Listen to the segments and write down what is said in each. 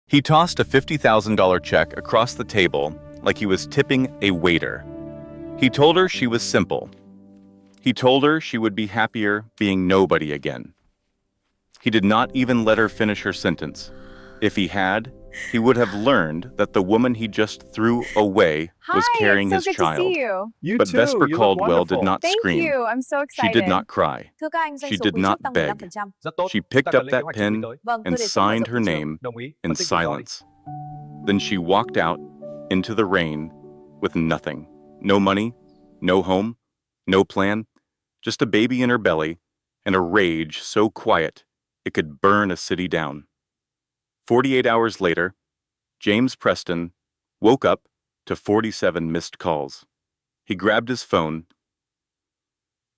He tossed a $50,000 check across the table like he was tipping a waiter. He told her she was simple. He told her she would be happier being nobody again. He did not even let her finish her sentence. If he had, he would have learned that the woman he just threw away was Hi, it's carrying so his good to child. see you. You But too. Vesper You look Caldwell did wonderful. not Thank scream. you. I'm so She did excited. not cry. Thưa các anh, doanh She số did quý not trước tăng beg. 15%. Rất tốt. She Chúng picked ta cần up lên kế that hoạch chuẩn bị pen tới. Vâng, tôi and để xin mở signed rộng her thị trường. name Đồng ý. in Phân tích rủi ro đi. silence. Then she walked out into the rain with nothing. No money, no home, no plan, just a baby in her belly and a rage so quiet it could burn a city down. 48 hours later, James Preston woke up to 47 missed calls. He grabbed his phone,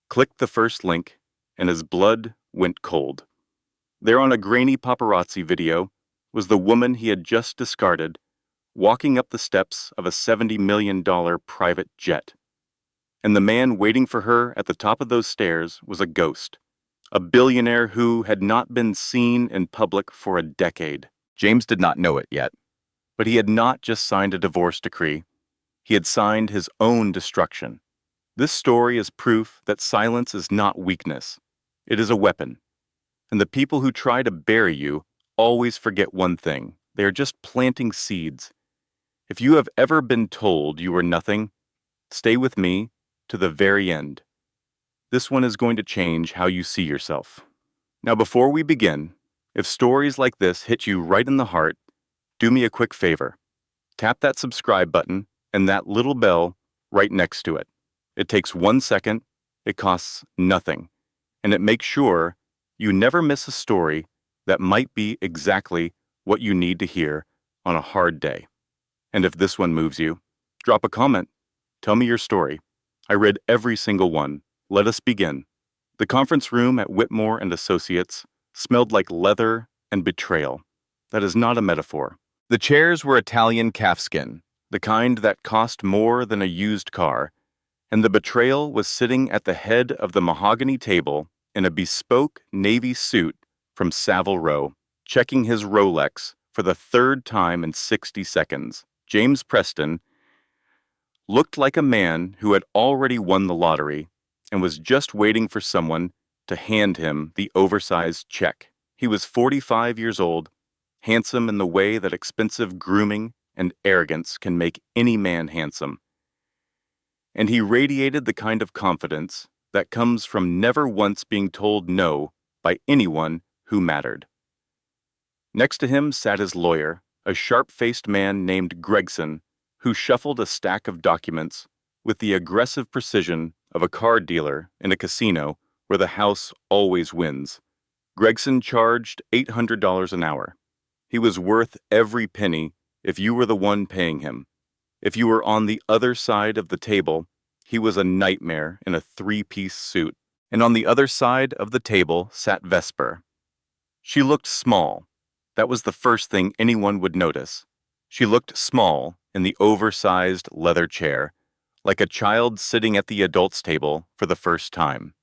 clicked the first link, and his blood went cold. There on a grainy paparazzi video was the woman he had just discarded, walking up the steps of a $70 million private jet. And the man waiting for her at the top of those stairs was a ghost, a billionaire who had not been seen in public for a decade. James did not know it yet, but he had not just signed a divorce decree. He had signed his own destruction. This story is proof that silence is not weakness. It is a weapon. And the people who try to bury you always forget one thing. They are just planting seeds. If you have ever been told you were nothing, stay with me to the very end. This one is going to change how you see yourself. Now, before we begin, if stories like this hit you right in the heart, do me a quick favor. Tap that subscribe button and that little bell right next to it. It takes 1 second, it costs nothing, and it makes sure you never miss a story that might be exactly what you need to hear on a hard day. And if this one moves you, drop a comment. Tell me your story. I read every single one. Let us begin. The conference room at Whitmore and Associates smelled like leather and betrayal. That is not a metaphor. The chairs were Italian calfskin, the kind that cost more than a used car, and the betrayal was sitting at the head of the mahogany table in a bespoke navy suit from Savile Row, checking his Rolex for the third time in 60 seconds. James Preston looked like a man who had already won the lottery and was just waiting for someone to hand him the oversized check. He was 45 years old, handsome in the way that expensive grooming and arrogance can make any man handsome. And he radiated the kind of confidence that comes from never once being told no by anyone who mattered. Next to him sat his lawyer, a sharp-faced man named Gregson, who shuffled a stack of documents with the aggressive precision of a card dealer in a casino where the house always wins. Gregson charged $800 an hour. He was worth every penny if you were the one paying him. If you were on the other side of the table, he was a nightmare in a three-piece suit. And on the other side of the table sat Vesper. She looked small. That was the first thing anyone would notice. She looked small in the oversized leather chair, like a child sitting at the adults' table for the first time.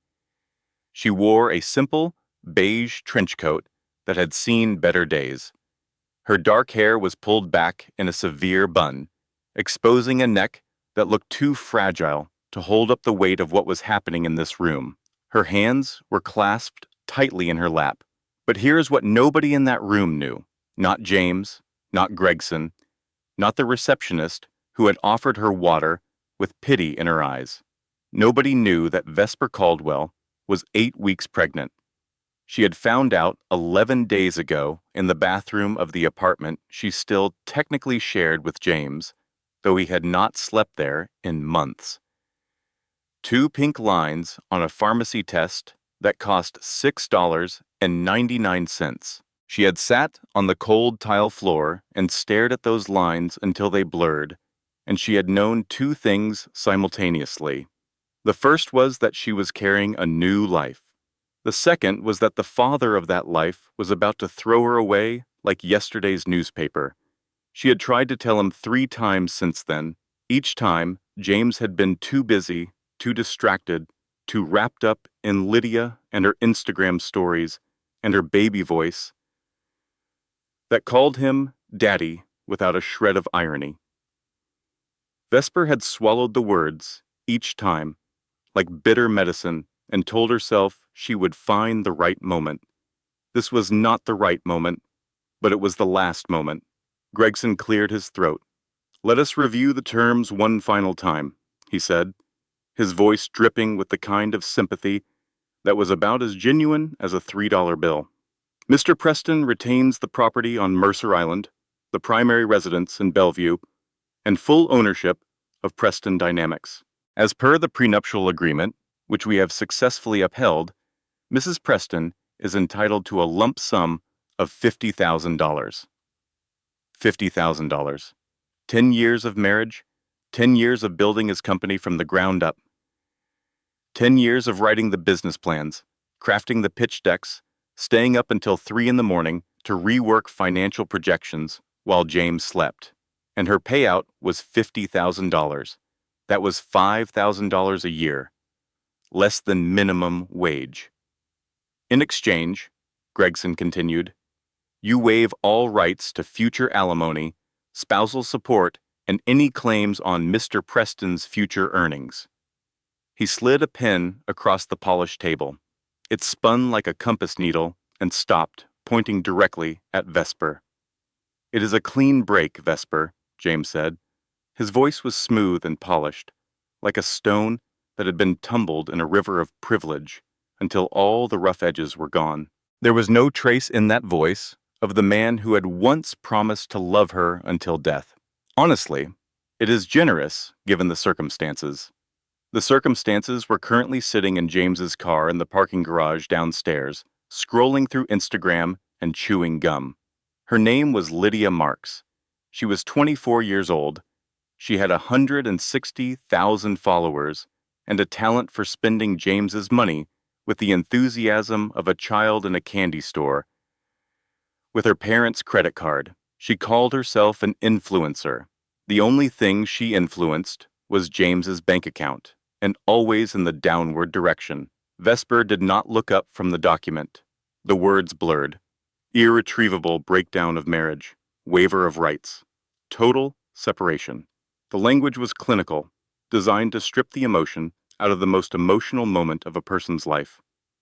She wore a simple, beige trench coat that had seen better days. Her dark hair was pulled back in a severe bun, exposing a neck that looked too fragile to hold up the weight of what was happening in this room. Her hands were clasped tightly in her lap. But here's what nobody in that room knew. Not James, not Gregson, not the receptionist who had offered her water with pity in her eyes. Nobody knew that Vesper Caldwell was 8 weeks pregnant. She had found out 11 days ago in the bathroom of the apartment she still technically shared with James, though he had not slept there in months. 2 pink lines on a pharmacy test that cost $6.99. She had sat on the cold tile floor and stared at those lines until they blurred, and she had known 2 things simultaneously. The first was that she was carrying a new life. The second was that the father of that life was about to throw her away like yesterday's newspaper. She had tried to tell him 3 times since then. Each time, James had been too busy, too distracted, too wrapped up in Lydia and her Instagram stories and her baby voice that called him Daddy, without a shred of irony. Vesper had swallowed the words, each time, like bitter medicine, and told herself she would find the right moment. This was not the right moment, but it was the last moment. Gregson cleared his throat. "Let us review the terms one final time," he said, his voice dripping with the kind of sympathy that was about as genuine as a $3 bill. "Mr. Preston retains the property on Mercer Island, the primary residence in Bellevue, and full ownership of Preston Dynamics. As per the prenuptial agreement, which we have successfully upheld, Mrs. Preston is entitled to a lump sum of $50,000. $50,000. 10 years of marriage, 10 years of building his company from the ground up, 10 years of writing the business plans, crafting the pitch decks, staying up until 3 in the morning to rework financial projections while James slept. And her payout was $50,000. That was $5,000 a year, less than minimum wage. In exchange," Gregson continued, "you waive all rights to future alimony, spousal support, and any claims on Mr. Preston's future earnings." He slid a pen across the polished table. It spun like a compass needle and stopped, pointing directly at Vesper. "It is a clean break, Vesper," James said. His voice was smooth and polished, like a stone that had been tumbled in a river of privilege until all the rough edges were gone. There was no trace in that voice of the man who had once promised to love her until death. "Honestly, it is generous given the circumstances." The circumstances were currently sitting in James's car in the parking garage downstairs, scrolling through Instagram and chewing gum. Her name was Lydia Marks. She was 24 years old. She had 160,000 followers and a talent for spending James's money with the enthusiasm of a child in a candy store. With her parents' credit card, she called herself an influencer. The only thing she influenced was James's bank account, and always in the downward direction. Vesper did not look up from the document. The words blurred. Irretrievable breakdown of marriage, waiver of rights, total separation. The language was clinical, designed to strip the emotion out of the most emotional moment of a person's life.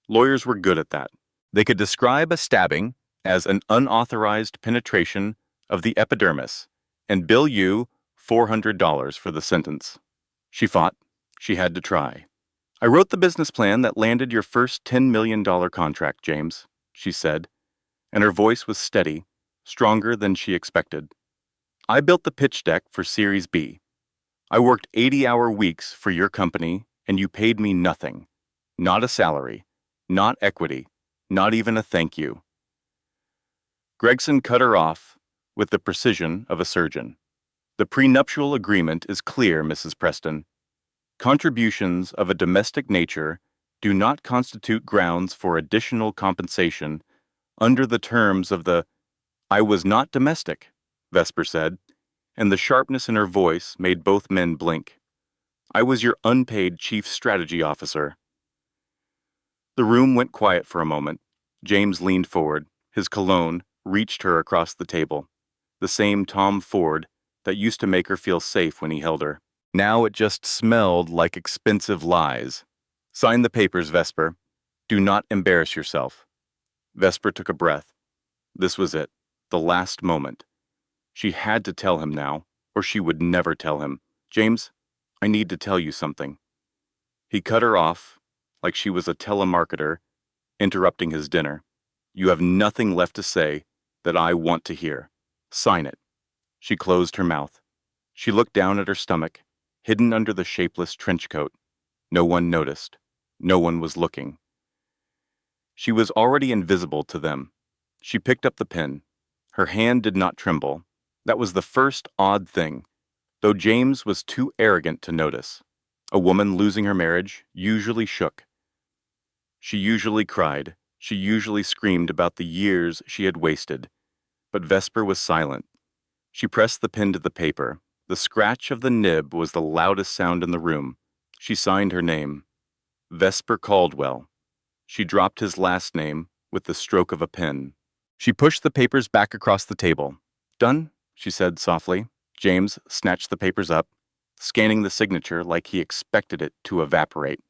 Lawyers were good at that. They could describe a stabbing as an unauthorized penetration of the epidermis and bill you $400 for the sentence. She fought. She had to try. "I wrote the business plan that landed your first $10 million contract, James," she said, and her voice was steady, stronger than she expected. "I built the pitch deck for Series B. I worked 80-hour weeks for your company, and you paid me nothing. Not a salary, not equity, not even a thank you." Gregson cut her off with the precision of a surgeon. "The prenuptial agreement is clear, Mrs. Preston. Contributions of a domestic nature do not constitute grounds for additional compensation under the terms of the—" "I was not domestic," Vesper said, and the sharpness in her voice made both men blink. "I was your unpaid chief strategy officer." The room went quiet for a moment. James leaned forward. His cologne reached her across the table, the same Tom Ford that used to make her feel safe when he held her. Now it just smelled like expensive lies. "Sign the papers, Vesper. Do not embarrass yourself." Vesper took a breath. This was it, the last moment. She had to tell him now, or she would never tell him. "James, I need to tell you something." He cut her off, like she was a telemarketer, interrupting his dinner. "You have nothing left to say that I want to hear. Sign it." She closed her mouth. She looked down at her stomach, hidden under the shapeless trench coat. No one noticed. No one was looking. She was already invisible to them. She picked up the pen. Her hand did not tremble. That was the first odd thing, though James was too arrogant to notice. A woman losing her marriage usually shook. She usually cried. She usually screamed about the years she had wasted. But Vesper was silent. She pressed the pen to the paper. The scratch of the nib was the loudest sound in the room. She signed her name. Vesper Caldwell. She dropped his last name with the stroke of a pen. She pushed the papers back across the table. Done, she said softly. James snatched the papers up, scanning the signature like he expected it to evaporate.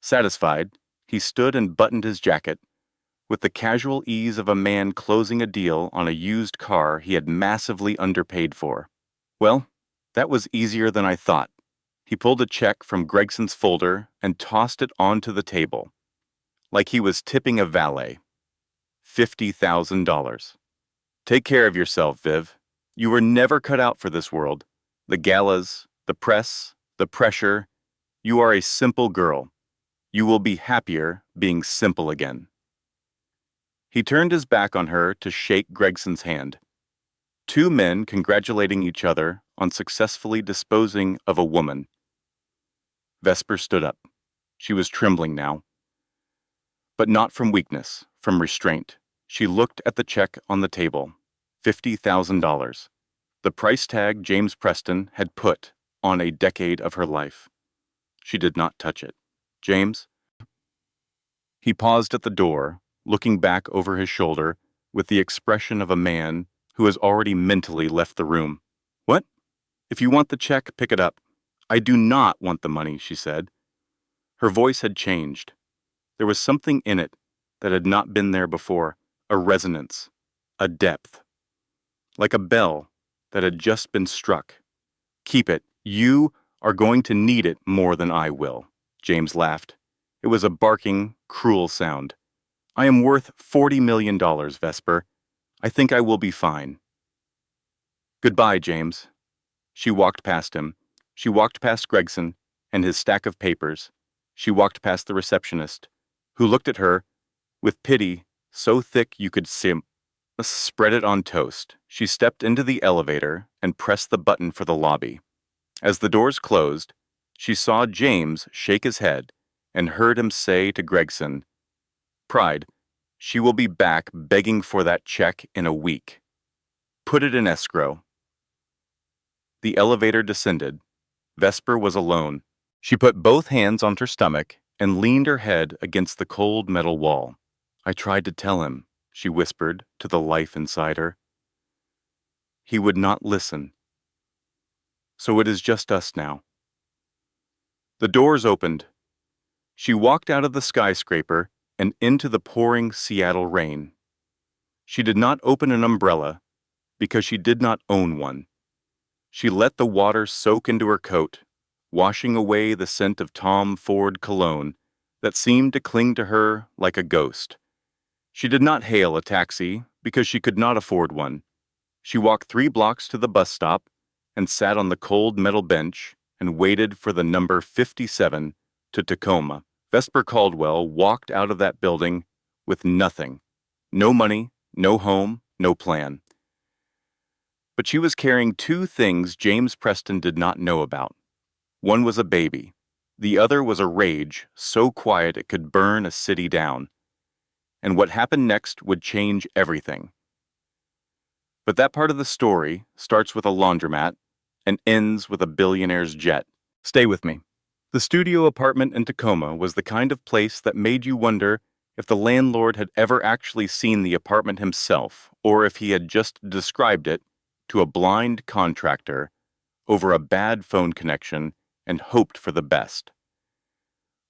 Satisfied, he stood and buttoned his jacket, with the casual ease of a man closing a deal on a used car he had massively underpaid for. Well, that was easier than I thought. He pulled a check from Gregson's folder and tossed it onto the table, like he was tipping a valet. $50,000. Take care of yourself, Viv. You were never cut out for this world. The galas, the press, the pressure. You are a simple girl. You will be happier being simple again. He turned his back on her to shake Gregson's hand. Two men congratulating each other on successfully disposing of a woman. Vesper stood up. She was trembling now. But not from weakness, from restraint. She looked at the check on the table. $50,000. The price tag James Preston had put on a decade of her life. She did not touch it. James? He paused at the door, looking back over his shoulder with the expression of a man who has already mentally left the room. What? If you want the check, pick it up. I do not want the money, she said. Her voice had changed. There was something in it that had not been there before, a resonance, a depth. Like a bell that had just been struck. Keep it. You are going to need it more than I will, James laughed. It was a barking, cruel sound. I am worth $40 million, Vesper. I think I will be fine. Goodbye, James. She walked past him. She walked past Gregson and his stack of papers. She walked past the receptionist, who looked at her with pity so thick you could spread it on toast. She stepped into the elevator and pressed the button for the lobby. As the doors closed, she saw James shake his head and heard him say to Gregson, Pride, she will be back begging for that check in a week. Put it in escrow. The elevator descended. Vesper was alone. She put both hands on her stomach and leaned her head against the cold metal wall. I tried to tell him, she whispered to the life inside her. He would not listen. So it is just us now. The doors opened. She walked out of the skyscraper and into the pouring Seattle rain. She did not open an umbrella because she did not own one. She let the water soak into her coat, washing away the scent of Tom Ford cologne that seemed to cling to her like a ghost. She did not hail a taxi because she could not afford one. She walked 3 blocks to the bus stop and sat on the cold metal bench and waited for the number 57 to Tacoma. Vesper Caldwell walked out of that building with nothing. No money, no home, no plan. But she was carrying 2 things James Preston did not know about. One was a baby. The other was a rage so quiet it could burn a city down. And what happened next would change everything. But that part of the story starts with a laundromat and ends with a billionaire's jet. Stay with me. The studio apartment in Tacoma was the kind of place that made you wonder if the landlord had ever actually seen the apartment himself, or if he had just described it to a blind contractor over a bad phone connection and hoped for the best.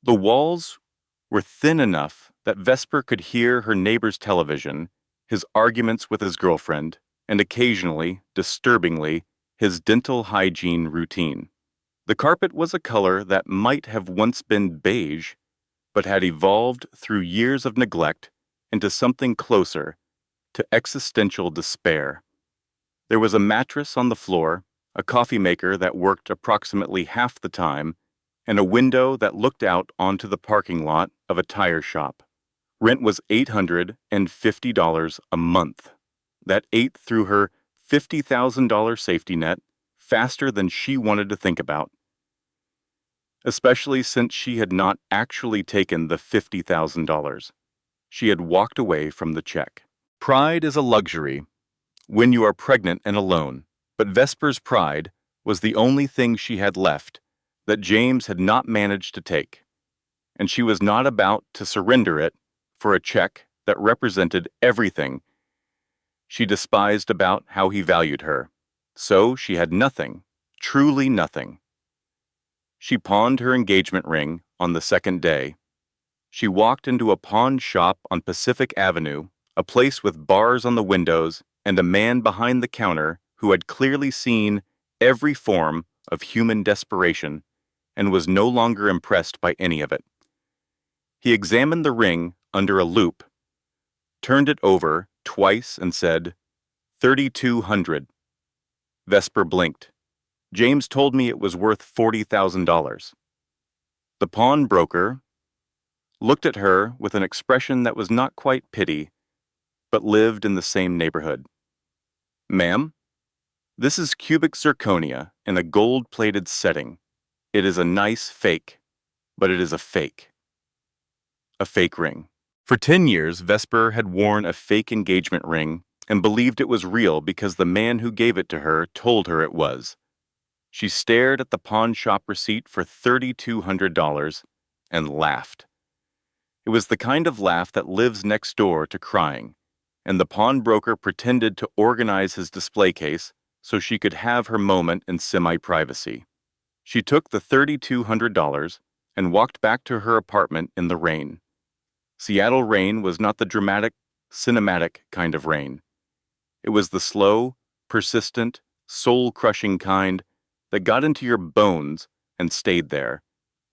The walls were thin enough that Vesper could hear her neighbor's television, his arguments with his girlfriend, and occasionally, disturbingly, his dental hygiene routine. The carpet was a color that might have once been beige, but had evolved through years of neglect into something closer to existential despair. There was a mattress on the floor, a coffee maker that worked approximately half the time, and a window that looked out onto the parking lot of a tire shop. Rent was $850 a month. That ate through her $50,000 safety net faster than she wanted to think about. Especially since she had not actually taken the $50,000. She had walked away from the check. Pride is a luxury when you are pregnant and alone, but Vesper's pride was the only thing she had left that James had not managed to take, and she was not about to surrender it for a check that represented everything She despised about how he valued her. So she had nothing, truly nothing. She pawned her engagement ring on the second day. She walked into a pawn shop on Pacific Avenue, a place with bars on the windows and a man behind the counter who had clearly seen every form of human desperation and was no longer impressed by any of it. He examined the ring under a loupe, turned it over twice and said, 3,200. Vesper blinked. James told me it was worth $40,000. The pawnbroker looked at her with an expression that was not quite pity, but lived in the same neighborhood. Ma'am, this is cubic zirconia in a gold-plated setting. It is a nice fake, but it is a fake. A fake ring. For 10 years, Vesper had worn a fake engagement ring and believed it was real because the man who gave it to her told her it was. She stared at the pawn shop receipt for $3,200 and laughed. It was the kind of laugh that lives next door to crying, and the pawnbroker pretended to organize his display case so she could have her moment in semi-privacy. She took the $3,200 and walked back to her apartment in the rain. Seattle rain was not the dramatic, cinematic kind of rain. It was the slow, persistent, soul-crushing kind that got into your bones and stayed there,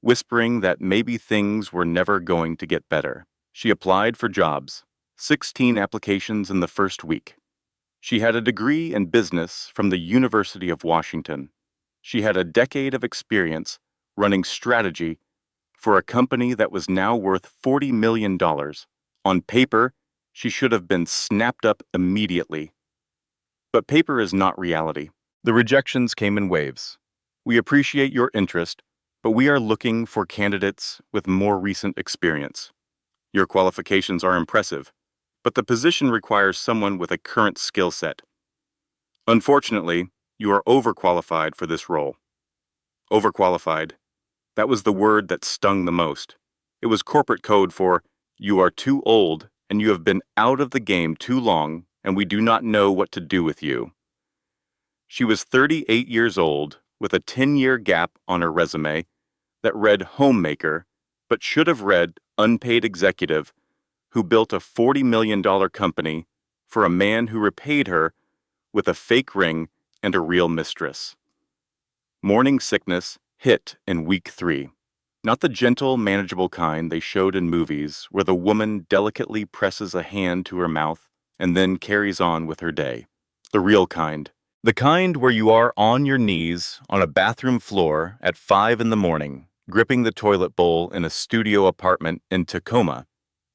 whispering that maybe things were never going to get better. She applied for jobs, 16 applications in the first week. She had a degree in business from the University of Washington. She had a decade of experience running strategy for a company that was now worth $40 million. On paper, she should have been snapped up immediately. But paper is not reality. The rejections came in waves. We appreciate your interest, but we are looking for candidates with more recent experience. Your qualifications are impressive, but the position requires someone with a current skill set. Unfortunately, you are overqualified for this role. Overqualified. That was the word that stung the most. It was corporate code for, you are too old and you have been out of the game too long and we do not know what to do with you. She was 38 years old with a 10-year gap on her resume that read homemaker, but should have read unpaid executive who built a $40 million company for a man who repaid her with a fake ring and a real mistress. Morning sickness hit in week 3. Not the gentle, manageable kind they showed in movies where the woman delicately presses a hand to her mouth and then carries on with her day. The real kind. The kind where you are on your knees on a bathroom floor at 5 in the morning, gripping the toilet bowl in a studio apartment in Tacoma,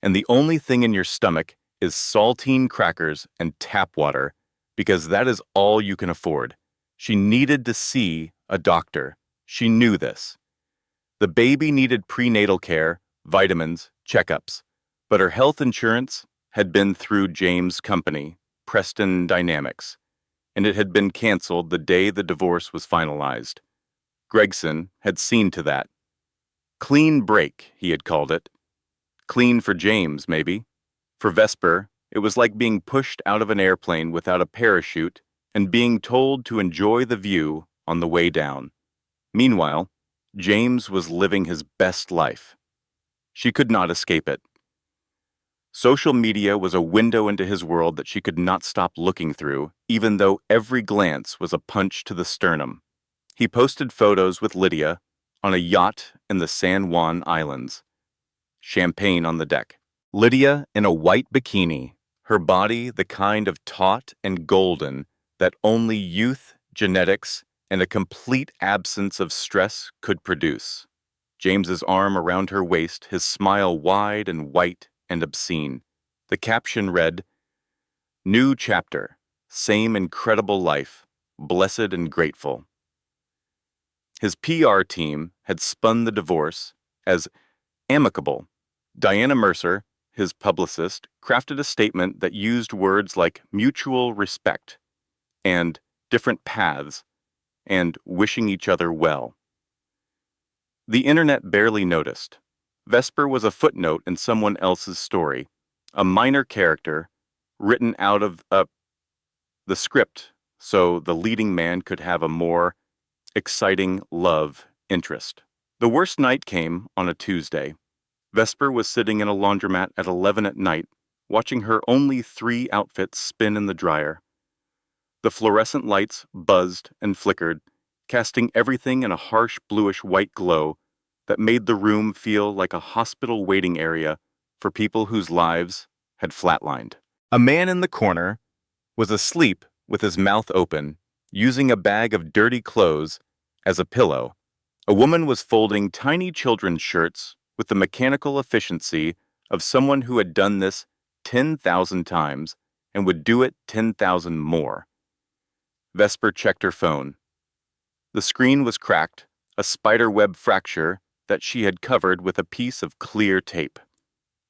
and the only thing in your stomach is saltine crackers and tap water, because that is all you can afford. She needed to see a doctor. She knew this. The baby needed prenatal care, vitamins, checkups, but her health insurance had been through James' company, Preston Dynamics, and it had been canceled the day the divorce was finalized. Gregson had seen to that. Clean break, he had called it. Clean for James, maybe. For Vesper, it was like being pushed out of an airplane without a parachute and being told to enjoy the view on the way down. Meanwhile, James was living his best life. She could not escape it. Social media was a window into his world that she could not stop looking through, even though every glance was a punch to the sternum. He posted photos with Lydia on a yacht in the San Juan Islands. Champagne on the deck. Lydia in a white bikini, her body the kind of taut and golden that only youth, genetics, and a complete absence of stress could produce. James's arm around her waist, his smile wide and white and obscene. The caption read, "New chapter, same incredible life, blessed and grateful." His PR team had spun the divorce as amicable. Diana Mercer, his publicist, crafted a statement that used words like mutual respect and different paths and wishing each other well. The internet barely noticed. Vesper was a footnote in someone else's story, a minor character written out of a the script so the leading man could have a more exciting love interest. The worst night came on a Tuesday. Vesper was sitting in a laundromat at 11 at night, watching her only 3 outfits spin in the dryer. The fluorescent lights buzzed and flickered, casting everything in a harsh bluish-white glow that made the room feel like a hospital waiting area for people whose lives had flatlined. A man in the corner was asleep with his mouth open, using a bag of dirty clothes as a pillow. A woman was folding tiny children's shirts with the mechanical efficiency of someone who had done this 10,000 times and would do it 10,000 more. Vesper checked her phone. The screen was cracked, a spiderweb fracture that she had covered with a piece of clear tape.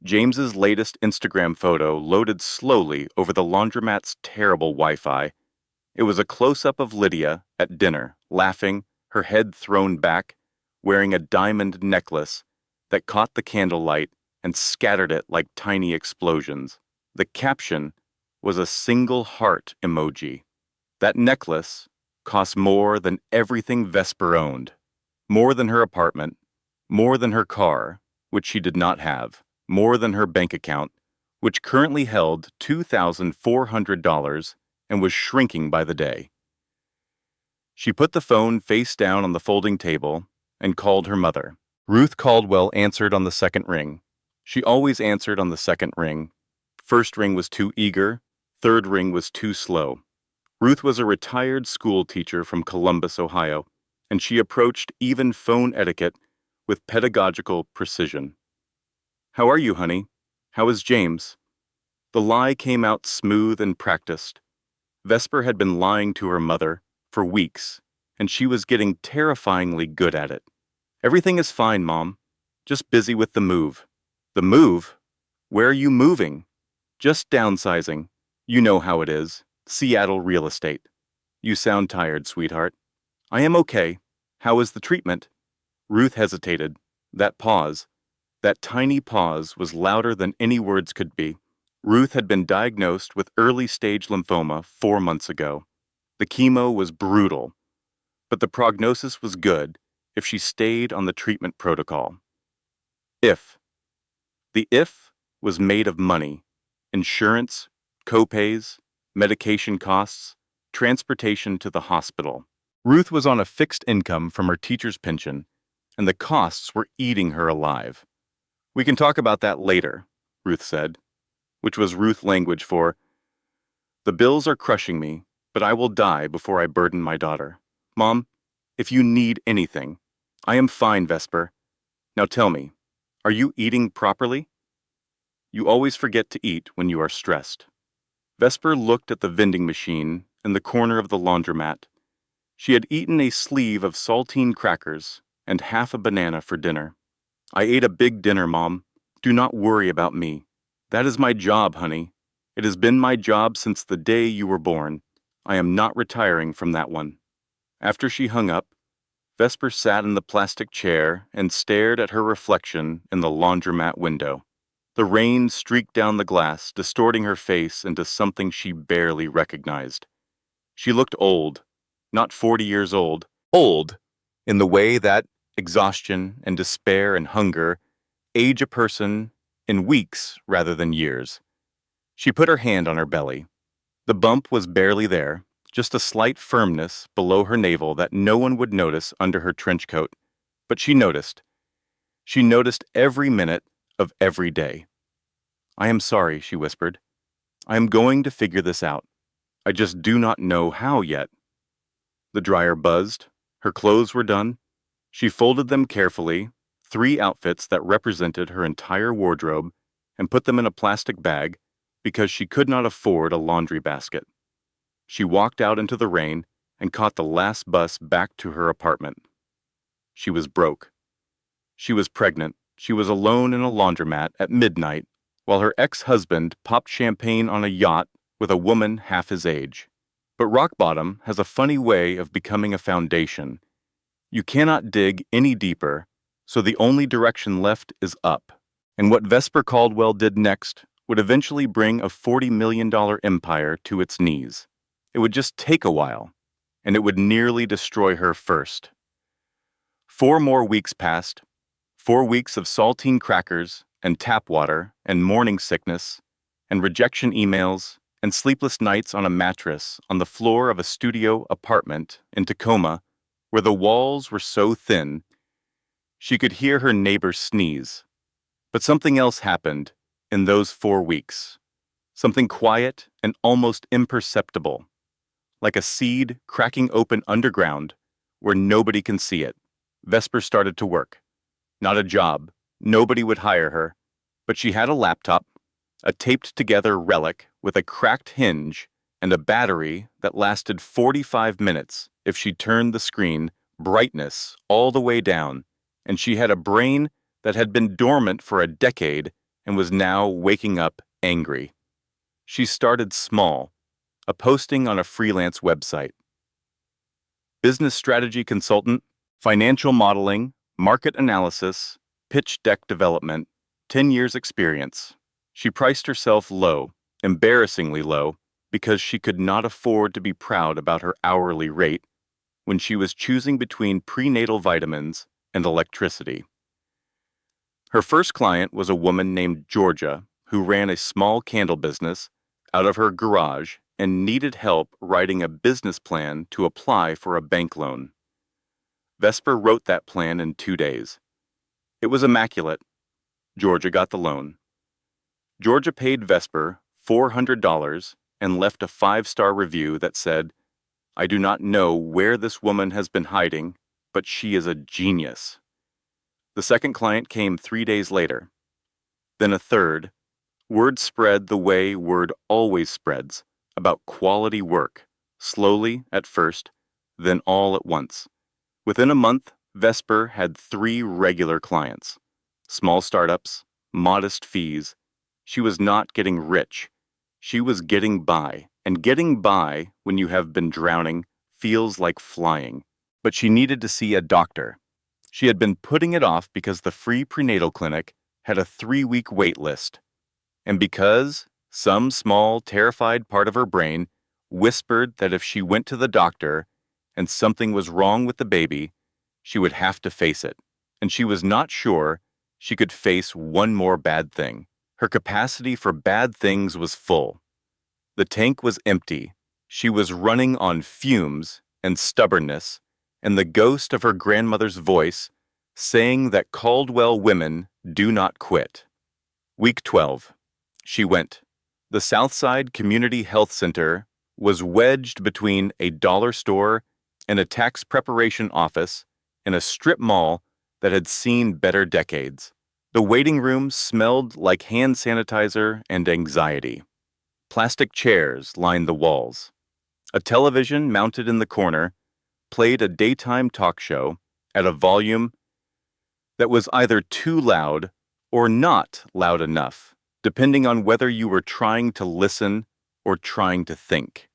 James's latest Instagram photo loaded slowly over the laundromat's terrible Wi-Fi. It was a close-up of Lydia at dinner, laughing, her head thrown back, wearing a diamond necklace that caught the candlelight and scattered it like tiny explosions. The caption was a single heart emoji. That necklace cost more than everything Vesper owned, more than her apartment, more than her car, which she did not have, more than her bank account, which currently held $2,400 and was shrinking by the day. She put the phone face down on the folding table and called her mother. Ruth Caldwell answered on the second ring. She always answered on the second ring. First ring was too eager, third ring was too slow. Ruth was a retired school teacher from Columbus, Ohio, and she approached even phone etiquette with pedagogical precision. "How are you, honey? How is James?" The lie came out smooth and practiced. Vesper had been lying to her mother for weeks, and she was getting terrifyingly good at it. "Everything is fine, Mom. Just busy with the move." "The move? Where are you moving?" "Just downsizing. You know how it is. Seattle real estate." "You sound tired, sweetheart." "I am okay. How is the treatment?" Ruth hesitated. That pause, that tiny pause, was louder than any words could be. Ruth had been diagnosed with early-stage lymphoma 4 months ago. The chemo was brutal, but the prognosis was good if she stayed on the treatment protocol. If. The if was made of money, insurance, copays, medication costs, transportation to the hospital. Ruth was on a fixed income from her teacher's pension, and the costs were eating her alive. "We can talk about that later," Ruth said, which was Ruth language for, "The bills are crushing me, but I will die before I burden my daughter. Mom, if you need anything." "I am fine, Vesper. Now tell me, are you eating properly?" "You always forget to eat when you are stressed." Vesper looked at the vending machine in the corner of the laundromat. She had eaten a sleeve of saltine crackers and half a banana for dinner. "I ate a big dinner, Mom. Do not worry about me. That is my job, honey. It has been my job since the day you were born. I am not retiring from that one." After she hung up, Vesper sat in the plastic chair and stared at her reflection in the laundromat window. The rain streaked down the glass, distorting her face into something she barely recognized. She looked old, not 40 years old, old in the way that exhaustion and despair and hunger age a person in weeks rather than years. She put her hand on her belly. The bump was barely there, just a slight firmness below her navel that no one would notice under her trench coat. But she noticed. She noticed every minute of every day. "I am sorry," she whispered. "I am going to figure this out. I just do not know how yet." The dryer buzzed. Her clothes were done. She folded them carefully, 3 outfits that represented her entire wardrobe, and put them in a plastic bag because she could not afford a laundry basket. She walked out into the rain and caught the last bus back to her apartment. She was broke. She was pregnant. She was alone in a laundromat at midnight while her ex-husband popped champagne on a yacht with a woman half his age. But rock bottom has a funny way of becoming a foundation. You cannot dig any deeper, so the only direction left is up. And what Vesper Caldwell did next would eventually bring a $40 million empire to its knees. It would just take a while, and it would nearly destroy her first. 4 more weeks passed, 4 weeks of saltine crackers and tap water and morning sickness and rejection emails and sleepless nights on a mattress on the floor of a studio apartment in Tacoma where the walls were so thin she could hear her neighbors sneeze. But something else happened in those 4 weeks. Something quiet and almost imperceptible, like a seed cracking open underground where nobody can see it. Vesper started to work. Not a job. Nobody would hire her. But she had a laptop, a taped-together relic with a cracked hinge and a battery that lasted 45 minutes if she turned the screen brightness all the way down, and she had a brain that had been dormant for a decade and was now waking up angry. She started small, a posting on a freelance website. Business strategy consultant, financial modeling, market analysis, pitch deck development, 10 years experience. She priced herself low, embarrassingly low, because she could not afford to be proud about her hourly rate when she was choosing between prenatal vitamins and electricity. Her first client was a woman named Georgia who ran a small candle business out of her garage and needed help writing a business plan to apply for a bank loan. Vesper wrote that plan in 2 days. It was immaculate. Georgia got the loan. Georgia paid Vesper $400 and left a 5-star review that said, "I do not know where this woman has been hiding, but she is a genius." The second client came 3 days later. Then a third. Word spread the way word always spreads, about quality work, slowly at first, then all at once. Within a month, Vesper had 3 regular clients. Small startups, modest fees. She was not getting rich. She was getting by, and getting by when you have been drowning feels like flying. But she needed to see a doctor. She had been putting it off because the free prenatal clinic had a 3-week wait list. And because some small, terrified part of her brain whispered that if she went to the doctor and something was wrong with the baby, she would have to face it. And she was not sure she could face one more bad thing. Her capacity for bad things was full. The tank was empty. She was running on fumes and stubbornness and the ghost of her grandmother's voice saying that Caldwell women do not quit. Week 12. She went. The Southside Community Health Center was wedged between a dollar store and a tax preparation office in a strip mall that had seen better decades. The waiting room smelled like hand sanitizer and anxiety. Plastic chairs lined the walls. A television mounted in the corner played a daytime talk show at a volume that was either too loud or not loud enough, depending on whether you were trying to listen or trying to think.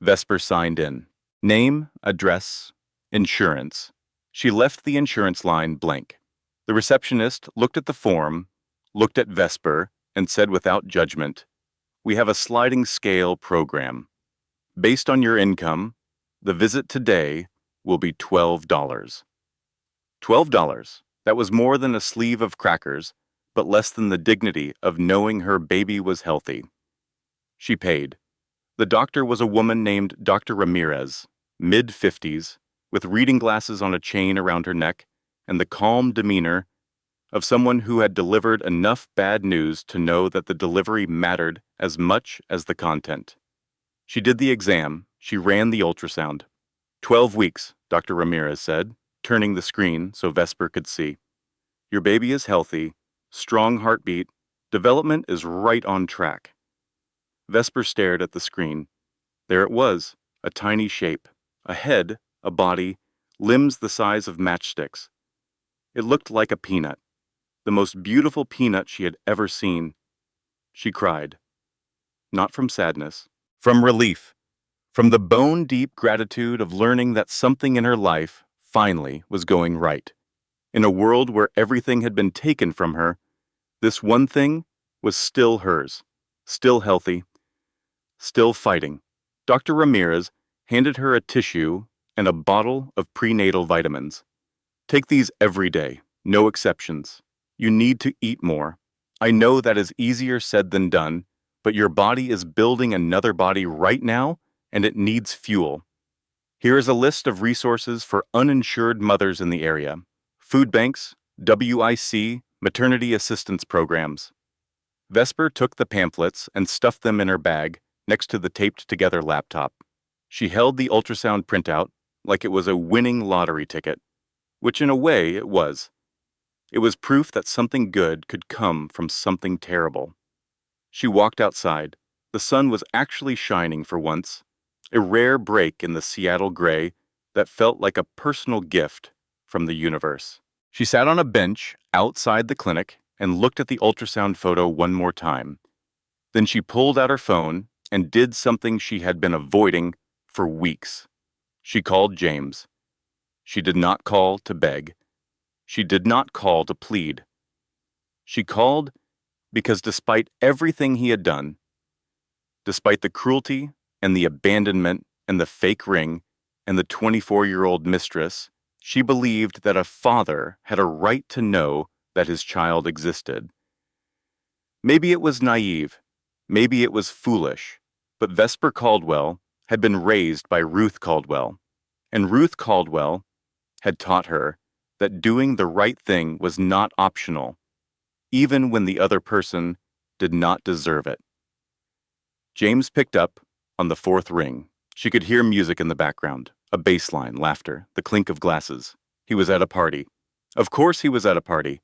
Vesper signed in. Name, address, insurance. She left the insurance line blank. The receptionist looked at the form, looked at Vesper, and said without judgment, "We have a sliding scale program. Based on your income, the visit today will be $12. $12. That was more than a sleeve of crackers, but less than the dignity of knowing her baby was healthy. She paid. The doctor was a woman named Dr. Ramirez, mid-50s, with reading glasses on a chain around her neck and the calm demeanor of someone who had delivered enough bad news to know that the delivery mattered as much as the content. She did the exam. She ran the ultrasound. 12 weeks, Dr. Ramirez said, turning the screen so Vesper could see. Your baby is healthy, strong heartbeat, development is right on track. Vesper stared at the screen. There it was, a tiny shape, a head, a body, limbs the size of matchsticks. It looked like a peanut, the most beautiful peanut she had ever seen. She cried. Not from sadness, from relief, from the bone-deep gratitude of learning that something in her life finally was going right. In a world where everything had been taken from her, this one thing was still hers, still healthy, still fighting. Dr. Ramirez handed her a tissue and a bottle of prenatal vitamins. Take these every day, no exceptions. You need to eat more. I know that is easier said than done, but your body is building another body right now, and it needs fuel. Here is a list of resources for uninsured mothers in the area. Food banks, WIC, maternity assistance programs. Vesper took the pamphlets and stuffed them in her bag next to the taped-together laptop. She held the ultrasound printout like it was a winning lottery ticket, which in a way it was. It was proof that something good could come from something terrible. She walked outside. The sun was actually shining for once, a rare break in the Seattle gray that felt like a personal gift from the universe. She sat on a bench outside the clinic and looked at the ultrasound photo one more time. Then she pulled out her phone and did something she had been avoiding for weeks. She called James. She did not call to beg. She did not call to plead. She called because despite everything he had done, despite the cruelty and the abandonment and the fake ring and the 24-year-old mistress, she believed that a father had a right to know that his child existed. Maybe it was naive, maybe it was foolish, but Vesper Caldwell had been raised by Ruth Caldwell, and Ruth Caldwell had taught her that doing the right thing was not optional, even when the other person did not deserve it. James picked up on the fourth ring. She could hear music in the background, a bass line, laughter, the clink of glasses. He was at a party. Of course he was at a party.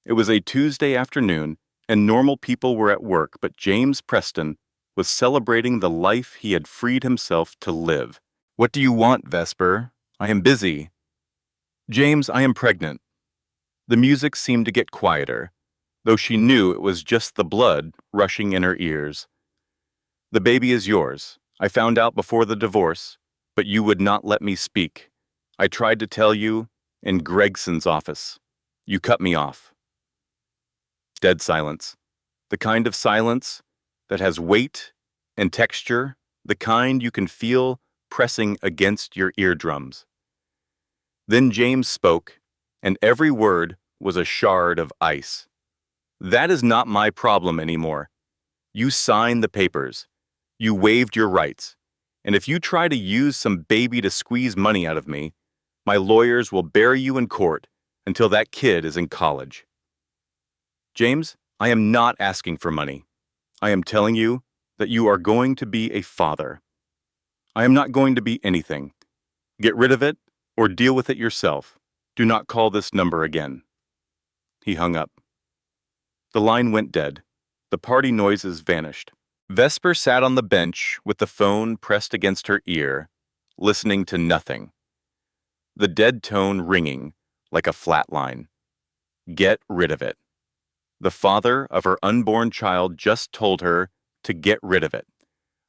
It was a Tuesday afternoon, and normal people were at work, but James Preston was celebrating the life he had freed himself to live. "What do you want, Vesper? I am busy." "James, I am pregnant." The music seemed to get quieter, though she knew it was just the blood rushing in her ears. "The baby is yours. I found out before the divorce, but you would not let me speak. I tried to tell you in Gregson's office. You cut me off." Dead silence. The kind of silence that has weight and texture, the kind you can feel pressing against your eardrums. Then James spoke, and every word was a shard of ice. "That is not my problem anymore. You signed the papers. You waived your rights. And if you try to use some baby to squeeze money out of me, my lawyers will bury you in court until that kid is in college." "James, I am not asking for money. I am telling you that you are going to be a father. I am not going to be anything. Get rid of it or deal with it yourself. Do not call this number again." He hung up. The line went dead. The party noises vanished. Vesper sat on the bench with the phone pressed against her ear, listening to nothing. The dead tone ringing like a flat line. Get rid of it. The father of her unborn child just told her to get rid of it,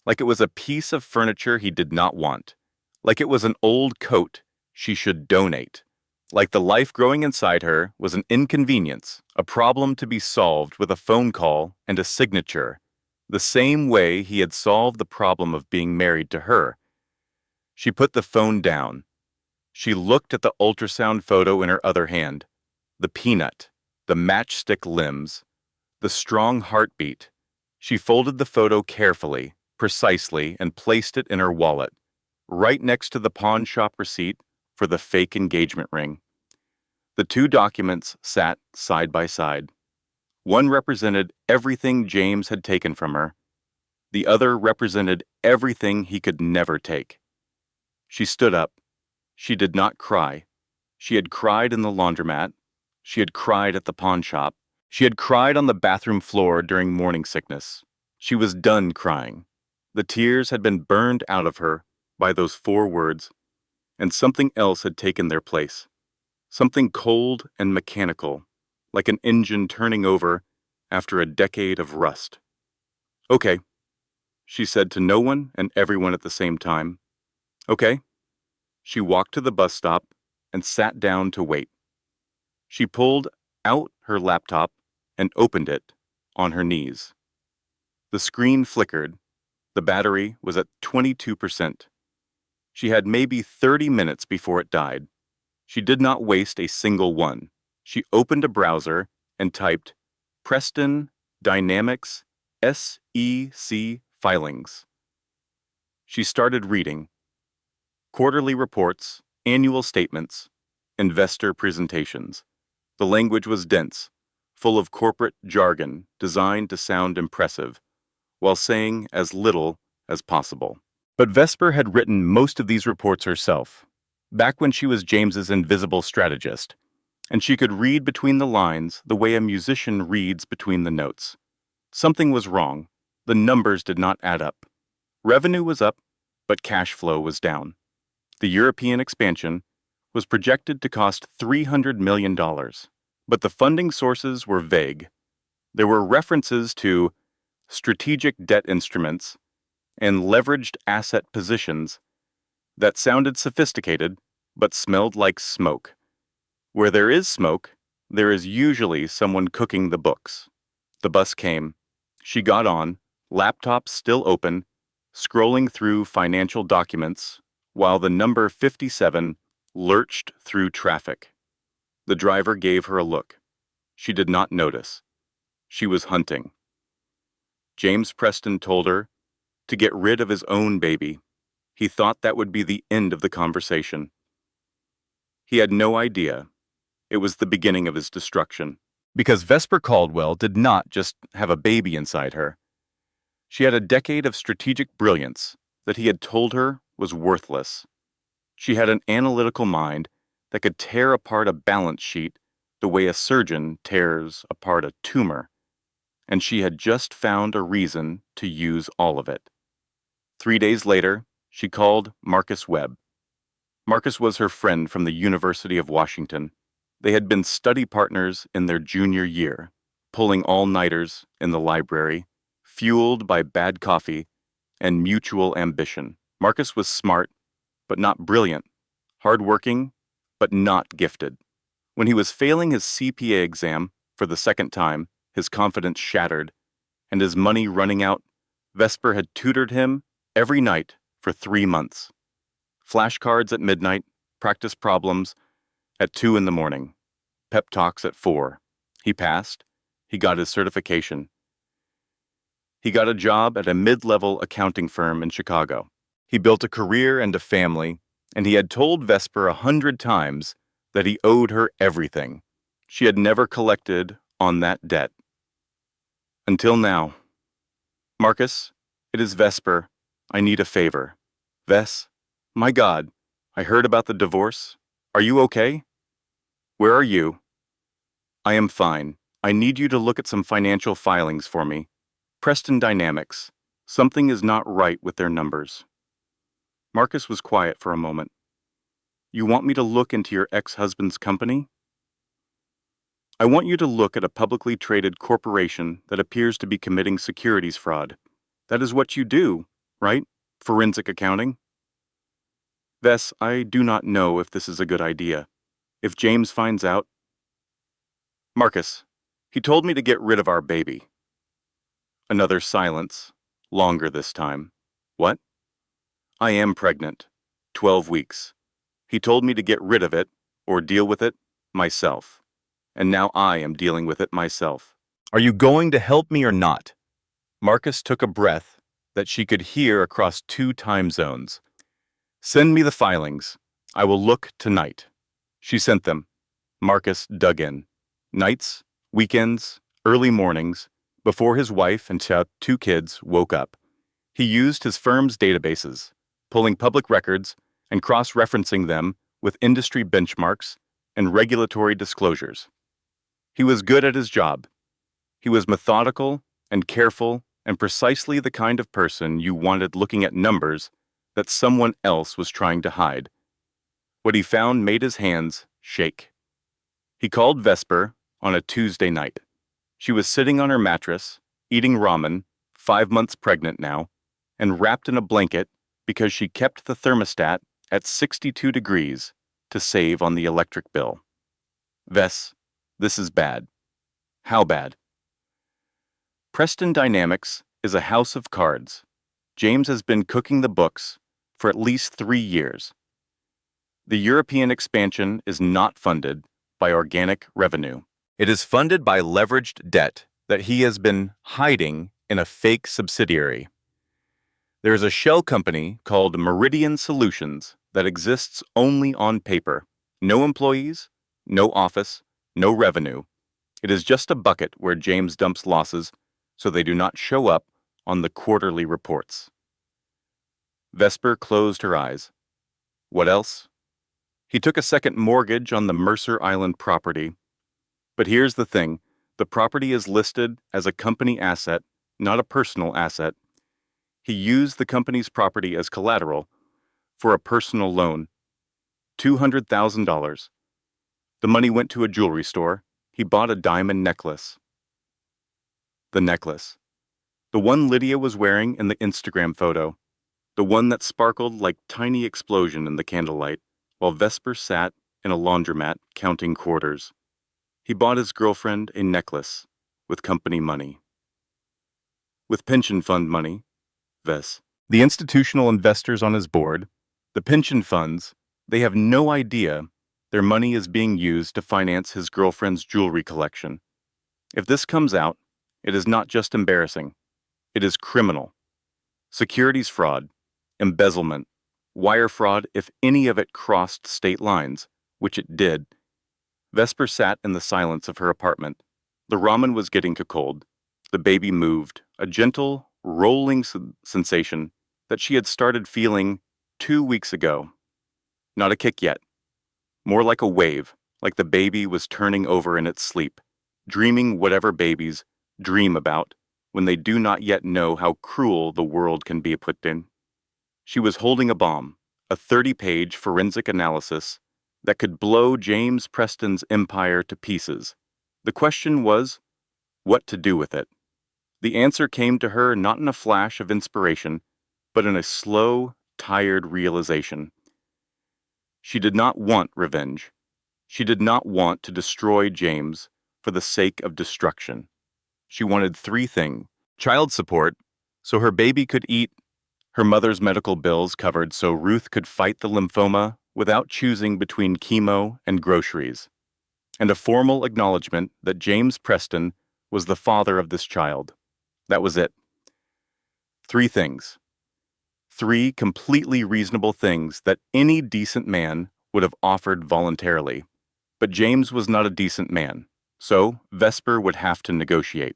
like it was a piece of furniture he did not want, like it was an old coat she should donate, like the life growing inside her was an inconvenience, a problem to be solved with a phone call and a signature, the same way he had solved the problem of being married to her. She put the phone down. She looked at the ultrasound photo in her other hand, the peanut, the matchstick limbs, the strong heartbeat. She folded the photo carefully, precisely, and placed it in her wallet, right next to the pawn shop receipt for the fake engagement ring. The two documents sat side by side. One represented everything James had taken from her. The other represented everything he could never take. She stood up. She did not cry. She had cried in the laundromat. She had cried at the pawn shop. She had cried on the bathroom floor during morning sickness. She was done crying. The tears had been burned out of her by those 4 words, and something else had taken their place. Something cold and mechanical, like an engine turning over after a decade of rust. "Okay," she said to no one and everyone at the same time. "Okay." She walked to the bus stop and sat down to wait. She pulled out her laptop and opened it on her knees. The screen flickered, The battery was at 22%. She had maybe 30 minutes before it died. She did not waste a single one. She opened a browser and typed Preston Dynamics SEC filings. She started reading quarterly reports, annual statements, investor presentations. The language was dense, full of corporate jargon designed to sound impressive, while saying as little as possible. But Vesper had written most of these reports herself, back when she was James's invisible strategist, and she could read between the lines the way a musician reads between the notes. Something was wrong. The numbers did not add up. Revenue was up, but cash flow was down. The European expansion was projected to cost $300 million, but the funding sources were vague. There were references to strategic debt instruments and leveraged asset positions that sounded sophisticated but smelled like smoke. Where there is smoke, there is usually someone cooking the books. The bus came. She got on, laptop still open, scrolling through financial documents while the number 57 lurched through traffic. The driver gave her a look. She did not notice. She was hunting. James Preston told her to get rid of his own baby. He thought that would be the end of the conversation. He had no idea. It was the beginning of his destruction. Because Vesper Caldwell did not just have a baby inside her. She had a decade of strategic brilliance that he had told her was worthless. She had an analytical mind that could tear apart a balance sheet the way a surgeon tears apart a tumor, and she had just found a reason to use all of it. 3 days later, she called Marcus Webb. Marcus was her friend from the University of Washington. They had been study partners in their junior year, pulling all-nighters in the library, fueled by bad coffee and mutual ambition. Marcus was smart, but not brilliant, hardworking, but not gifted. When he was failing his CPA exam for the second time, his confidence shattered, and his money running out, Vesper had tutored him every night for 3 months. Flashcards at midnight, practice problems at 2 in the morning, pep talks at 4. He passed. He got his certification. He got a job at a mid-level accounting firm in Chicago. He built a career and a family, and he had told Vesper 100 times that he owed her everything. She had never collected on that debt. Until now. Marcus, it is Vesper. I need a favor. Ves, my God, I heard about the divorce. Are you okay? Where are you? I am fine. I need you to look at some financial filings for me. Preston Dynamics. Something is not right with their numbers. Marcus was quiet for a moment. You want me to look into your ex-husband's company? I want you to look at a publicly traded corporation that appears to be committing securities fraud. That is what you do, right? Forensic accounting? Ves, I do not know if this is a good idea. If James finds out... Marcus, he told me to get rid of our baby. Another silence, longer this time. What? I am pregnant. 12 weeks. He told me to get rid of it, or deal with it, myself. And now I am dealing with it myself. Are you going to help me or not? Marcus took a breath that she could hear across 2 time zones. Send me the filings. I will look tonight. She sent them. Marcus dug in. Nights, weekends, early mornings, before his wife and 2 kids woke up. He used his firm's databases, pulling public records and cross-referencing them with industry benchmarks and regulatory disclosures. He was good at his job. He was methodical and careful and precisely the kind of person you wanted looking at numbers that someone else was trying to hide. What he found made his hands shake. He called Vesper on a Tuesday night. She was sitting on her mattress, eating ramen, 5 months pregnant now, and wrapped in a blanket because she kept the thermostat at 62 degrees to save on the electric bill. Ves, this is bad. How bad? Preston Dynamics is a house of cards. James has been cooking the books for at least 3 years. The European expansion is not funded by organic revenue. It is funded by leveraged debt that he has been hiding in a fake subsidiary. There is a shell company called Meridian Solutions that exists only on paper. No employees, no office, no revenue. It is just a bucket where James dumps losses so they do not show up on the quarterly reports. Vesper closed her eyes. What else? He took a second mortgage on the Mercer Island property. But here's the thing, the property is listed as a company asset, not a personal asset. He used the company's property as collateral for a personal loan, $200,000. The money went to a jewelry store. He bought a diamond necklace. The necklace. The one Lydia was wearing in the Instagram photo. The one that sparkled like tiny explosion in the candlelight, while Vesper sat in a laundromat counting quarters. He bought his girlfriend a necklace with company money. With pension fund money, the institutional investors on his board, the pension funds, they have no idea their money is being used to finance his girlfriend's jewelry collection. If this comes out, it is not just embarrassing. It is criminal. Securities fraud, embezzlement, wire fraud if any of it crossed state lines, which it did. Vesper sat in the silence of her apartment. The ramen was getting too cold. The baby moved, a gentle, rolling sensation that she had started feeling 2 weeks ago. Not a kick yet. More like a wave, like the baby was turning over in its sleep, dreaming whatever babies dream about when they do not yet know how cruel the world can be put in. She was holding a bomb, a 30-page forensic analysis that could blow James Preston's empire to pieces. The question was, what to do with it? The answer came to her not in a flash of inspiration, but in a slow, tired realization. She did not want revenge. She did not want to destroy James for the sake of destruction. She wanted 3 things: child support, so her baby could eat, her mother's medical bills covered so Ruth could fight the lymphoma without choosing between chemo and groceries, and a formal acknowledgement that James Preston was the father of this child. That was it. 3 things. 3 completely reasonable things that any decent man would have offered voluntarily. But James was not a decent man, so Vesper would have to negotiate.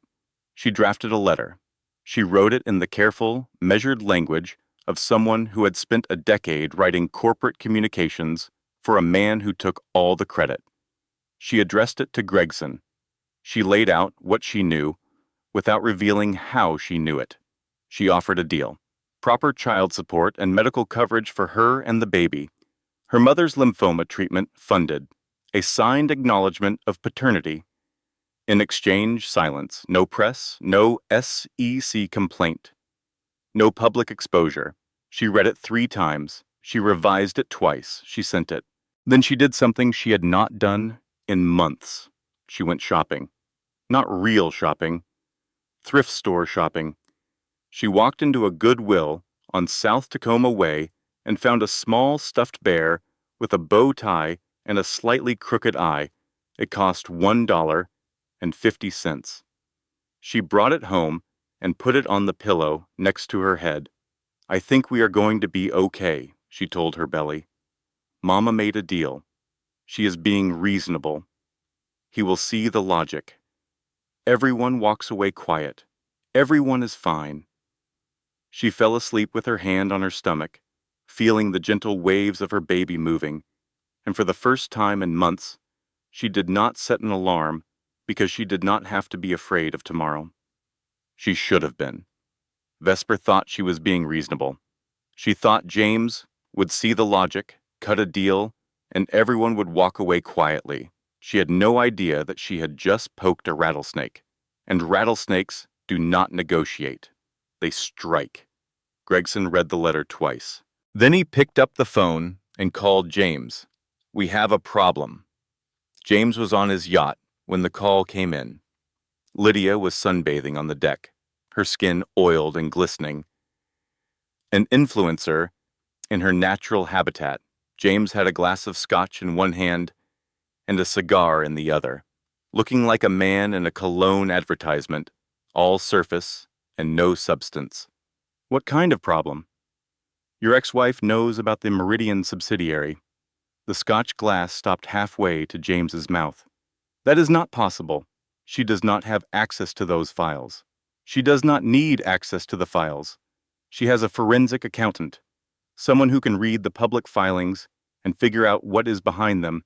She drafted a letter. She wrote it in the careful, measured language of someone who had spent a decade writing corporate communications for a man who took all the credit. She addressed it to Gregson. She laid out what she knew without revealing how she knew it. She offered a deal: proper child support and medical coverage for her and the baby, her mother's lymphoma treatment funded, a signed acknowledgement of paternity. In exchange, silence, no press, no SEC complaint, no public exposure. She read it 3 times. She revised it twice. She sent it. Then she did something she had not done in months. She went shopping. Not real shopping. Thrift store shopping. She walked into a Goodwill on South Tacoma Way and found a small stuffed bear with a bow tie and a slightly crooked eye. It cost $1.50. She brought it home and put it on the pillow next to her head. "I think we are going to be okay," she told her belly. "Mama made a deal. She is being reasonable. He will see the logic. Everyone walks away quiet. Everyone is fine." She fell asleep with her hand on her stomach, feeling the gentle waves of her baby moving, and for the first time in months, she did not set an alarm because she did not have to be afraid of tomorrow. She should have been. Vesper thought she was being reasonable. She thought James would see the logic, cut a deal, and everyone would walk away quietly. She had no idea that she had just poked a rattlesnake, and rattlesnakes do not negotiate. They strike. Gregson read the letter twice. Then he picked up the phone and called James. "We have a problem." James was on his yacht when the call came in. Lydia was sunbathing on the deck, her skin oiled and glistening. An influencer in her natural habitat. James had a glass of scotch in one hand and a cigar in the other, looking like a man in a cologne advertisement, all surface and no substance. What kind of problem? Your ex-wife knows about the Meridian subsidiary. The scotch glass stopped halfway to James's mouth. That is not possible. She does not have access to those files. She does not need access to the files. She has a forensic accountant, someone who can read the public filings and figure out what is behind them.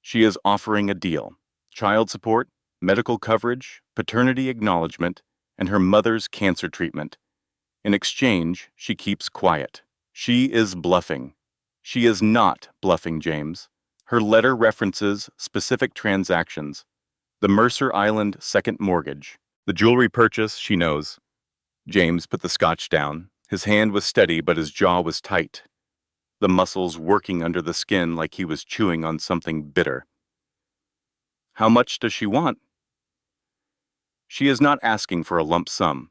She is offering a deal: child support, medical coverage, paternity acknowledgement, and her mother's cancer treatment. In exchange, she keeps quiet. She is bluffing. She is not bluffing, James. Her letter references specific transactions: the Mercer Island second mortgage, the jewelry purchase she knows. James put the scotch down. His hand was steady, but his jaw was tight, the muscles working under the skin like he was chewing on something bitter. How much does she want? She is not asking for a lump sum.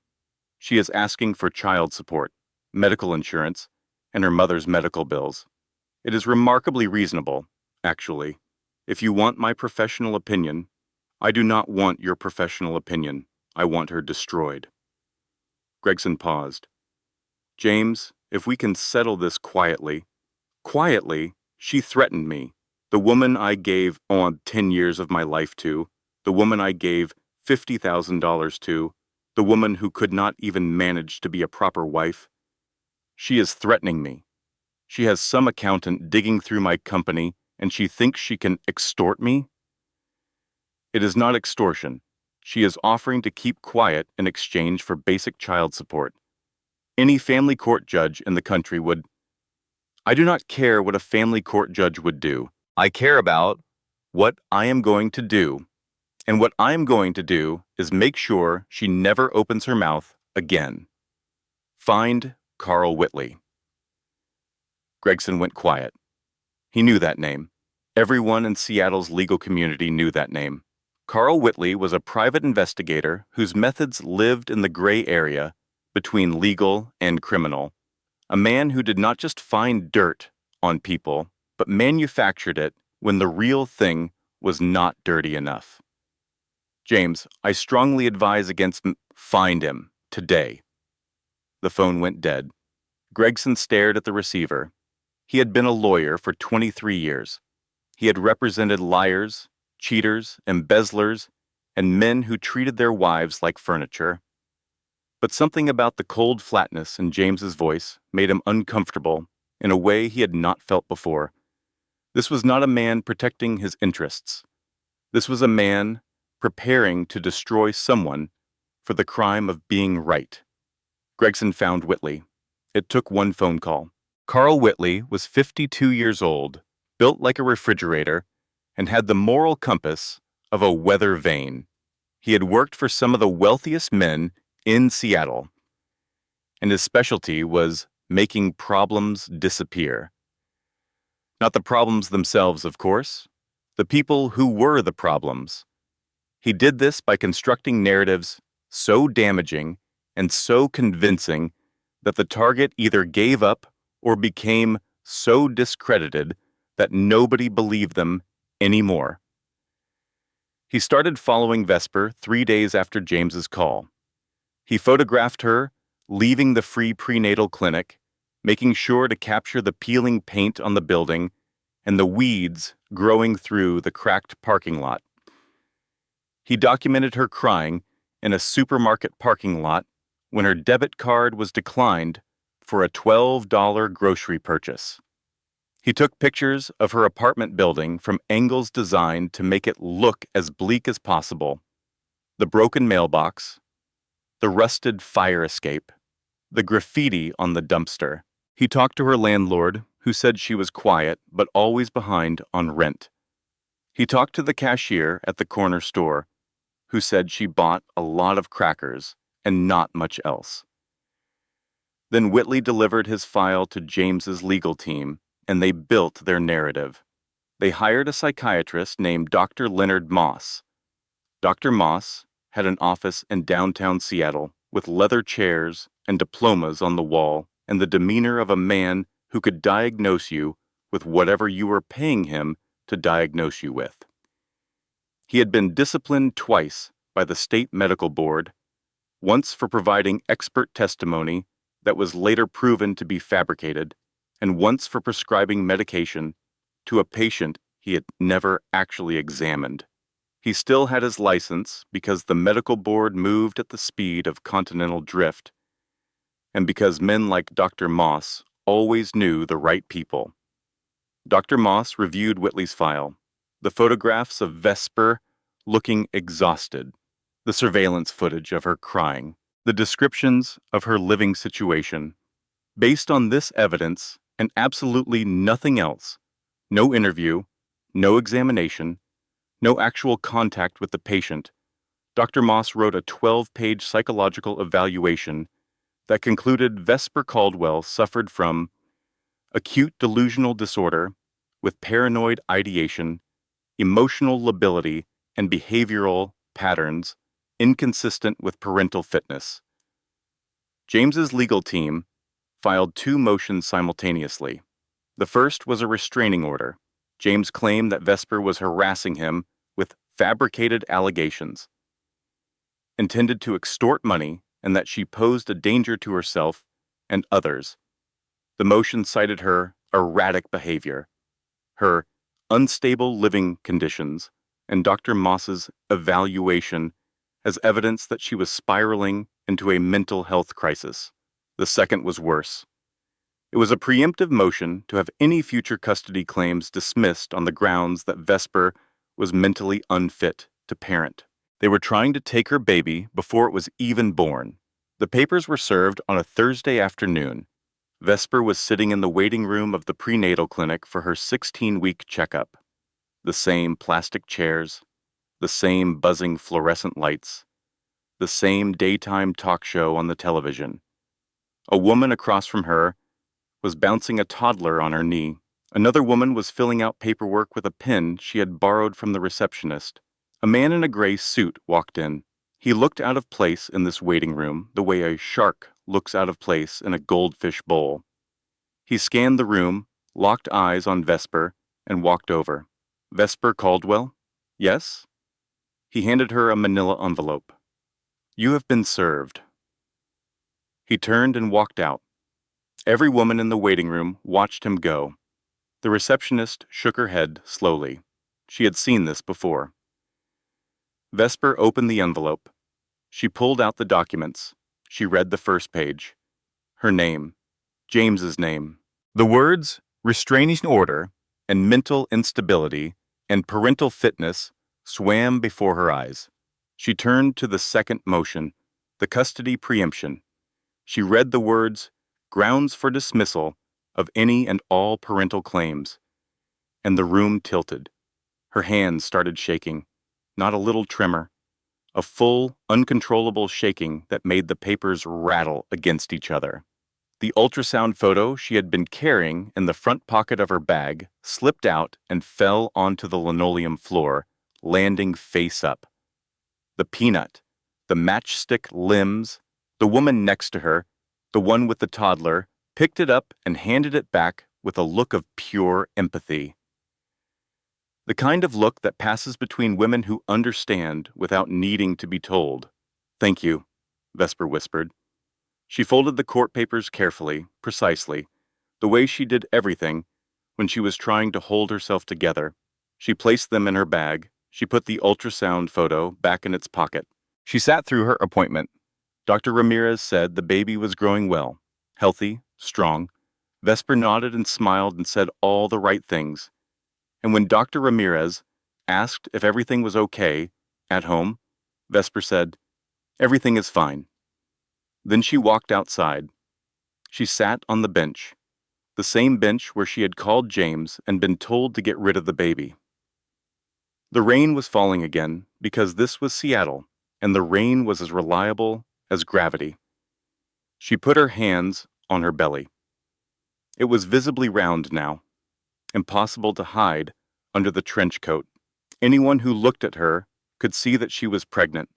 She is asking for child support, medical insurance, and her mother's medical bills. It is remarkably reasonable, actually. If you want my professional opinion, I do not want your professional opinion. I want her destroyed. Gregson paused. James, if we can settle this quietly. Quietly, she threatened me. The woman I gave 10 years of my life to, the woman I gave $50,000 to, the woman who could not even manage to be a proper wife. She is threatening me. She has some accountant digging through my company, and she thinks she can extort me? It is not extortion. She is offering to keep quiet in exchange for basic child support. Any family court judge in the country would. I do not care what a family court judge would do. I care about what I am going to do. And what I am going to do is make sure she never opens her mouth again. Find Carl Whitley. Gregson went quiet. He knew that name. Everyone in Seattle's legal community knew that name. Carl Whitley was a private investigator whose methods lived in the gray area between legal and criminal. A man who did not just find dirt on people, but manufactured it when the real thing was not dirty enough. James, I strongly advise against find him today. The phone went dead. Gregson stared at the receiver. He had been a lawyer for 23 years. He had represented liars, cheaters, embezzlers, and men who treated their wives like furniture. But something about the cold flatness in James's voice made him uncomfortable in a way he had not felt before. This was not a man protecting his interests. This was a man preparing to destroy someone for the crime of being right. Gregson found Whitley. It took one phone call. Carl Whitley was 52 years old, built like a refrigerator, and had the moral compass of a weather vane. He had worked for some of the wealthiest men in Seattle, and his specialty was making problems disappear. Not the problems themselves, of course, the people who were the problems. He did this by constructing narratives so damaging and so convincing that the target either gave up or became so discredited that nobody believed them anymore. He started following Vesper 3 days after James's call. He photographed her leaving the free prenatal clinic, making sure to capture the peeling paint on the building and the weeds growing through the cracked parking lot. He documented her crying in a supermarket parking lot when her debit card was declined for a $12 grocery purchase. He took pictures of her apartment building from angles designed to make it look as bleak as possible. The broken mailbox, the rusted fire escape, the graffiti on the dumpster. He talked to her landlord, who said she was quiet but always behind on rent. He talked to the cashier at the corner store, who said she bought a lot of crackers and not much else. Then Whitley delivered his file to James's legal team, and they built their narrative. They hired a psychiatrist named Dr. Leonard Moss. Dr. Moss had an office in downtown Seattle with leather chairs and diplomas on the wall and the demeanor of a man who could diagnose you with whatever you were paying him to diagnose you with. He had been disciplined twice by the state medical board, once for providing expert testimony that was later proven to be fabricated, and once for prescribing medication to a patient he had never actually examined. He still had his license because the medical board moved at the speed of continental drift, and because men like Dr. Moss always knew the right people. Dr. Moss reviewed Whitley's file, the photographs of Vesper looking exhausted, the surveillance footage of her crying, the descriptions of her living situation. Based on this evidence and absolutely nothing else, no interview, no examination, no actual contact with the patient, Dr. Moss wrote a 12-page psychological evaluation that concluded Vesper Caldwell suffered from acute delusional disorder with paranoid ideation, emotional lability, and behavioral patterns inconsistent with parental fitness. James's legal team filed 2 motions simultaneously. The first was a restraining order. James claimed that Vesper was harassing him with fabricated allegations, intended to extort money, and that she posed a danger to herself and others. The motion cited her erratic behavior, her unstable living conditions, and Dr. Moss's evaluation as evidence that she was spiraling into a mental health crisis. The second was worse. It was a preemptive motion to have any future custody claims dismissed on the grounds that Vesper was mentally unfit to parent. They were trying to take her baby before it was even born. The papers were served on a Thursday afternoon. Vesper was sitting in the waiting room of the prenatal clinic for her 16-week checkup. The same plastic chairs, the same buzzing fluorescent lights, the same daytime talk show on the television. A woman across from her was bouncing a toddler on her knee. Another woman was filling out paperwork with a pen she had borrowed from the receptionist. A man in a gray suit walked in. He looked out of place in this waiting room the way a shark looks out of place in a goldfish bowl. He scanned the room, locked eyes on Vesper, and walked over. Vesper Caldwell? Yes? He handed her a manila envelope. You have been served. He turned and walked out. Every woman in the waiting room watched him go. The receptionist shook her head slowly. She had seen this before. Vesper opened the envelope. She pulled out the documents. She read the first page. Her name. James's name. The words restraining order and mental instability and parental fitness swam before her eyes. She turned to the second motion, the custody preemption. She read the words grounds for dismissal of any and all parental claims, and the room tilted. Her hands started shaking, not a little tremor, a full, uncontrollable shaking that made the papers rattle against each other. The ultrasound photo she had been carrying in the front pocket of her bag slipped out and fell onto the linoleum floor, landing face up. The peanut, the matchstick limbs, the woman next to her, the one with the toddler, picked it up and handed it back with a look of pure empathy. The kind of look that passes between women who understand without needing to be told. Thank you, Vesper whispered. She folded the court papers carefully, precisely, the way she did everything when she was trying to hold herself together. She placed them in her bag. She put the ultrasound photo back in its pocket. She sat through her appointment. Dr. Ramirez said the baby was growing well, healthy, strong. Vesper nodded and smiled and said all the right things. And when Dr. Ramirez asked if everything was okay at home, Vesper said, "Everything is fine." Then she walked outside. She sat on the bench, the same bench where she had called James and been told to get rid of the baby. The rain was falling again because this was Seattle, and the rain was as reliable as gravity. She put her hands on her belly. It was visibly round now, impossible to hide under the trench coat. Anyone who looked at her could see that she was pregnant,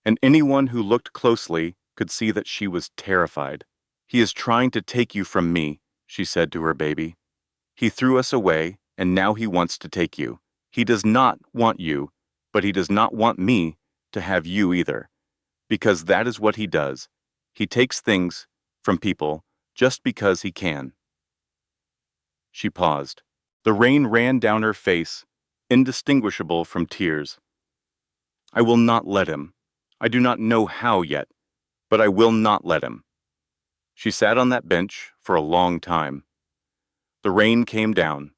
and anyone who looked closely could see that she was terrified. He is trying to take you from me, she said to her baby. He threw us away, and now he wants to take you. He does not want you, but he does not want me to have you either, because that is what he does. He takes things from people just because he can. She paused. The rain ran down her face, indistinguishable from tears. I will not let him. I do not know how yet, but I will not let him. She sat on that bench for a long time. The rain came down.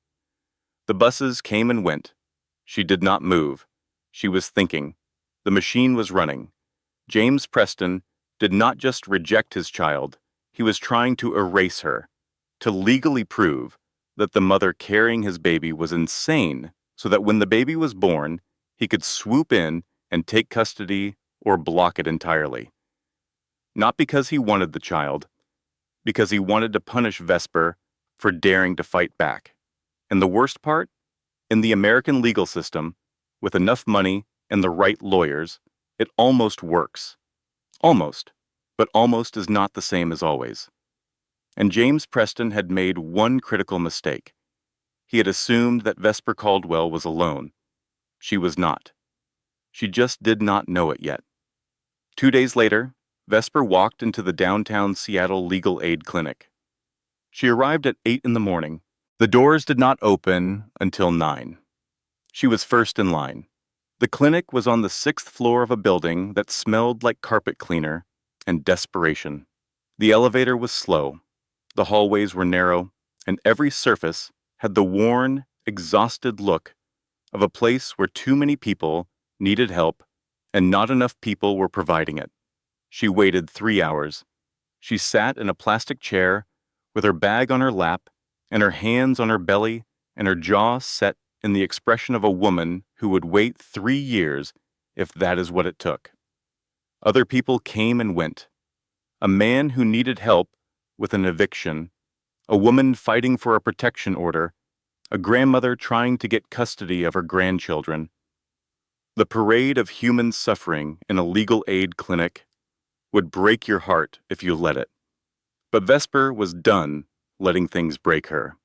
The buses came and went. She did not move. She was thinking. The machine was running. James Preston did not just reject his child, he was trying to erase her, to legally prove that the mother carrying his baby was insane, so that when the baby was born, he could swoop in and take custody or block it entirely. Not because he wanted the child, because he wanted to punish Vesper for daring to fight back. And the worst part? In the American legal system, with enough money and the right lawyers, it almost works. Almost. But almost is not the same as always. And James Preston had made one critical mistake. He had assumed that Vesper Caldwell was alone. She was not. She just did not know it yet. 2 days later, Vesper walked into the downtown Seattle legal aid clinic. She arrived at 8 in the morning. The doors did not open until 9. She was first in line. The clinic was on the 6th floor of a building that smelled like carpet cleaner and desperation. The elevator was slow. The hallways were narrow, and every surface had the worn, exhausted look of a place where too many people needed help and not enough people were providing it. She waited 3 hours. She sat in a plastic chair with her bag on her lap and her hands on her belly and her jaw set in the expression of a woman who would wait 3 years if that is what it took. Other people came and went. A man who needed help with an eviction, a woman fighting for a protection order, a grandmother trying to get custody of her grandchildren. The parade of human suffering in a legal aid clinic would break your heart if you let it. But Vesper was done letting things break her.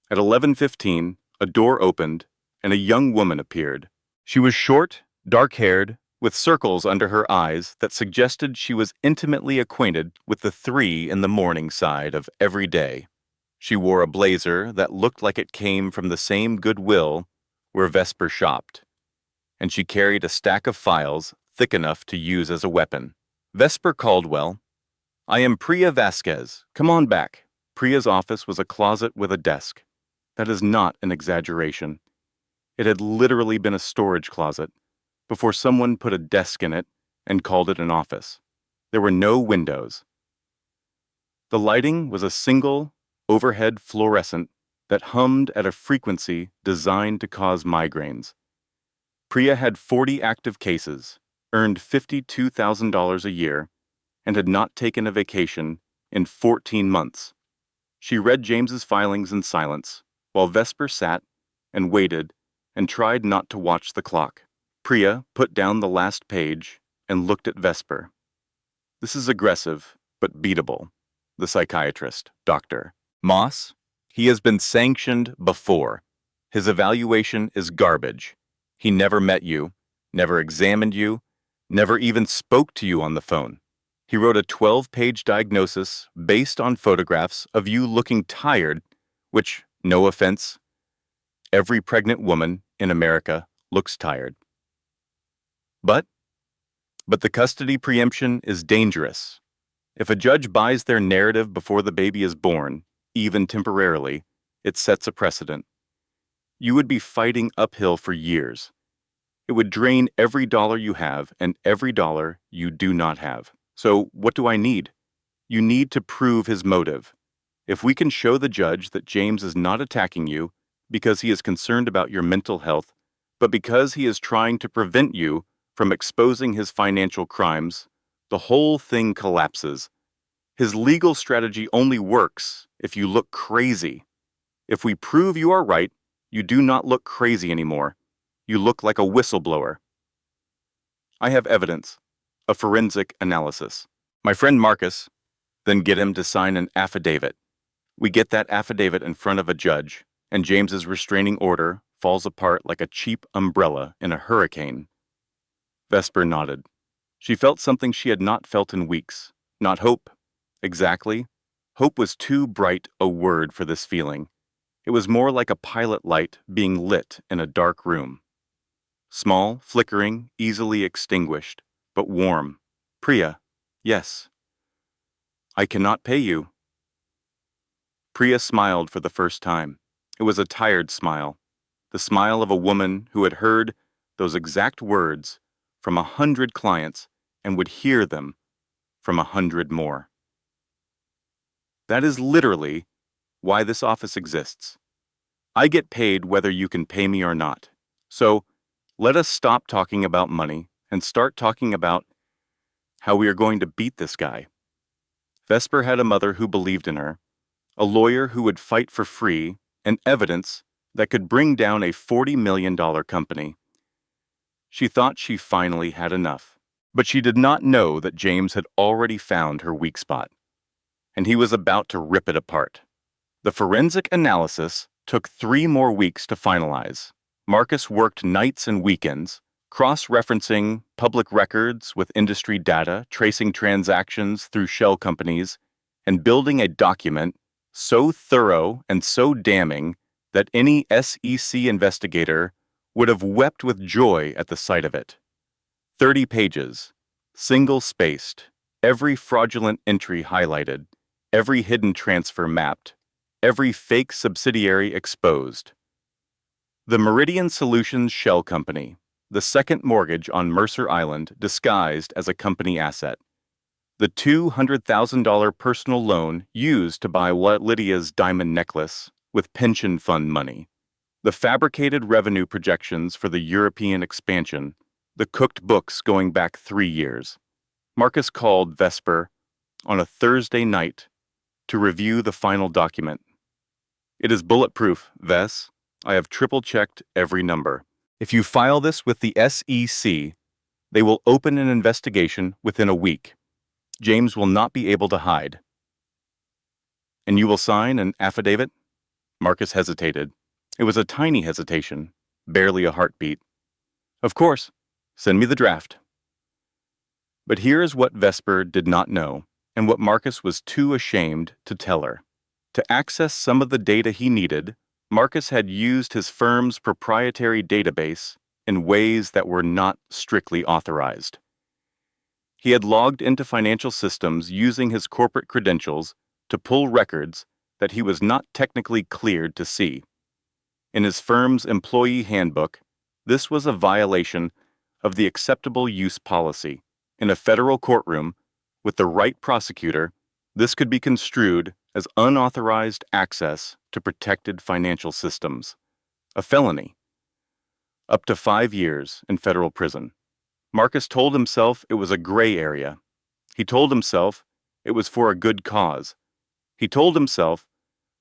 At 11:15, a door opened and a young woman appeared. She was short, dark-haired, with circles under her eyes that suggested she was intimately acquainted with the 3 in the morning side of every day. She wore a blazer that looked like it came from the same Goodwill where Vesper shopped, and she carried a stack of files thick enough to use as a weapon. Vesper Caldwell. I am Priya Vasquez. Come on back. Priya's office was a closet with a desk. That is not an exaggeration. It had literally been a storage closet before someone put a desk in it and called it an office. There were no windows. The lighting was a single, overhead fluorescent that hummed at a frequency designed to cause migraines. Priya had 40 active cases, earned $52,000 a year, and had not taken a vacation in 14 months. She read James's filings in silence, while Vesper sat and waited and tried not to watch the clock. Priya put down the last page and looked at Vesper. This is aggressive, but beatable. The psychiatrist, Dr. Moss, he has been sanctioned before. His evaluation is garbage. He never met you, never examined you, never even spoke to you on the phone. He wrote a 12-page diagnosis based on photographs of you looking tired, which, no offense, every pregnant woman in America looks tired. But the custody preemption is dangerous. If a judge buys their narrative before the baby is born, even temporarily, it sets a precedent. You would be fighting uphill for years. It would drain every dollar you have and every dollar you do not have. So what do I need? You need to prove his motive. If we can show the judge that James is not attacking you because he is concerned about your mental health, but because he is trying to prevent you from exposing his financial crimes, the whole thing collapses. His legal strategy only works if you look crazy. If we prove you are right, you do not look crazy anymore. You look like a whistleblower. I have evidence, a forensic analysis. My friend Marcus, Then get him to sign an affidavit. We get that affidavit in front of a judge, and James's restraining order falls apart like a cheap umbrella in a hurricane. Vesper nodded. She felt something she had not felt in weeks. Not hope. Exactly. Hope was too bright a word for this feeling. It was more like a pilot light being lit in a dark room. Small, flickering, easily extinguished, but warm. Priya. Yes. I cannot pay you. Priya smiled for the first time. It was a tired smile. The smile of a woman who had heard those exact words from 100 clients and would hear them from 100 more. That is literally why this office exists. I get paid whether you can pay me or not. So, let us stop talking about money and start talking about how we are going to beat this guy. Vesper had a mother who believed in her, a lawyer who would fight for free, and evidence that could bring down a $40 million company. She thought she finally had enough, but she did not know that James had already found her weak spot, and he was about to rip it apart. The forensic analysis took 3 more weeks to finalize. Marcus worked nights and weekends, cross-referencing public records with industry data, tracing transactions through shell companies, and building a document so thorough and so damning that any SEC investigator would have wept with joy at the sight of it. 30 pages, single-spaced, every fraudulent entry highlighted, every hidden transfer mapped, every fake subsidiary exposed. The Meridian Solutions Shell Company, the second mortgage on Mercer Island disguised as a company asset. The $200,000 personal loan used to buy Lydia's diamond necklace with pension fund money. The fabricated revenue projections for the European expansion, the cooked books going back 3 years. Marcus called Vesper on a Thursday night to review the final document. It is bulletproof, Ves. I have triple-checked every number. If you file this with the SEC, they will open an investigation within a week. James will not be able to hide. And you will sign an affidavit? Marcus hesitated. It was a tiny hesitation, barely a heartbeat. Of course. Send me the draft. But here is what Vesper did not know, and what Marcus was too ashamed to tell her. To access some of the data he needed, Marcus had used his firm's proprietary database in ways that were not strictly authorized. He had logged into financial systems using his corporate credentials to pull records that he was not technically cleared to see. In his firm's employee handbook, this was a violation of the acceptable use policy. In a federal courtroom, with the right prosecutor, this could be construed as unauthorized access to protected financial systems, a felony. Up to 5 years in federal prison. Marcus told himself it was a gray area. He told himself it was for a good cause. He told himself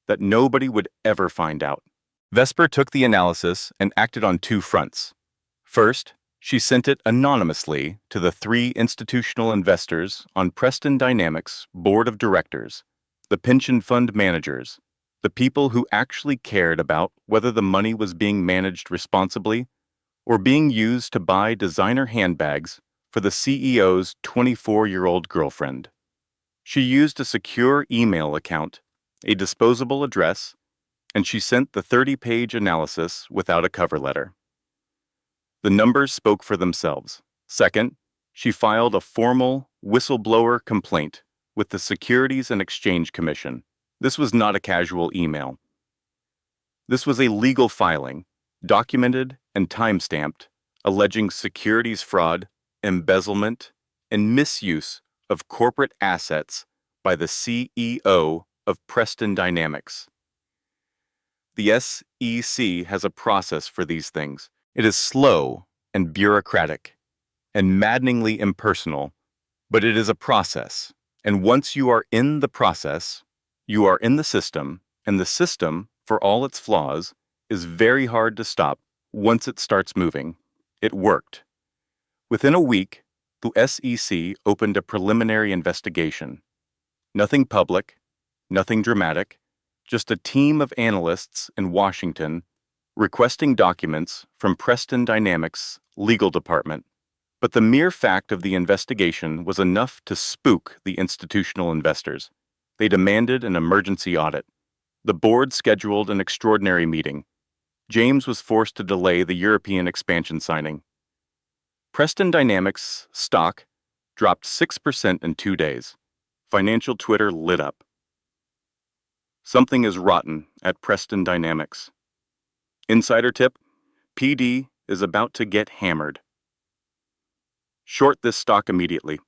that nobody would ever find out. Vesper took the analysis and acted on 2 fronts. First, she sent it anonymously to the 3 institutional investors on Preston Dynamics' board of directors, the pension fund managers, the people who actually cared about whether the money was being managed responsibly or being used to buy designer handbags for the CEO's 24-year-old girlfriend. She used a secure email account, a disposable address, and she sent the 30-page analysis without a cover letter. The numbers spoke for themselves. Second, she filed a formal whistleblower complaint with the Securities and Exchange Commission. This was not a casual email. This was a legal filing, documented and time-stamped, alleging securities fraud, embezzlement, and misuse of corporate assets by the CEO of Preston Dynamics. The SEC has a process for these things. It is slow and bureaucratic and maddeningly impersonal, but it is a process. And once you are in the process, you are in the system, and the system, for all its flaws, is very hard to stop once it starts moving. It worked. Within a week, the SEC opened a preliminary investigation. Nothing public, nothing dramatic, just a team of analysts in Washington requesting documents from Preston Dynamics' legal department. But the mere fact of the investigation was enough to spook the institutional investors. They demanded an emergency audit. The board scheduled an extraordinary meeting. James was forced to delay the European expansion signing. Preston Dynamics stock dropped 6% in 2 days. Financial Twitter lit up. Something is rotten at Preston Dynamics. Insider tip, PD is about to get hammered. Short this stock immediately.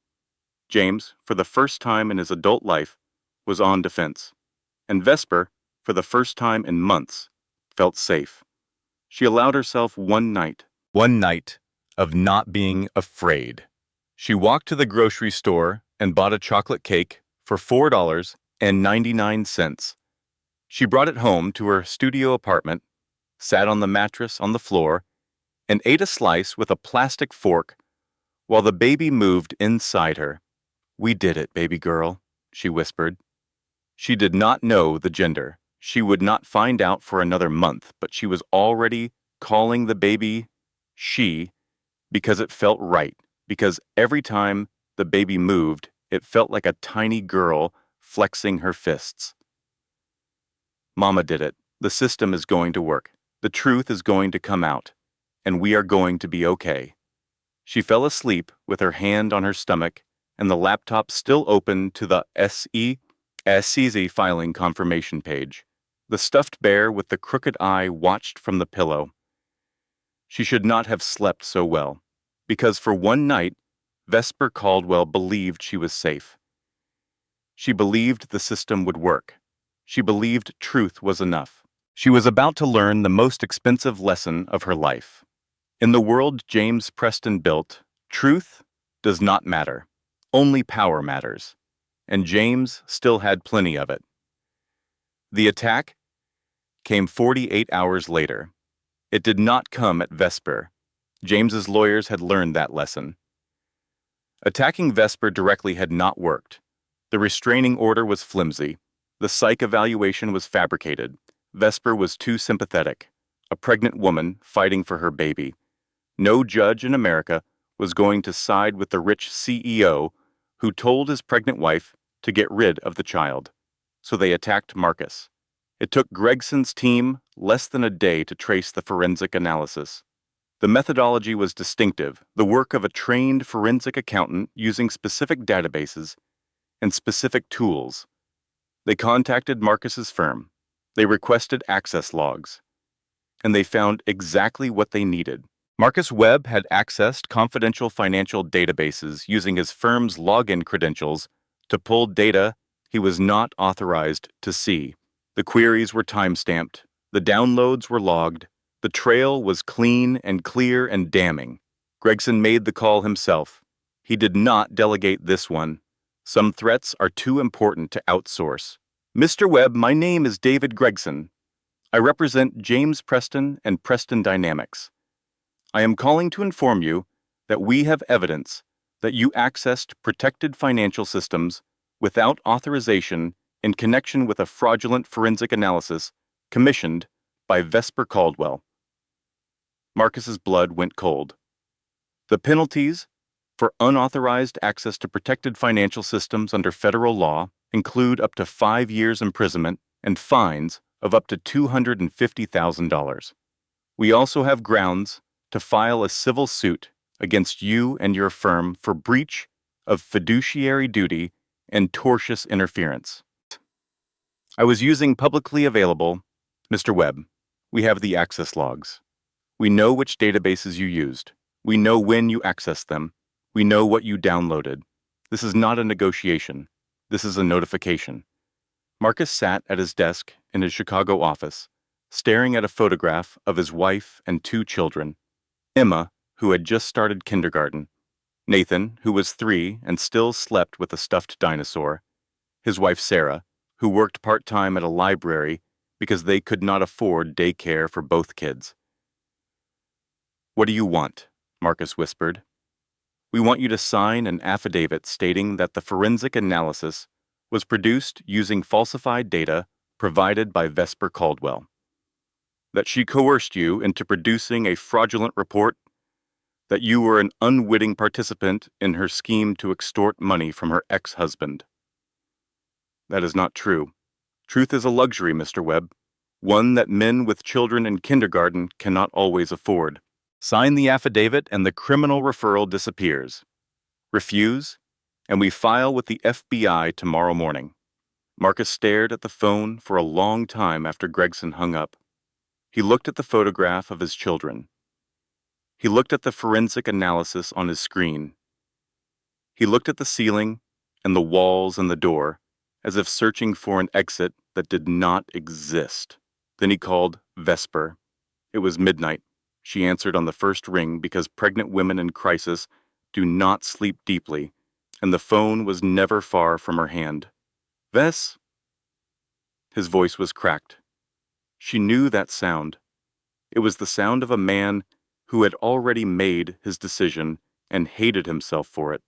James, for the first time in his adult life, was on defense. And Vesper, for the first time in months, felt safe. She allowed herself one night of not being afraid. She walked to the grocery store and bought a chocolate cake for $4.99. She brought it home to her studio apartment, sat on the mattress on the floor, and ate a slice with a plastic fork while the baby moved inside her. "We did it, baby girl," she whispered. She did not know the gender. She would not find out for another month, but she was already calling the baby she because it felt right, because every time the baby moved, it felt like a tiny girl flexing her fists. Mama did it. The system is going to work. The truth is going to come out, and we are going to be okay. She fell asleep with her hand on her stomach and the laptop still open to the SEC filing confirmation page. The stuffed bear with the crooked eye watched from the pillow. She should not have slept so well, because for one night, Vesper Caldwell believed she was safe. She believed the system would work. She believed truth was enough. She was about to learn the most expensive lesson of her life. In the world James Preston built, truth does not matter. Only power matters. And James still had plenty of it. The attack came 48 hours later. It did not come at Vesper. James's lawyers had learned that lesson. Attacking Vesper directly had not worked. The restraining order was flimsy. The psych evaluation was fabricated. Vesper was too sympathetic, a pregnant woman fighting for her baby. No judge in America was going to side with the rich CEO who told his pregnant wife to get rid of the child. So they attacked Marcus. It took Gregson's team less than a day to trace the forensic analysis. The methodology was distinctive, the work of a trained forensic accountant using specific databases and specific tools. They contacted Marcus's firm. They requested access logs. And they found exactly what they needed. Marcus Webb had accessed confidential financial databases using his firm's login credentials to pull data he was not authorized to see. The queries were time-stamped. The downloads were logged. The trail was clean and clear and damning. Gregson made the call himself. He did not delegate this one. Some threats are too important to outsource. "Mr. Webb, my name is David Gregson. I represent James Preston and Preston Dynamics. I am calling to inform you that we have evidence that you accessed protected financial systems without authorization in connection with a fraudulent forensic analysis commissioned by Vesper Caldwell." Marcus's blood went cold. The penalties for unauthorized access to protected financial systems under federal law include up to 5 years imprisonment and fines of up to $250,000. We also have grounds to file a civil suit against you and your firm for breach of fiduciary duty and tortious interference. I was using publicly available, Mr. Webb. We have the access logs. We know which databases you used. We know when you accessed them. We know what you downloaded. This is not a negotiation. This is a notification. Marcus sat at his desk in his Chicago office, staring at a photograph of his wife and 2 children. Emma, who had just started kindergarten. Nathan, who was 3 and still slept with a stuffed dinosaur. His wife Sarah, who worked part-time at a library because they could not afford daycare for both kids. "What do you want?" Marcus whispered. "We want you to sign an affidavit stating that the forensic analysis was produced using falsified data provided by Vesper Caldwell. That she coerced you into producing a fraudulent report, that you were an unwitting participant in her scheme to extort money from her ex-husband. That is not true. Truth is a luxury, Mr. Webb, one that men with children in kindergarten cannot always afford. Sign the affidavit and the criminal referral disappears. Refuse, and we file with the FBI tomorrow morning. Marcus stared at the phone for a long time after Gregson hung up. He looked at the photograph of his children. He looked at the forensic analysis on his screen. He looked at the ceiling and the walls and the door, as if searching for an exit that did not exist. Then he called Vesper. It was midnight. She answered on the first ring because pregnant women in crisis do not sleep deeply, and the phone was never far from her hand. Ves? His voice was cracked. She knew that sound. It was the sound of a man who had already made his decision and hated himself for it.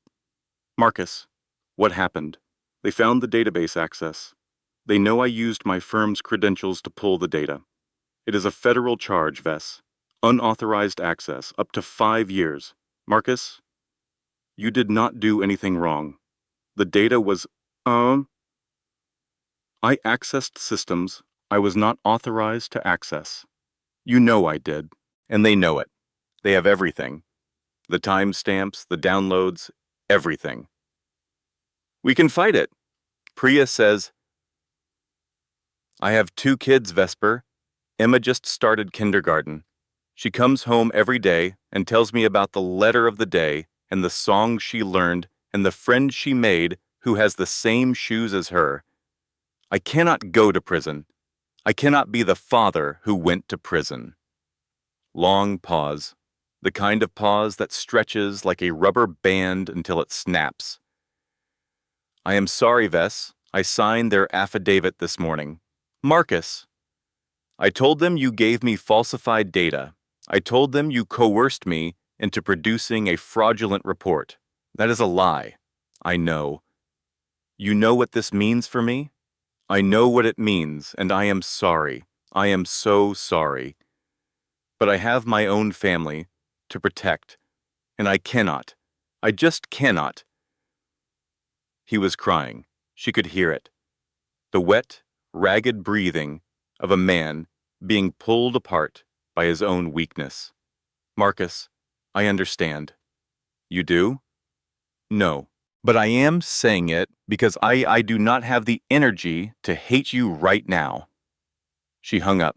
Marcus, what happened? They found the database access. They know I used my firm's credentials to pull the data. It is a federal charge, Ves. Unauthorized access, up to 5 years. Marcus, you did not do anything wrong. The data was, I accessed systems I was not authorized to access. You know I did, and they know it. They have everything. The timestamps, the downloads, everything. We can fight it. Priya says, I have 2 kids, Vesper. Emma just started kindergarten. She comes home every day and tells me about the letter of the day and the song she learned and the friend she made who has the same shoes as her. I cannot go to prison. I cannot be the father who went to prison. Long pause, the kind of pause that stretches like a rubber band until it snaps. I am sorry, Ves. I signed their affidavit this morning. Marcus, I told them you gave me falsified data. I told them you coerced me into producing a fraudulent report. That is a lie. I know. You know what this means for me? I know what it means, and I am sorry. I am so sorry. But I have my own family to protect, and I cannot. I just cannot. He was crying. She could hear it. The wet, ragged breathing of a man being pulled apart by his own weakness. Marcus, I understand. You do? No. But I am saying it because I do not have the energy to hate you right now. She hung up.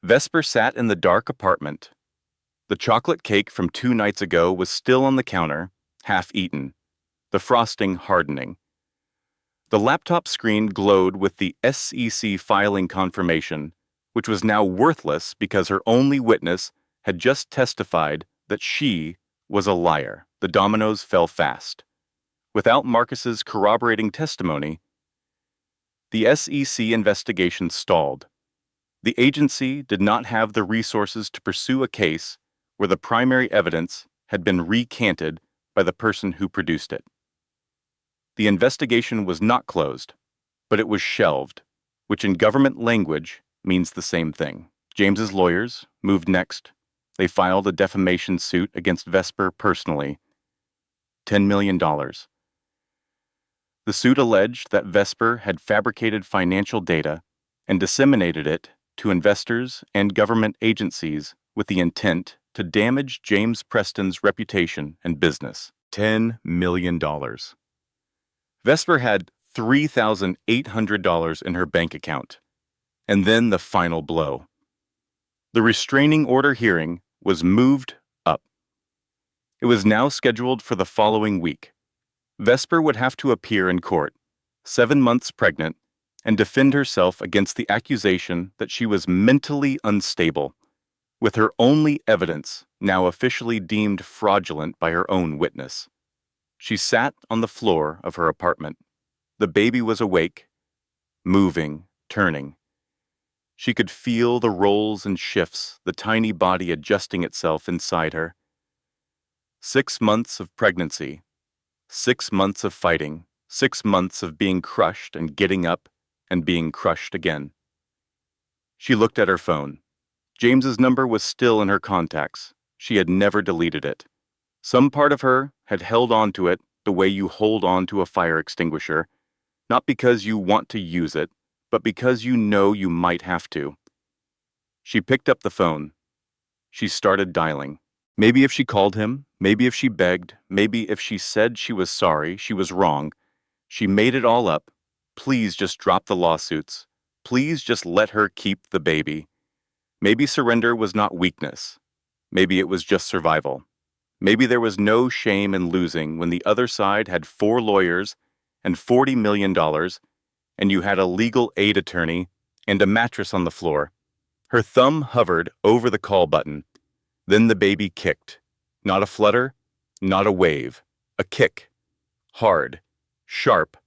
Vesper sat in the dark apartment. The chocolate cake from 2 nights ago was still on the counter, half eaten, the frosting hardening. The laptop screen glowed with the SEC filing confirmation, which was now worthless because her only witness had just testified that she was a liar. The dominoes fell fast. Without Marcus's corroborating testimony, the SEC investigation stalled. The agency did not have the resources to pursue a case where the primary evidence had been recanted by the person who produced it. The investigation was not closed, but it was shelved, which in government language means the same thing. James's lawyers moved next. They filed a defamation suit against Vesper personally. $10 million. The suit alleged that Vesper had fabricated financial data and disseminated it to investors and government agencies with the intent to damage James Preston's reputation and business. $10 million. Vesper had $3,800 in her bank account. And then the final blow. The restraining order hearing was moved up. It was now scheduled for the following week. Vesper would have to appear in court, 7 months pregnant, and defend herself against the accusation that she was mentally unstable, with her only evidence now officially deemed fraudulent by her own witness. She sat on the floor of her apartment. The baby was awake, moving, turning. She could feel the rolls and shifts, the tiny body adjusting itself inside her. 6 months of pregnancy, 6 months of fighting, 6 months of being crushed and getting up and being crushed again. She looked at her phone. James's number was still in her contacts. She had never deleted it. Some part of her had held on to it the way you hold on to a fire extinguisher, not because you want to use it, but because you know you might have to. She picked up the phone. She started dialing. Maybe if she called him, maybe if she begged, maybe if she said she was sorry, she was wrong. She made it all up. Please just drop the lawsuits. Please just let her keep the baby. Maybe surrender was not weakness. Maybe it was just survival. Maybe there was no shame in losing when the other side had 4 lawyers and $40 million, and you had a legal aid attorney and a mattress on the floor. Her thumb hovered over the call button. Then the baby kicked. Not a flutter, not a wave. A kick. Hard, sharp,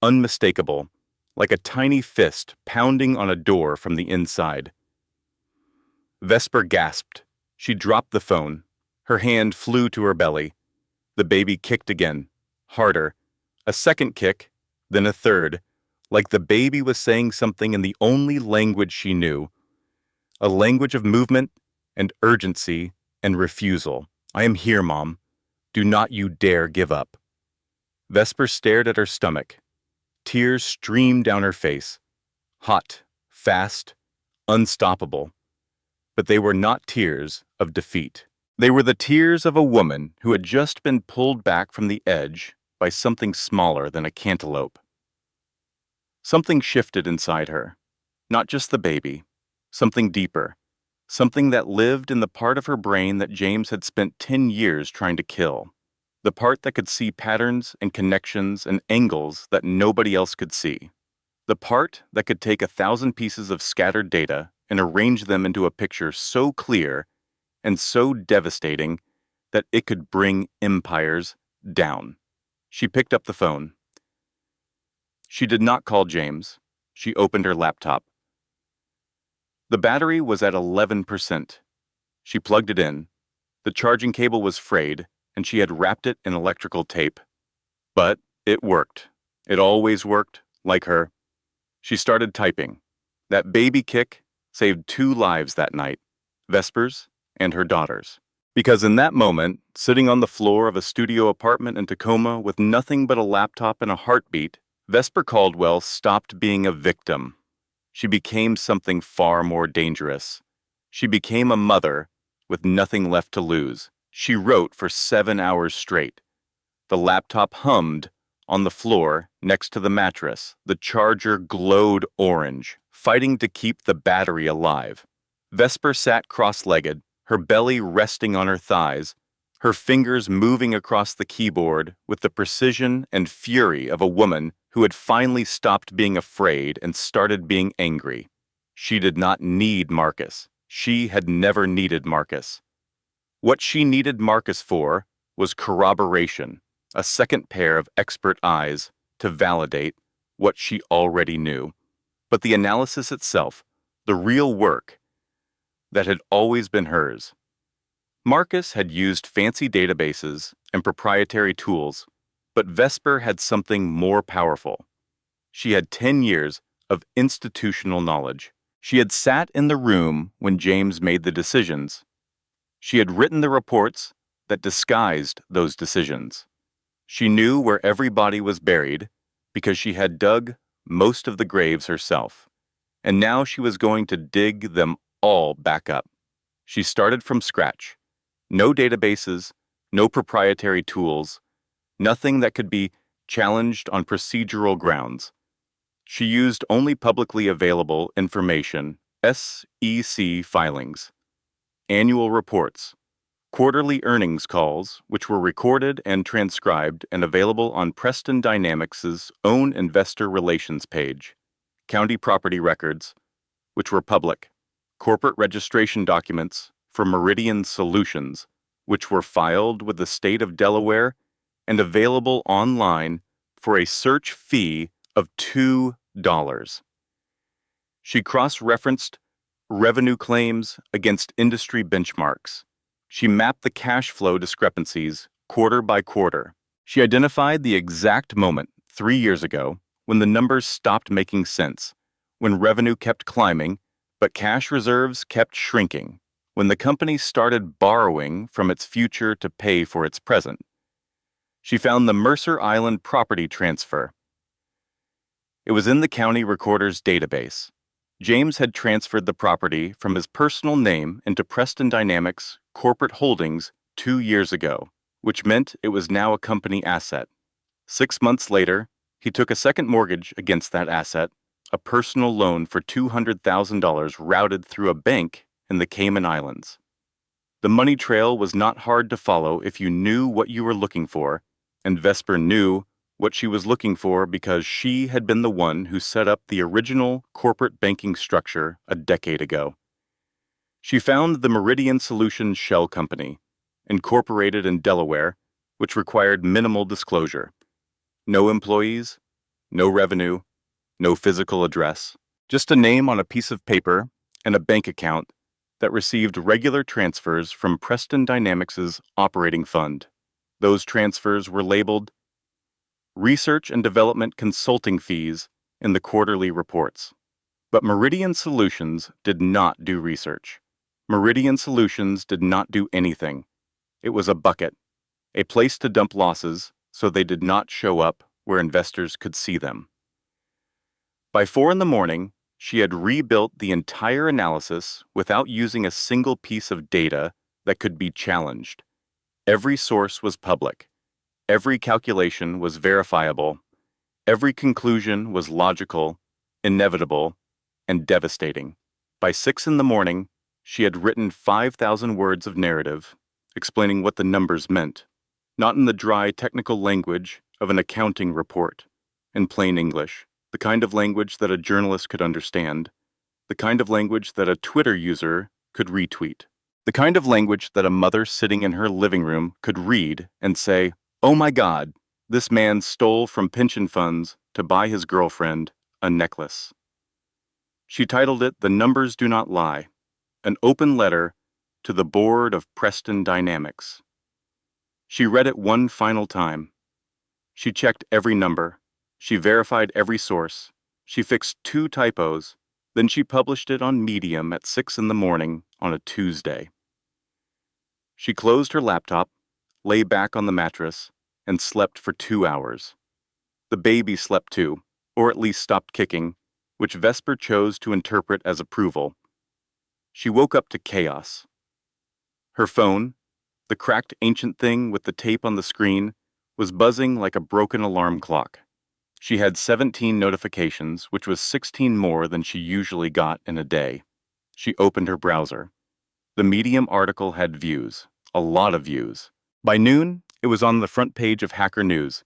unmistakable, like a tiny fist pounding on a door from the inside. Vesper gasped. She dropped the phone. Her hand flew to her belly. The baby kicked again, harder. A second kick, then a third, like the baby was saying something in the only language she knew, a language of movement and urgency and refusal. I am here, Mom. Do not you dare give up. Vesper stared at her stomach. Tears streamed down her face. Hot, fast, unstoppable. But they were not tears of defeat. They were the tears of a woman who had just been pulled back from the edge by something smaller than a cantaloupe. Something shifted inside her. Not just the baby. Something deeper. Something that lived in the part of her brain that James had spent 10 years trying to kill. The part that could see patterns and connections and angles that nobody else could see. The part that could take 1,000 pieces of scattered data and arrange them into a picture so clear and so devastating that it could bring empires down. She picked up the phone. She did not call James. She opened her laptop. The battery was at 11%. She plugged it in. The charging cable was frayed, and she had wrapped it in electrical tape. But it worked. It always worked, like her. She started typing. That baby kick saved 2 lives that night, Vesper's and her daughter's. Because in that moment, sitting on the floor of a studio apartment in Tacoma with nothing but a laptop and a heartbeat, Vesper Caldwell stopped being a victim. She became something far more dangerous. She became a mother with nothing left to lose. She wrote for 7 hours straight. The laptop hummed on the floor next to the mattress. The charger glowed orange, fighting to keep the battery alive. Vesper sat cross-legged, her belly resting on her thighs, her fingers moving across the keyboard with the precision and fury of a woman who had finally stopped being afraid and started being angry. She did not need Marcus. She had never needed Marcus. What she needed Marcus for was corroboration, a second pair of expert eyes to validate what she already knew. But the analysis itself, the real work, that had always been hers. Marcus had used fancy databases and proprietary tools, but Vesper had something more powerful. She had 10 years of institutional knowledge. She had sat in the room when James made the decisions. She had written the reports that disguised those decisions. She knew where every body was buried because she had dug most of the graves herself, and now she was going to dig them all back up. She started from scratch. No databases, no proprietary tools, nothing that could be challenged on procedural grounds. She used only publicly available information, SEC filings, annual reports, quarterly earnings calls, which were recorded and transcribed and available on Preston Dynamics' own investor relations page, county property records, which were public, corporate registration documents for Meridian Solutions, which were filed with the state of Delaware and available online for a search fee of $2. She cross-referenced revenue claims against industry benchmarks. She mapped the cash flow discrepancies quarter by quarter. She identified the exact moment 3 years ago, when the numbers stopped making sense, when revenue kept climbing, but cash reserves kept shrinking, when the company started borrowing from its future to pay for its present. She found the Mercer Island property transfer. It was in the county recorder's database. James had transferred the property from his personal name into Preston Dynamics corporate holdings 2 years ago, which meant it was now a company asset. 6 months later, he took a second mortgage against that asset, a personal loan for $200,000 routed through a bank in the Cayman Islands. The money trail was not hard to follow if you knew what you were looking for, and Vesper knew what she was looking for because she had been the one who set up the original corporate banking structure a decade ago. She found the Meridian Solutions Shell Company, incorporated in Delaware, which required minimal disclosure. No employees, no revenue, no physical address, just a name on a piece of paper and a bank account that received regular transfers from Preston Dynamics' operating fund. Those transfers were labeled research and development consulting fees in the quarterly reports. But Meridian Solutions did not do research. Meridian Solutions did not do anything. It was a bucket, a place to dump losses so they did not show up where investors could see them. By 4 a.m, she had rebuilt the entire analysis without using a single piece of data that could be challenged. Every source was public. Every calculation was verifiable. Every conclusion was logical, inevitable, and devastating. By 6 a.m, she had written 5,000 words of narrative, explaining what the numbers meant, not in the dry technical language of an accounting report, in plain English, the kind of language that a journalist could understand, the kind of language that a Twitter user could retweet, the kind of language that a mother sitting in her living room could read and say, "Oh my God, this man stole from pension funds to buy his girlfriend a necklace." She titled it "The Numbers Do Not Lie," an open letter to the board of Preston Dynamics. She read it one final time. She checked every number. She verified every source. She fixed 2 typos. Then she published it on Medium at 6 a.m. on a Tuesday. She closed her laptop, lay back on the mattress, and slept for 2 hours. The baby slept too, or at least stopped kicking, which Vesper chose to interpret as approval. She woke up to chaos. Her phone, the cracked ancient thing with the tape on the screen, was buzzing like a broken alarm clock. She had 17 notifications, which was 16 more than she usually got in a day. She opened her browser. The Medium article had views, a lot of views. By noon, it was on the front page of Hacker News,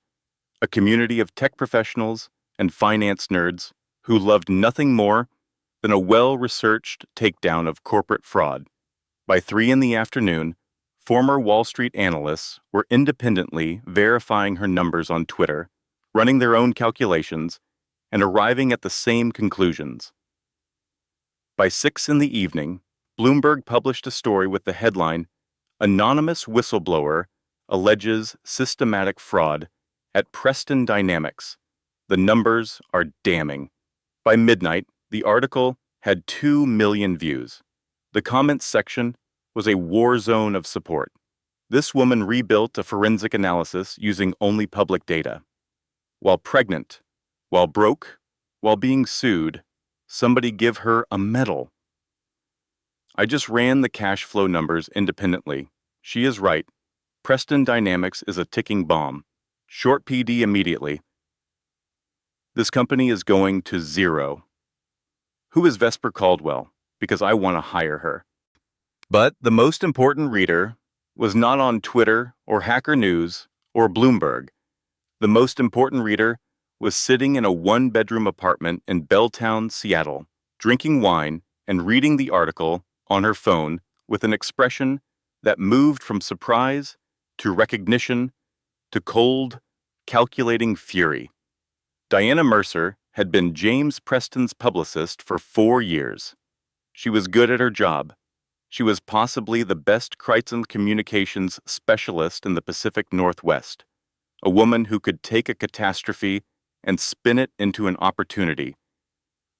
a community of tech professionals and finance nerds who loved nothing more than a well-researched takedown of corporate fraud. By 3 p.m, former Wall Street analysts were independently verifying her numbers on Twitter, running their own calculations, and arriving at the same conclusions. By 6 p.m, Bloomberg published a story with the headline, "Anonymous Whistleblower Alleges Systematic Fraud at Preston Dynamics. The numbers are damning." By midnight, the article had 2 million views. The comments section was a war zone of support. This woman rebuilt a forensic analysis using only public data. While pregnant, while broke, while being sued, somebody give her a medal. I just ran the cash flow numbers independently. She is right. Preston Dynamics is a ticking bomb. Short PD immediately. This company is going to zero. Who is Vesper Caldwell? Because I want to hire her. But the most important reader was not on Twitter or Hacker News or Bloomberg. The most important reader was sitting in a 1-bedroom apartment in Belltown, Seattle, drinking wine and reading the article on her phone with an expression that moved from surprise to recognition to cold, calculating fury. Diana Mercer had been James Preston's publicist for 4 years. She was good at her job. She was possibly the best crisis communications specialist in the Pacific Northwest, a woman who could take a catastrophe and spin it into an opportunity,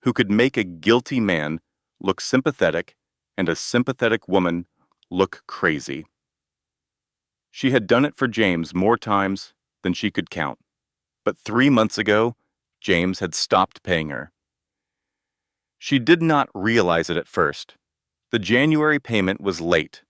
who could make a guilty man look sympathetic and a sympathetic woman look crazy. She had done it for James more times than she could count. But 3 months ago, James had stopped paying her. She did not realize it at first. The January payment was late,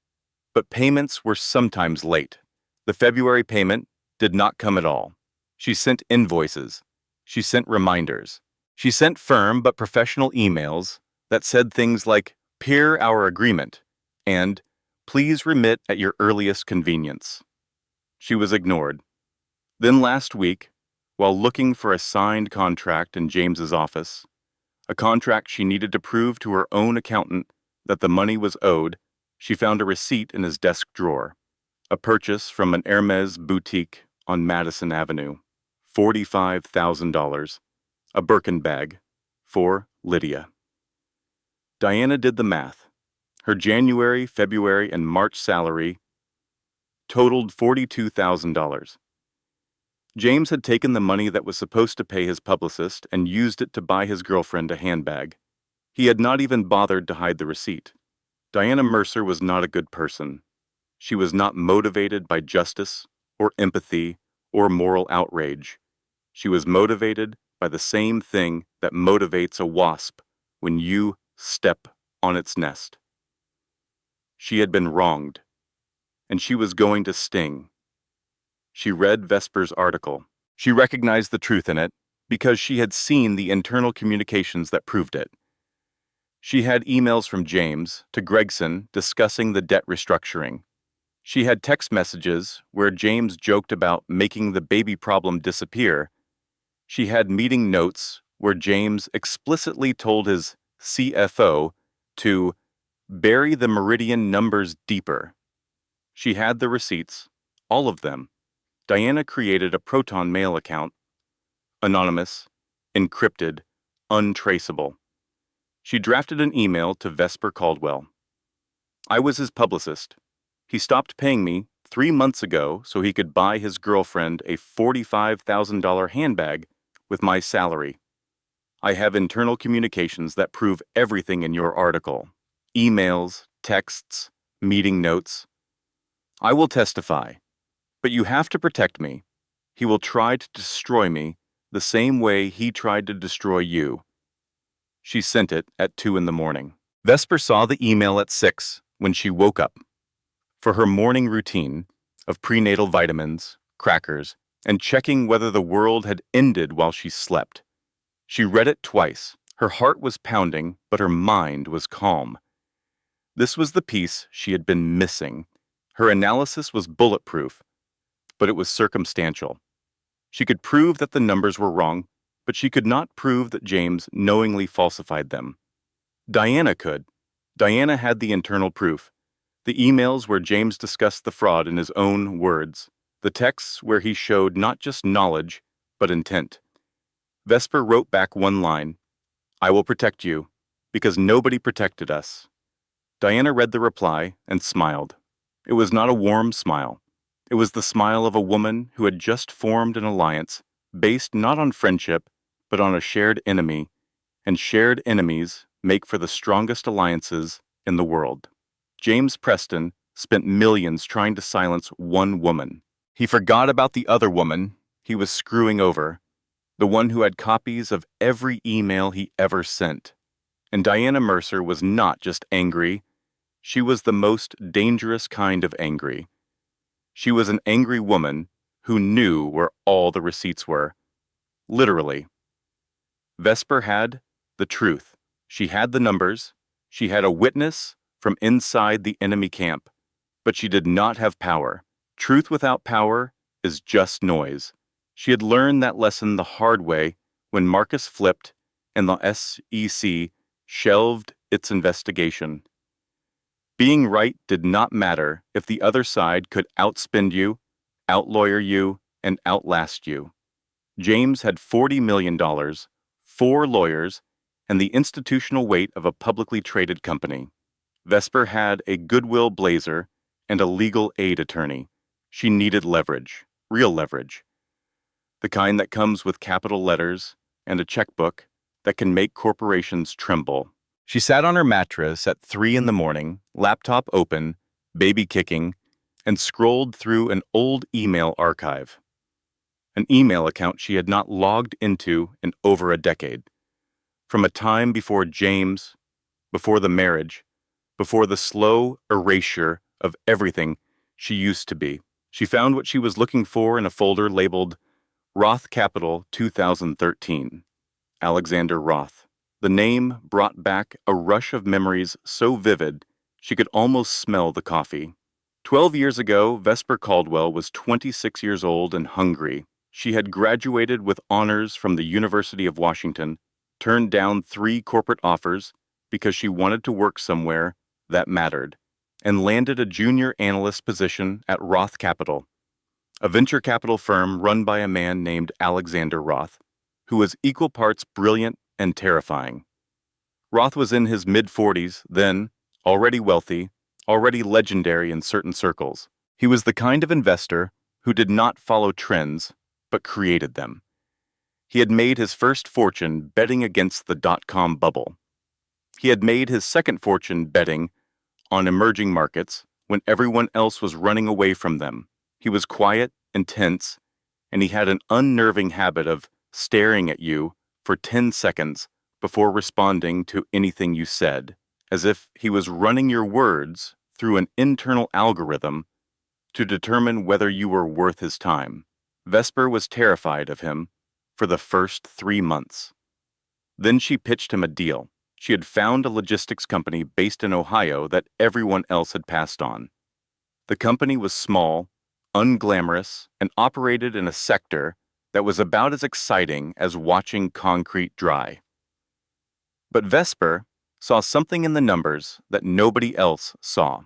but payments were sometimes late. The February payment did not come at all. She sent invoices. She sent reminders. She sent firm but professional emails that said things like, "Per our agreement," and "Please remit at your earliest convenience." She was ignored. Then last week, while looking for a signed contract in James's office, a contract she needed to prove to her own accountant that the money was owed, she found a receipt in his desk drawer. A purchase from an Hermes boutique on Madison Avenue. $45,000. A Birkin bag. For Lydia. Diana did the math. Her January, February, and March salary totaled $42,000. James had taken the money that was supposed to pay his publicist and used it to buy his girlfriend a handbag. He had not even bothered to hide the receipt. Diana Mercer was not a good person. She was not motivated by justice or empathy or moral outrage. She was motivated by the same thing that motivates a wasp when you step on its nest. She had been wronged, and she was going to sting. She read Vesper's article. She recognized the truth in it because she had seen the internal communications that proved it. She had emails from James to Gregson discussing the debt restructuring. She had text messages where James joked about making the baby problem disappear. She had meeting notes where James explicitly told his CFO to bury the meridian numbers deeper. She had the receipts, all of them. Diana created a Proton Mail account, anonymous, encrypted, untraceable. She drafted an email to Vesper Caldwell. I was his publicist. He stopped paying me 3 months ago so he could buy his girlfriend a $45,000 handbag with my salary. I have internal communications that prove everything in your article. Emails, texts, meeting notes. I will testify, but you have to protect me. He will try to destroy me the same way he tried to destroy you. She sent it at 2 in the morning. Vesper saw the email at 6 when she woke up. For her morning routine of prenatal vitamins, crackers, and checking whether the world had ended while she slept. She read it twice. Her heart was pounding, but her mind was calm. This was the piece she had been missing. Her analysis was bulletproof, but it was circumstantial. She could prove that the numbers were wrong, but she could not prove that James knowingly falsified them. Diana could. Diana had the internal proof. The emails where James discussed the fraud in his own words. The texts where he showed not just knowledge, but intent. Vesper wrote back one line, I will protect you, because nobody protected us. Diana read the reply and smiled. It was not a warm smile. It was the smile of a woman who had just formed an alliance based not on friendship, but on a shared enemy, and shared enemies make for the strongest alliances in the world. James Preston spent millions trying to silence one woman. He forgot about the other woman he was screwing over, the one who had copies of every email he ever sent. And Diana Mercer was not just angry, she was the most dangerous kind of angry. She was an angry woman who knew where all the receipts were. Literally. Vesper had the truth. She had the numbers. She had a witness from inside the enemy camp. But she did not have power. Truth without power is just noise. She had learned that lesson the hard way when Marcus flipped and the SEC shelved its investigation. Being right did not matter if the other side could outspend you, outlawyer you, and outlast you. James had $40 million, 4 lawyers, and the institutional weight of a publicly traded company. Vesper had a goodwill blazer and a legal aid attorney. She needed leverage, real leverage. the kind that comes with capital letters and a checkbook that can make corporations tremble. She sat on her mattress at 3 in the morning, laptop open, baby kicking, and scrolled through an old email archive. An email account she had not logged into in over a decade. From a time before James, before the marriage, before the slow erasure of everything she used to be. She found what she was looking for in a folder labeled Roth Capital 2013. Alexander Roth. The name brought back a rush of memories so vivid she could almost smell the coffee. 12 years ago, Vesper Caldwell was 26 years old and hungry. She had graduated with honors from the University of Washington, turned down 3 corporate offers because she wanted to work somewhere that mattered, and landed a junior analyst position at Roth Capital, a venture capital firm run by a man named Alexander Roth, who was equal parts brilliant and terrifying. Roth was in his mid-40s then, already wealthy, already legendary in certain circles. He was the kind of investor who did not follow trends, but created them. He had made his first fortune betting against the dot-com bubble. He had made his second fortune betting on emerging markets when everyone else was running away from them. He was quiet, intense, and he had an unnerving habit of staring at you for 10 seconds before responding to anything you said, as if he was running your words through an internal algorithm to determine whether you were worth his time. Vesper was terrified of him for the first 3 months. Then she pitched him a deal. She had found a logistics company based in Ohio that everyone else had passed on. The company was small, unglamorous, and operated in a sector that was about as exciting as watching concrete dry. But Vesper saw something in the numbers that nobody else saw.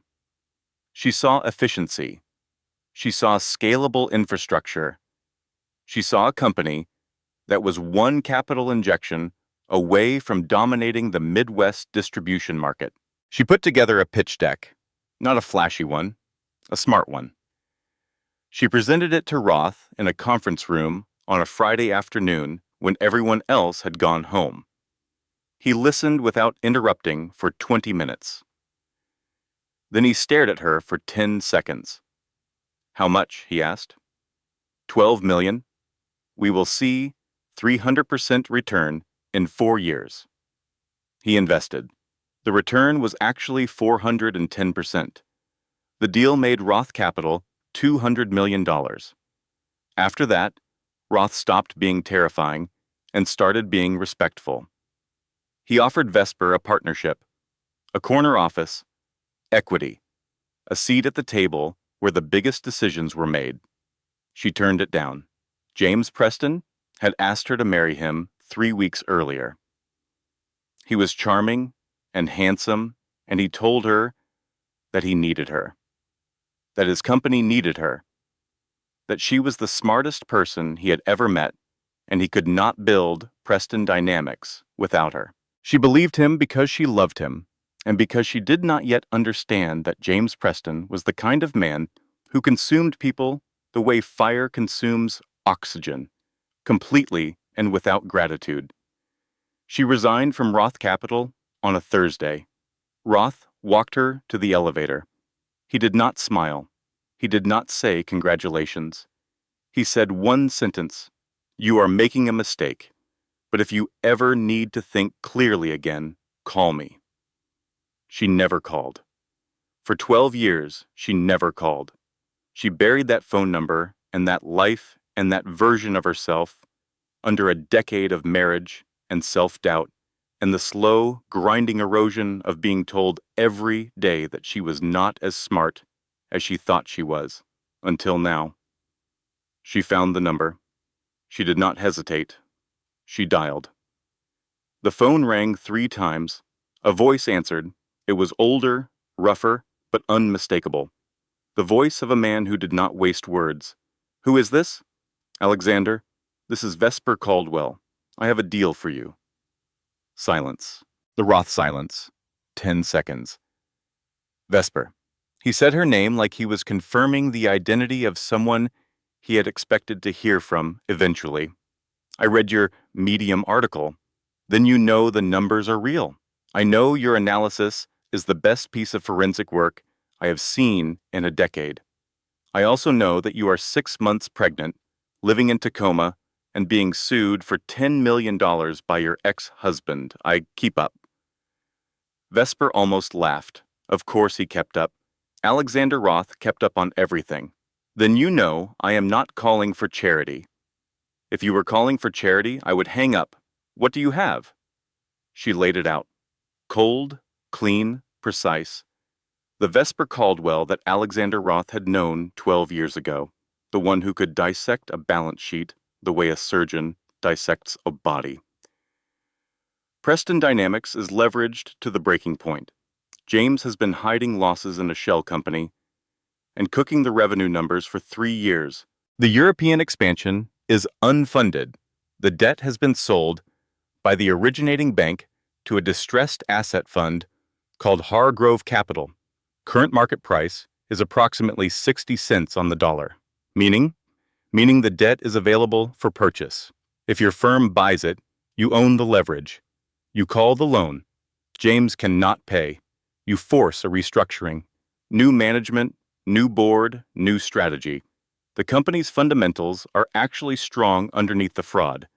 She saw efficiency. She saw scalable infrastructure. She saw a company that was one capital injection away from dominating the Midwest distribution market. She put together a pitch deck, not a flashy one, a smart one. She presented it to Roth in a conference room on a Friday afternoon when everyone else had gone home. He listened without interrupting for 20 minutes. Then he stared at her for 10 seconds. "How much?" he asked. "12 million. We will see 300% return in 4 years." He invested. The return was actually 410%. The deal made Roth Capital $200 million. After that, Roth stopped being terrifying and started being respectful. He offered Vesper a partnership, a corner office, equity, a seat at the table where the biggest decisions were made. She turned it down. James Preston had asked her to marry him 3 weeks earlier. He was charming and handsome, and he told her that he needed her, that his company needed her, that she was the smartest person he had ever met, and he could not build Preston Dynamics without her. She believed him because she loved him, and because she did not yet understand that James Preston was the kind of man who consumed people the way fire consumes oxygen, completely and without gratitude. She resigned from Roth Capital on a Thursday. Roth walked her to the elevator. He did not smile. He did not say congratulations. He said one sentence: "You are making a mistake, but if you ever need to think clearly again, call me." She never called. For 12 years, she never called. She buried that phone number and that life and that version of herself under a decade of marriage and self-doubt and the slow, grinding erosion of being told every day that she was not as smart as she thought she was, until now. She found the number. She did not hesitate. She dialed. The phone rang 3 times. A voice answered. It was older, rougher, but unmistakable. The voice of a man who did not waste words. "Who is this?" "Alexander, this is Vesper Caldwell. I have a deal for you." Silence. The Roth silence. 10 seconds. Vesper. He said her name like he was confirming the identity of someone he had expected to hear from eventually. I read your Medium article. Then you know the numbers are real. I know your analysis is the best piece of forensic work I have seen in a decade. I also know that you are 6 months pregnant, living in Tacoma, and being sued for $10 million by your ex-husband. I keep up. Vesper almost laughed. Of course he kept up. Alexander Roth kept up on everything. Then you know I am not calling for charity. If you were calling for charity, I would hang up. What do you have? She laid it out. Cold, clean, precise. The Vesper Caldwell that Alexander Roth had known 12 years ago. The one who could dissect a balance sheet the way a surgeon dissects a body. Preston Dynamics is leveraged to the breaking point. James has been hiding losses in a shell company and cooking the revenue numbers for 3 years. The European expansion is unfunded. The debt has been sold by the originating bank to a distressed asset fund called Hargrove Capital. Current market price is approximately 60 cents on the dollar, meaning the debt is available for purchase. If your firm buys it, you own the leverage. You call the loan. James cannot pay. You force a restructuring. New management, new board, new strategy. The company's fundamentals are actually strong underneath the fraud.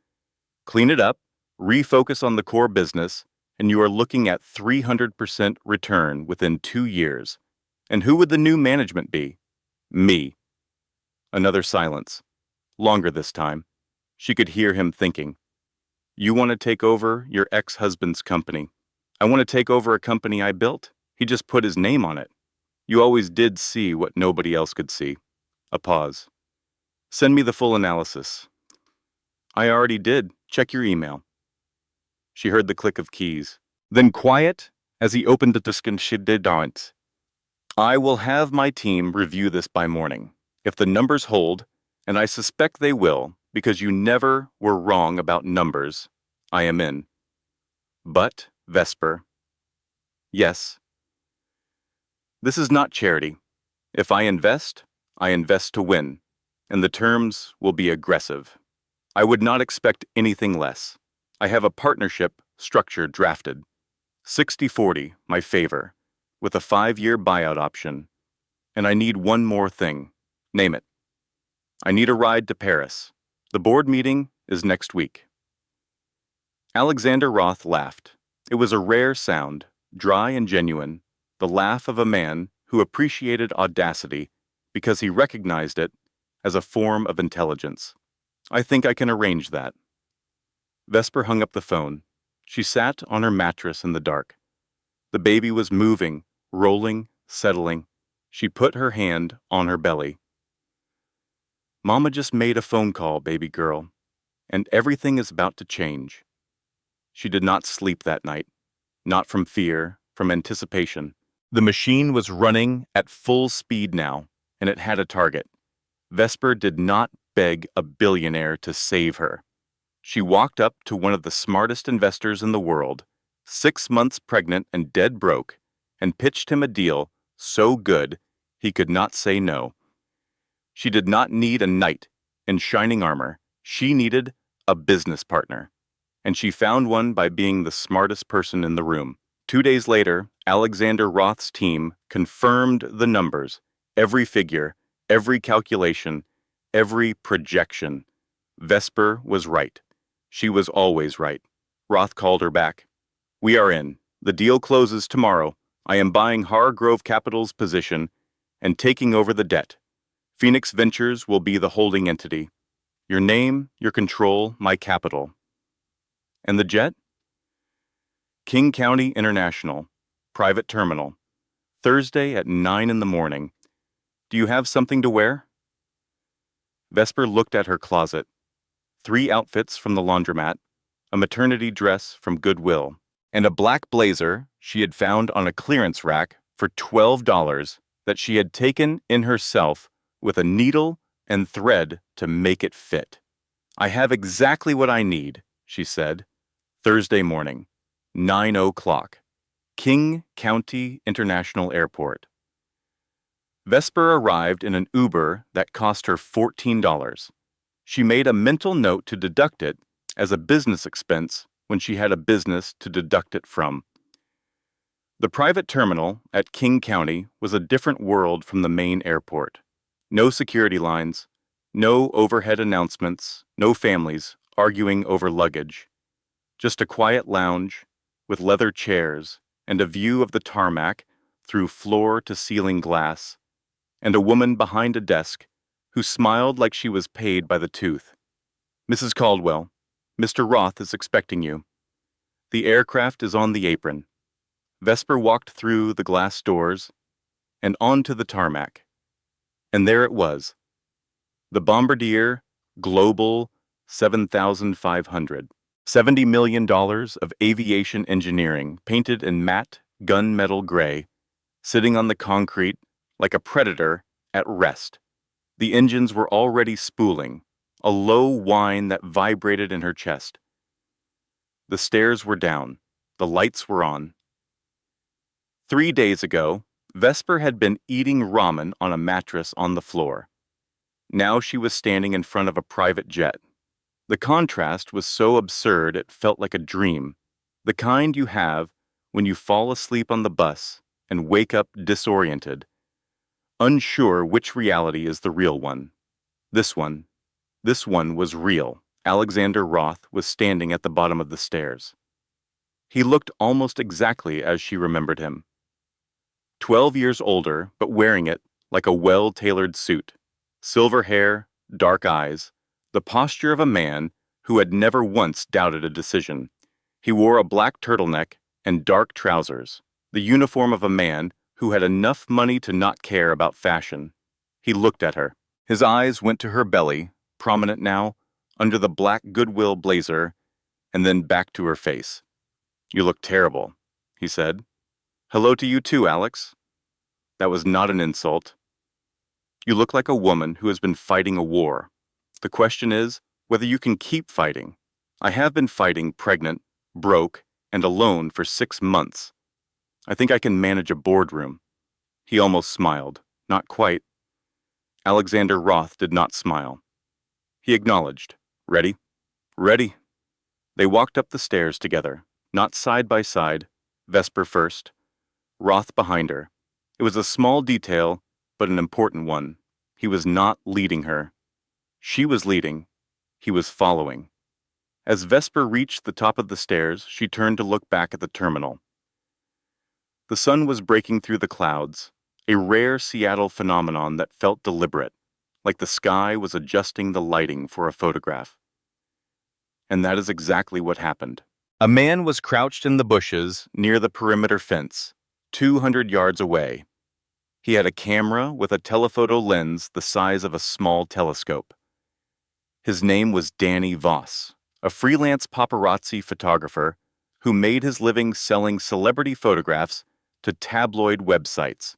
Clean it up, refocus on the core business, and you are looking at 300% return within 2 years. And who would the new management be? Me. Another silence. Longer this time. She could hear him thinking. You want to take over your ex-husband's company. I want to take over a company I built. He just put his name on it. You always did see what nobody else could see. A pause. Send me the full analysis. I already did. Check your email. She heard the click of keys. Then quiet as he opened the disk and she did not. I will have my team review this by morning. If the numbers hold, and I suspect they will, because you never were wrong about numbers, I am in. But, Vesper. Yes. This is not charity. If I invest to win, and the terms will be aggressive. I would not expect anything less. I have a partnership structure drafted. 60-40, my favor, with a 5-year buyout option. And I need one more thing. Name it. I need a ride to Paris. The board meeting is next week. Alexander Roth laughed. It was a rare sound, dry and genuine, the laugh of a man who appreciated audacity because he recognized it as a form of intelligence. I think I can arrange that. Vesper hung up the phone. She sat on her mattress in the dark. The baby was moving, rolling, settling. She put her hand on her belly. Mama just made a phone call, baby girl, and everything is about to change. She did not sleep that night, not from fear, from anticipation. The machine was running at full speed now, and it had a target. Vesper did not beg a billionaire to save her. She walked up to one of the smartest investors in the world, 6 months pregnant and dead broke, and pitched him a deal so good he could not say no. She did not need a knight in shining armor. She needed a business partner. And she found one by being the smartest person in the room. 2 days later, Alexander Roth's team confirmed the numbers, every figure, every calculation, every projection. Vesper was right. She was always right. Roth called her back. We are in. The deal closes tomorrow. I am buying Hargrove Capital's position and taking over the debt. Phoenix Ventures will be the holding entity. Your name, your control, my capital. And the jet? King County International, private terminal. Thursday at 9 in the morning. Do you have something to wear? Vesper looked at her closet. 3 outfits from the laundromat, a maternity dress from Goodwill, and a black blazer she had found on a clearance rack for $12 that she had taken in herself with a needle and thread to make it fit. I have exactly what I need, she said. Thursday morning, 9 o'clock, King County International Airport. Vesper arrived in an Uber that cost her $14. She made a mental note to deduct it as a business expense when she had a business to deduct it from. The private terminal at King County was a different world from the main airport. No security lines, no overhead announcements, no families arguing over luggage. Just a quiet lounge with leather chairs and a view of the tarmac through floor-to-ceiling glass, and a woman behind a desk who smiled like she was paid by the tooth. "Mrs. Caldwell, Mr. Roth is expecting you. The aircraft is on the apron." Vesper walked through the glass doors and onto the tarmac. And there it was. The Bombardier Global 7500. $70 million of aviation engineering painted in matte gunmetal gray, sitting on the concrete like a predator at rest. The engines were already spooling, a low whine that vibrated in her chest. The stairs were down. The lights were on. 3 days ago, Vesper had been eating ramen on a mattress on the floor. Now she was standing in front of a private jet. The contrast was so absurd it felt like a dream, the kind you have when you fall asleep on the bus and wake up disoriented, unsure which reality is the real one. This one was real. Alexander Roth was standing at the bottom of the stairs. He looked almost exactly as she remembered him. 12 years older, but wearing it like a well-tailored suit. Silver hair, dark eyes, the posture of a man who had never once doubted a decision. He wore a black turtleneck and dark trousers, the uniform of a man who had enough money to not care about fashion. He looked at her. His eyes went to her belly, prominent now, under the black Goodwill blazer, and then back to her face. "You look terrible," he said. "Hello to you too, Alex." That was not an insult. "You look like a woman who has been fighting a war. The question is whether you can keep fighting. I have been fighting pregnant, broke, and alone for 6 months. I think I can manage a boardroom." He almost smiled. Not quite. Alexander Roth did not smile. He acknowledged. "Ready?" "Ready." They walked up the stairs together, not side by side, Vesper first, Roth behind her. It was a small detail, but an important one. He was not leading her. She was leading. He was following. As Vesper reached the top of the stairs, she turned to look back at the terminal. The sun was breaking through the clouds, a rare Seattle phenomenon that felt deliberate, like the sky was adjusting the lighting for a photograph. And that is exactly what happened. A man was crouched in the bushes near the perimeter fence, 200 yards away. He had a camera with a telephoto lens the size of a small telescope. His name was Danny Voss, a freelance paparazzi photographer who made his living selling celebrity photographs to tabloid websites.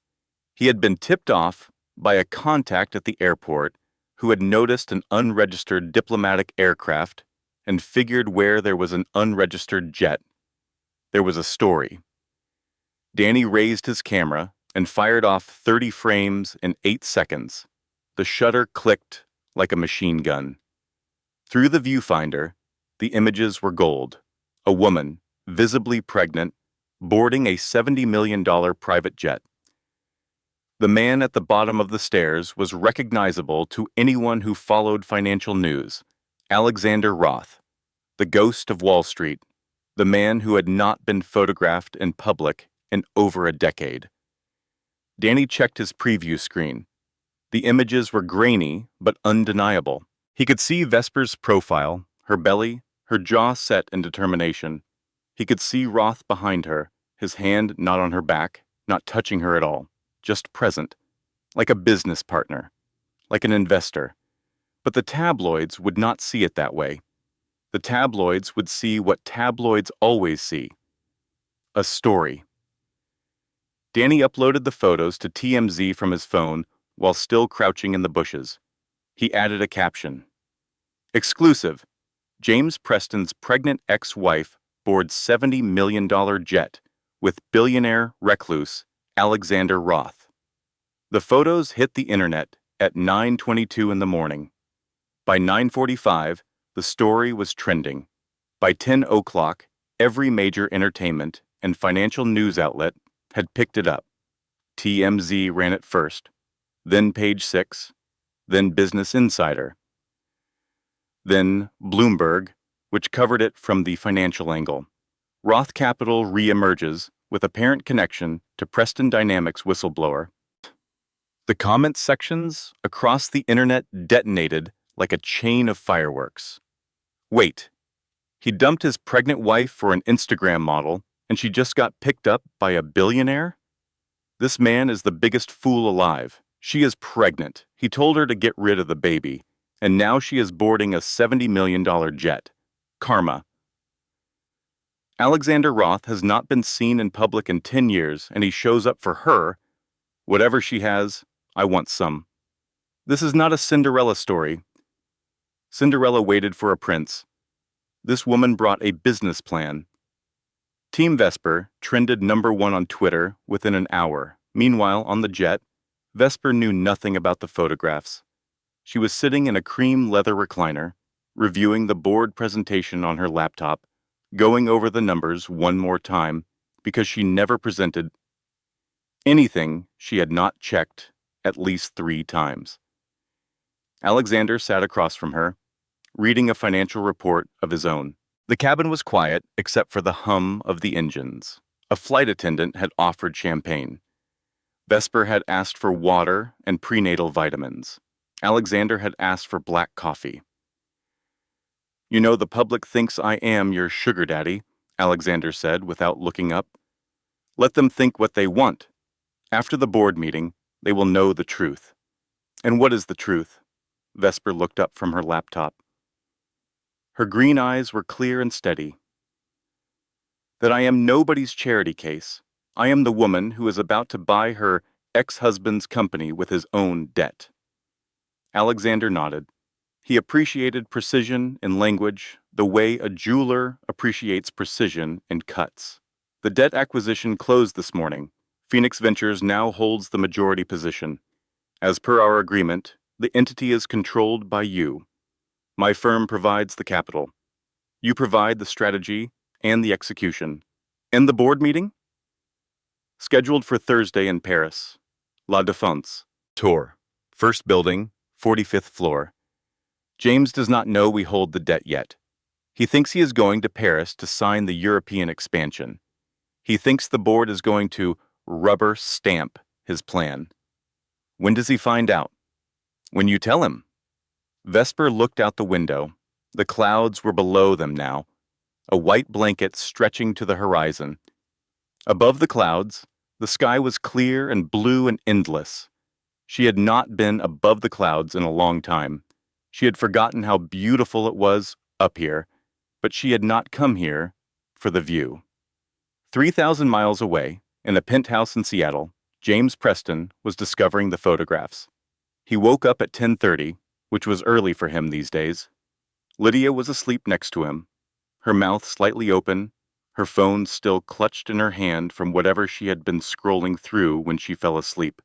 He had been tipped off by a contact at the airport who had noticed an unregistered diplomatic aircraft and figured where there was an unregistered jet, there was a story. Danny raised his camera and fired off 30 frames in 8 seconds. The shutter clicked like a machine gun. Through the viewfinder, the images were gold. A woman, visibly pregnant, boarding a $70 million private jet. The man at the bottom of the stairs was recognizable to anyone who followed financial news. Alexander Roth, the ghost of Wall Street, the man who had not been photographed in public in over a decade. Danny checked his preview screen. The images were grainy but undeniable. He could see Vesper's profile, her belly, her jaw set in determination. He could see Roth behind her, his hand not on her back, not touching her at all, just present, like a business partner, like an investor. But the tabloids would not see it that way. The tabloids would see what tabloids always see: a story. Danny uploaded the photos to TMZ from his phone while still crouching in the bushes. He added a caption. "Exclusive. James Preston's pregnant ex-wife boards $70 million jet with billionaire recluse Alexander Roth." The photos hit the internet at 9:22 in the morning. By 9:45, the story was trending. By 10 o'clock, every major entertainment and financial news outlet had picked it up. TMZ ran it first, then Page Six, then Business Insider, then Bloomberg, which covered it from the financial angle. Roth Capital reemerges with apparent connection to Preston Dynamics whistleblower. The comment sections across the internet detonated like a chain of fireworks. Wait, he dumped his pregnant wife for an Instagram model, and she just got picked up by a billionaire? This man is the biggest fool alive. She is pregnant. He told her to get rid of the baby, and now she is boarding a $70 million jet. Karma. Alexander Roth has not been seen in public in 10 years, and he shows up for her. Whatever she has, I want some. This is not a Cinderella story. Cinderella waited for a prince. This woman brought a business plan. Team Vesper trended #1 on Twitter within an hour. Meanwhile, on the jet, Vesper knew nothing about the photographs. She was sitting in a cream leather recliner, reviewing the board presentation on her laptop, going over the numbers one more time because she never presented anything she had not checked at least 3 times. Alexander sat across from her, reading a financial report of his own. The cabin was quiet except for the hum of the engines. A flight attendant had offered champagne. Vesper had asked for water and prenatal vitamins. Alexander had asked for black coffee. "You know, the public thinks I am your sugar daddy," Alexander said without looking up. "Let them think what they want. After the board meeting, they will know the truth." "And what is the truth?" Vesper looked up from her laptop. Her green eyes were clear and steady. "That I am nobody's charity case. I am the woman who is about to buy her ex-husband's company with his own debt." Alexander nodded. He appreciated precision in language the way a jeweler appreciates precision in cuts. The debt acquisition closed this morning. Phoenix Ventures now holds the majority position. As per our agreement, the entity is controlled by you. My firm provides the capital. You provide the strategy and the execution. And the board meeting? Scheduled for Thursday in Paris. La Défense. Tour. First building, 45th floor. James does not know we hold the debt yet. He thinks he is going to Paris to sign the European expansion. He thinks the board is going to rubber stamp his plan. When does he find out? When you tell him. Vesper looked out the window. The clouds were below them now, a white blanket stretching to the horizon. Above the clouds, the sky was clear and blue and endless. She had not been above the clouds in a long time. She had forgotten how beautiful it was up here, but she had not come here for the view. 3,000 miles away, in a penthouse in Seattle, James Preston was discovering the photographs. He woke up at 10:30, which was early for him these days. Lydia was asleep next to him, her mouth slightly open, her phone still clutched in her hand from whatever she had been scrolling through when she fell asleep.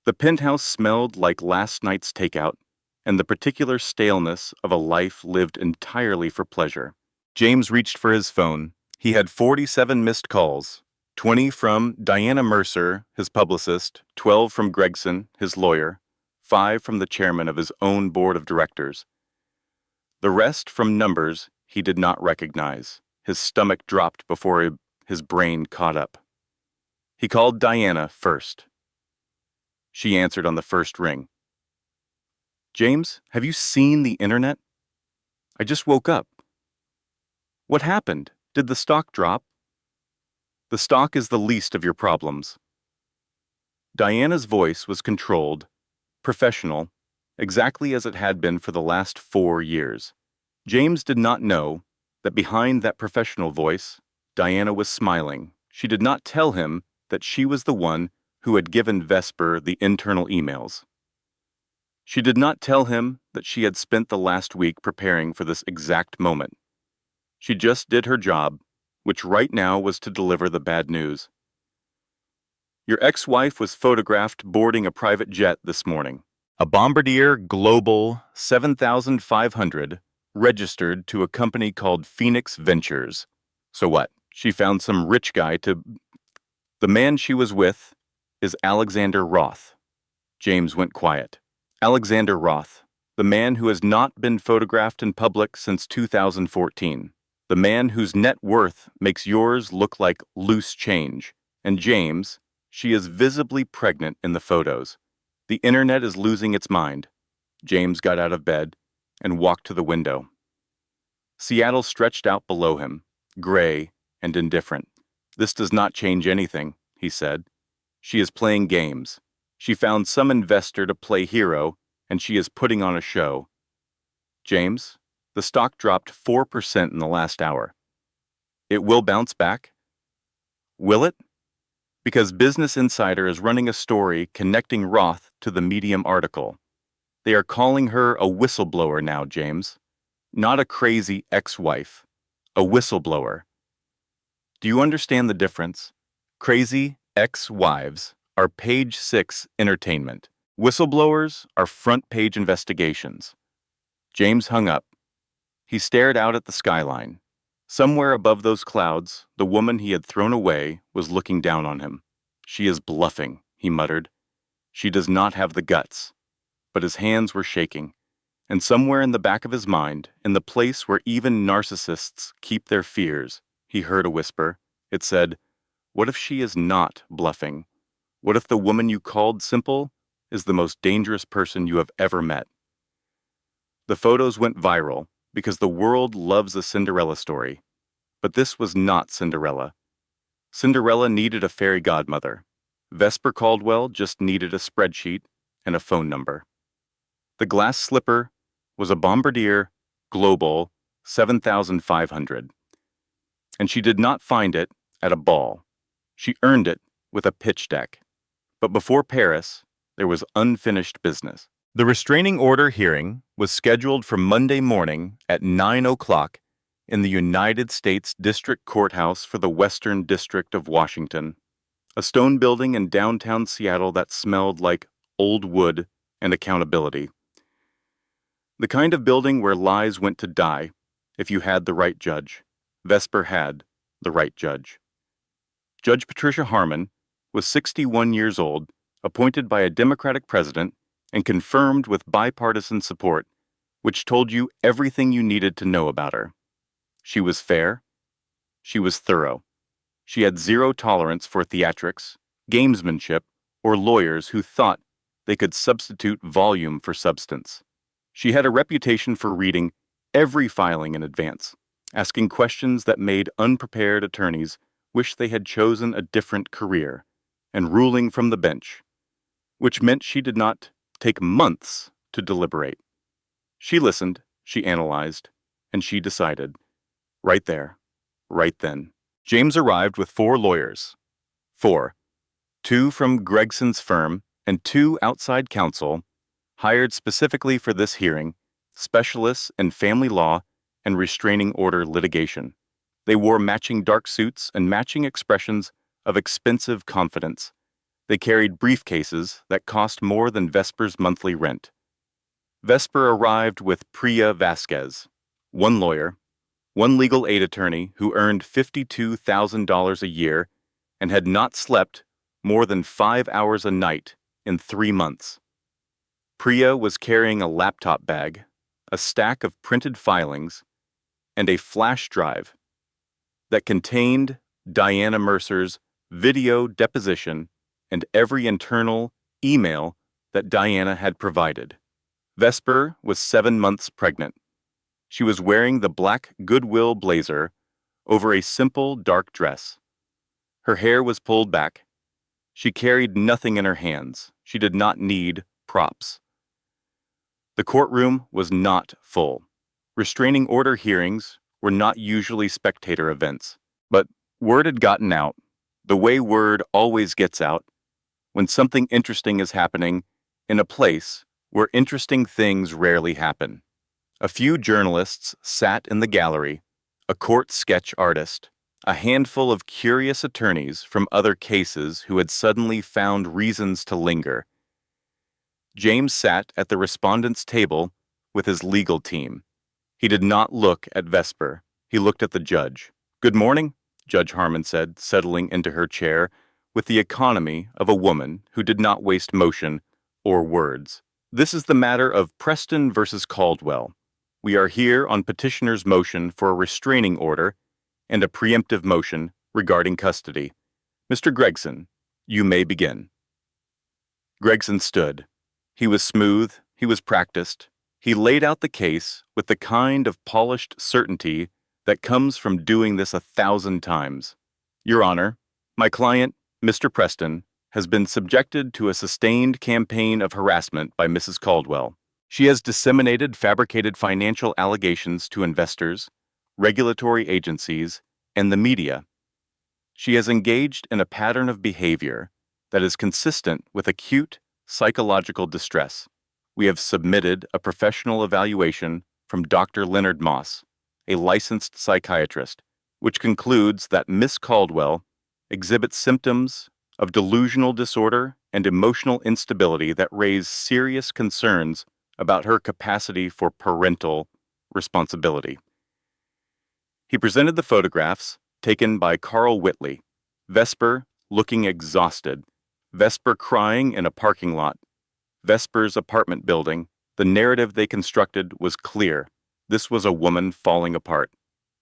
The penthouse smelled like last night's takeout and the particular staleness of a life lived entirely for pleasure. James reached for his phone. He had 47 missed calls, 20 from Diana Mercer, his publicist, 12 from Gregson, his lawyer, 5 from the chairman of his own board of directors. The rest from numbers he did not recognize. His stomach dropped before his brain caught up. He called Diana first. She answered on the first ring. "James, have you seen the internet? I just woke up." "What happened? Did the stock drop?" "The stock is the least of your problems." Diana's voice was controlled, professional, exactly as it had been for the last 4 years. James did not know that behind that professional voice, Diana was smiling. She did not tell him that she was the one who had given Vesper the internal emails. She did not tell him that she had spent the last week preparing for this exact moment. She just did her job, which right now was to deliver the bad news. Your ex-wife was photographed boarding a private jet this morning. A Bombardier Global 7500 registered to a company called Phoenix Ventures. So what? She found some rich guy to... The man she was with is Alexander Roth. James went quiet. Alexander Roth, the man who has not been photographed in public since 2014. The man whose net worth makes yours look like loose change. And James, she is visibly pregnant in the photos. The internet is losing its mind. James got out of bed and walked to the window. Seattle stretched out below him, gray and indifferent. This does not change anything, he said. She is playing games. She found some investor to play hero, and she is putting on a show. James, the stock dropped 4% in the last hour. It will bounce back? Will it? Because Business Insider is running a story connecting Roth to the Medium article. They are calling her a whistleblower now, James. Not a crazy ex-wife. A whistleblower. Do you understand the difference? Crazy ex-wives are page 6 entertainment. Whistleblowers are front-page investigations. James hung up. He stared out at the skyline. Somewhere above those clouds, the woman he had thrown away was looking down on him. She is bluffing, he muttered. She does not have the guts. But his hands were shaking, and somewhere in the back of his mind, in the place where even narcissists keep their fears, he heard a whisper. It said, "What if she is not bluffing? What if the woman you called simple is the most dangerous person you have ever met?" The photos went viral because the world loves a Cinderella story. But this was not Cinderella. Cinderella needed a fairy godmother. Vesper Caldwell just needed a spreadsheet and a phone number. The glass slipper was a Bombardier Global 7500. And she did not find it at a ball. She earned it with a pitch deck. But before Paris, there was unfinished business. The restraining order hearing was scheduled for Monday morning at 9 o'clock in the United States District Courthouse for the Western District of Washington, a stone building in downtown Seattle that smelled like old wood and accountability. The kind of building where lies went to die if you had the right judge. Vesper had the right judge. Judge Patricia Harmon was 61 years old, appointed by a Democratic president, and confirmed with bipartisan support, which told you everything you needed to know about her. She was fair. She was thorough. She had zero tolerance for theatrics, gamesmanship, or lawyers who thought they could substitute volume for substance. She had a reputation for reading every filing in advance, asking questions that made unprepared attorneys wish they had chosen a different career, and ruling from the bench, which meant she did not take months to deliberate. She listened, she analyzed, and she decided. Right there, right then. James arrived with 4 lawyers. 4. 2 from Gregson's firm and 2 outside counsel, hired specifically for this hearing, specialists in family law and restraining order litigation. They wore matching dark suits and matching expressions of expensive confidence. They carried briefcases that cost more than Vesper's monthly rent. Vesper arrived with Priya Vasquez, 1 lawyer, 1 legal aid attorney who earned $52,000 a year and had not slept more than 5 hours a night in 3 months. Priya was carrying a laptop bag, a stack of printed filings, and a flash drive that contained Diana Mercer's video deposition and every internal email that Diana had provided. Vesper was 7 months pregnant. She was wearing the black Goodwill blazer over a simple dark dress. Her hair was pulled back. She carried nothing in her hands. She did not need props. The courtroom was not full. Restraining order hearings were not usually spectator events, but word had gotten out, the way word always gets out, when something interesting is happening in a place where interesting things rarely happen. A few journalists sat in the gallery, a court sketch artist, A handful of curious attorneys from other cases who had suddenly found reasons to linger. James sat at the respondent's table with his legal team. He did not look at Vesper. He looked at the judge. "Good morning," Judge Harmon said, settling into her chair with the economy of a woman who did not waste motion or words. "This is the matter of Preston versus Caldwell. We are here on petitioner's motion for a restraining order and a preemptive motion regarding custody. Mr. Gregson, you may begin." Gregson stood. He was smooth, he was practiced. He laid out the case with the kind of polished certainty that comes from doing this 1,000 times. "Your Honor, my client, Mr. Preston, has been subjected to a sustained campaign of harassment by Mrs. Caldwell. She has disseminated fabricated financial allegations to investors, regulatory agencies, and the media. She has engaged in a pattern of behavior that is consistent with acute psychological distress. We have submitted a professional evaluation from Dr. Leonard Moss, a licensed psychiatrist, which concludes that Miss Caldwell exhibits symptoms of delusional disorder and emotional instability that raise serious concerns about her capacity for parental responsibility." He presented the photographs taken by Carl Whitley, Vesper looking exhausted, Vesper crying in a parking lot, Vesper's apartment building. The narrative they constructed was clear. This was a woman falling apart.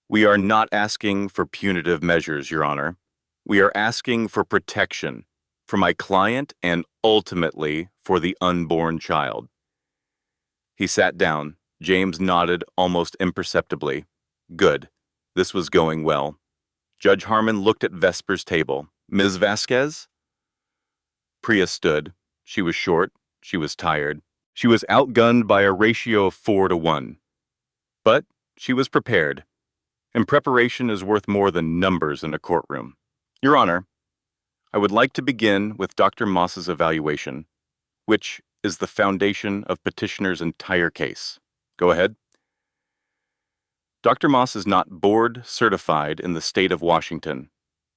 "We are not asking for punitive measures, Your Honor. We are asking for protection for my client and ultimately for the unborn child." He sat down. James nodded almost imperceptibly. Good. This was going well. Judge Harmon looked at Vesper's table. "Ms. Vasquez?" Priya stood. She was short. She was tired. She was outgunned by a ratio of 4-1. But she was prepared, and preparation is worth more than numbers in a courtroom. "Your Honor, I would like to begin with Dr. Moss's evaluation, which is the foundation of petitioner's entire case." "Go ahead." "Dr. Moss is not board certified in the state of Washington.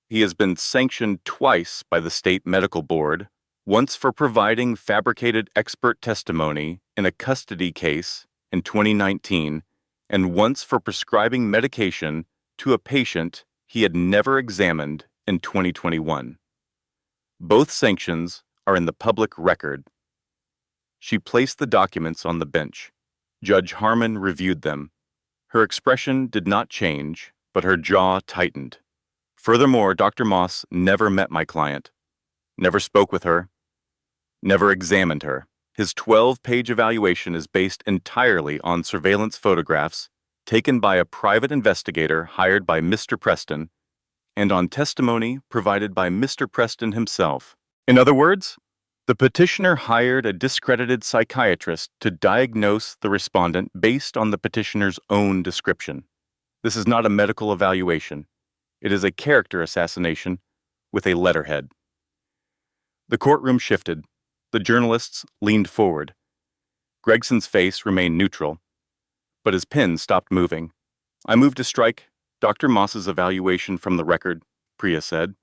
He has been sanctioned twice by the state medical board, once for providing fabricated expert testimony in a custody case in 2019, and once for prescribing medication to a patient he had never examined in 2021. Both sanctions are in the public record." She placed the documents on the bench. Judge Harmon reviewed them. Her expression did not change, but her jaw tightened. "Furthermore, Dr. Moss never met my client, never spoke with her, never examined her. His 12-page evaluation is based entirely on surveillance photographs taken by a private investigator hired by Mr. Preston and on testimony provided by Mr. Preston himself. In other words, the petitioner hired a discredited psychiatrist to diagnose the respondent based on the petitioner's own description. This is not a medical evaluation. It is a character assassination with a letterhead." The courtroom shifted. The journalists leaned forward. Gregson's face remained neutral, but his pen stopped moving. "I move to strike Dr. Moss's evaluation from the record," Priya said.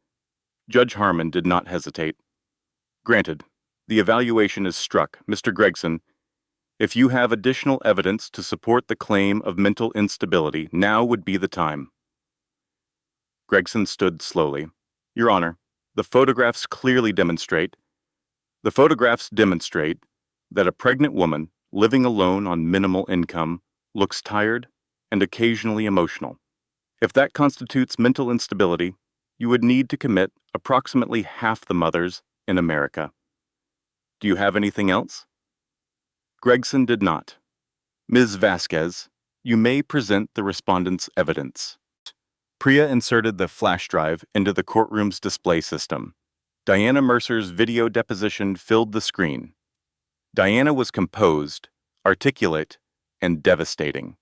Judge Harmon did not hesitate. "Granted. The evaluation is struck. Mr. Gregson, if you have additional evidence to support the claim of mental instability, now would be the time." Gregson stood slowly. "Your Honor, the photographs demonstrate that a pregnant woman living alone on minimal income looks tired and occasionally emotional. If that constitutes mental instability, you would need to commit approximately half the mothers in America. Do you have anything else?" Gregson did not. "Ms. Vasquez, you may present the respondent's evidence." Priya inserted the flash drive into the courtroom's display system. Diana Mercer's video deposition filled the screen. Diana was composed, articulate, and devastating.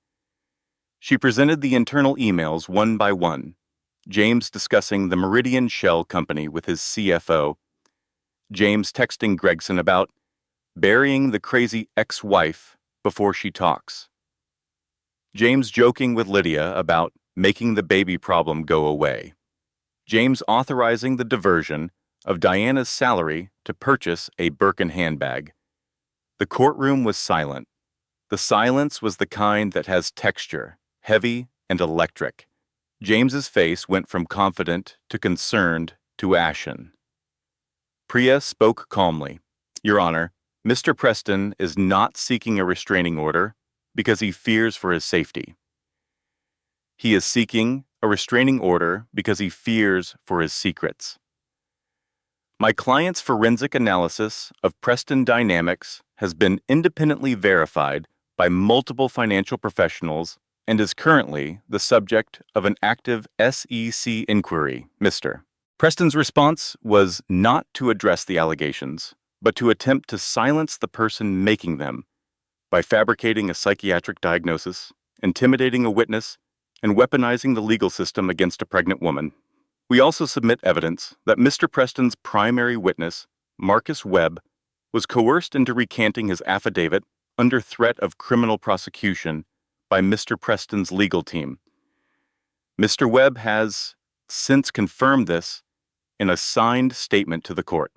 She presented the internal emails one by one, James discussing the Meridian Shell Company with his CFO, James texting Gregson about burying the crazy ex-wife before she talks, James joking with Lydia about making the baby problem go away. James authorizing the diversion of Diana's salary to purchase a Birkin handbag. The courtroom was silent. The silence was the kind that has texture, heavy and electric. James's face went from confident to concerned to ashen. Priya spoke calmly. Your Honor, Mr. Preston is not seeking a restraining order because he fears for his safety. He is seeking a restraining order because he fears for his secrets. My client's forensic analysis of Preston dynamics has been independently verified by multiple financial professionals and is currently the subject of an active SEC inquiry, Mr. Preston's response was not to address the allegations, but to attempt to silence the person making them by fabricating a psychiatric diagnosis, intimidating a witness, and weaponizing the legal system against a pregnant woman. We also submit evidence that Mr. Preston's primary witness, Marcus Webb, was coerced into recanting his affidavit under threat of criminal prosecution by Mr. Preston's legal team. Mr. Webb has since confirmed this in a signed statement to the court.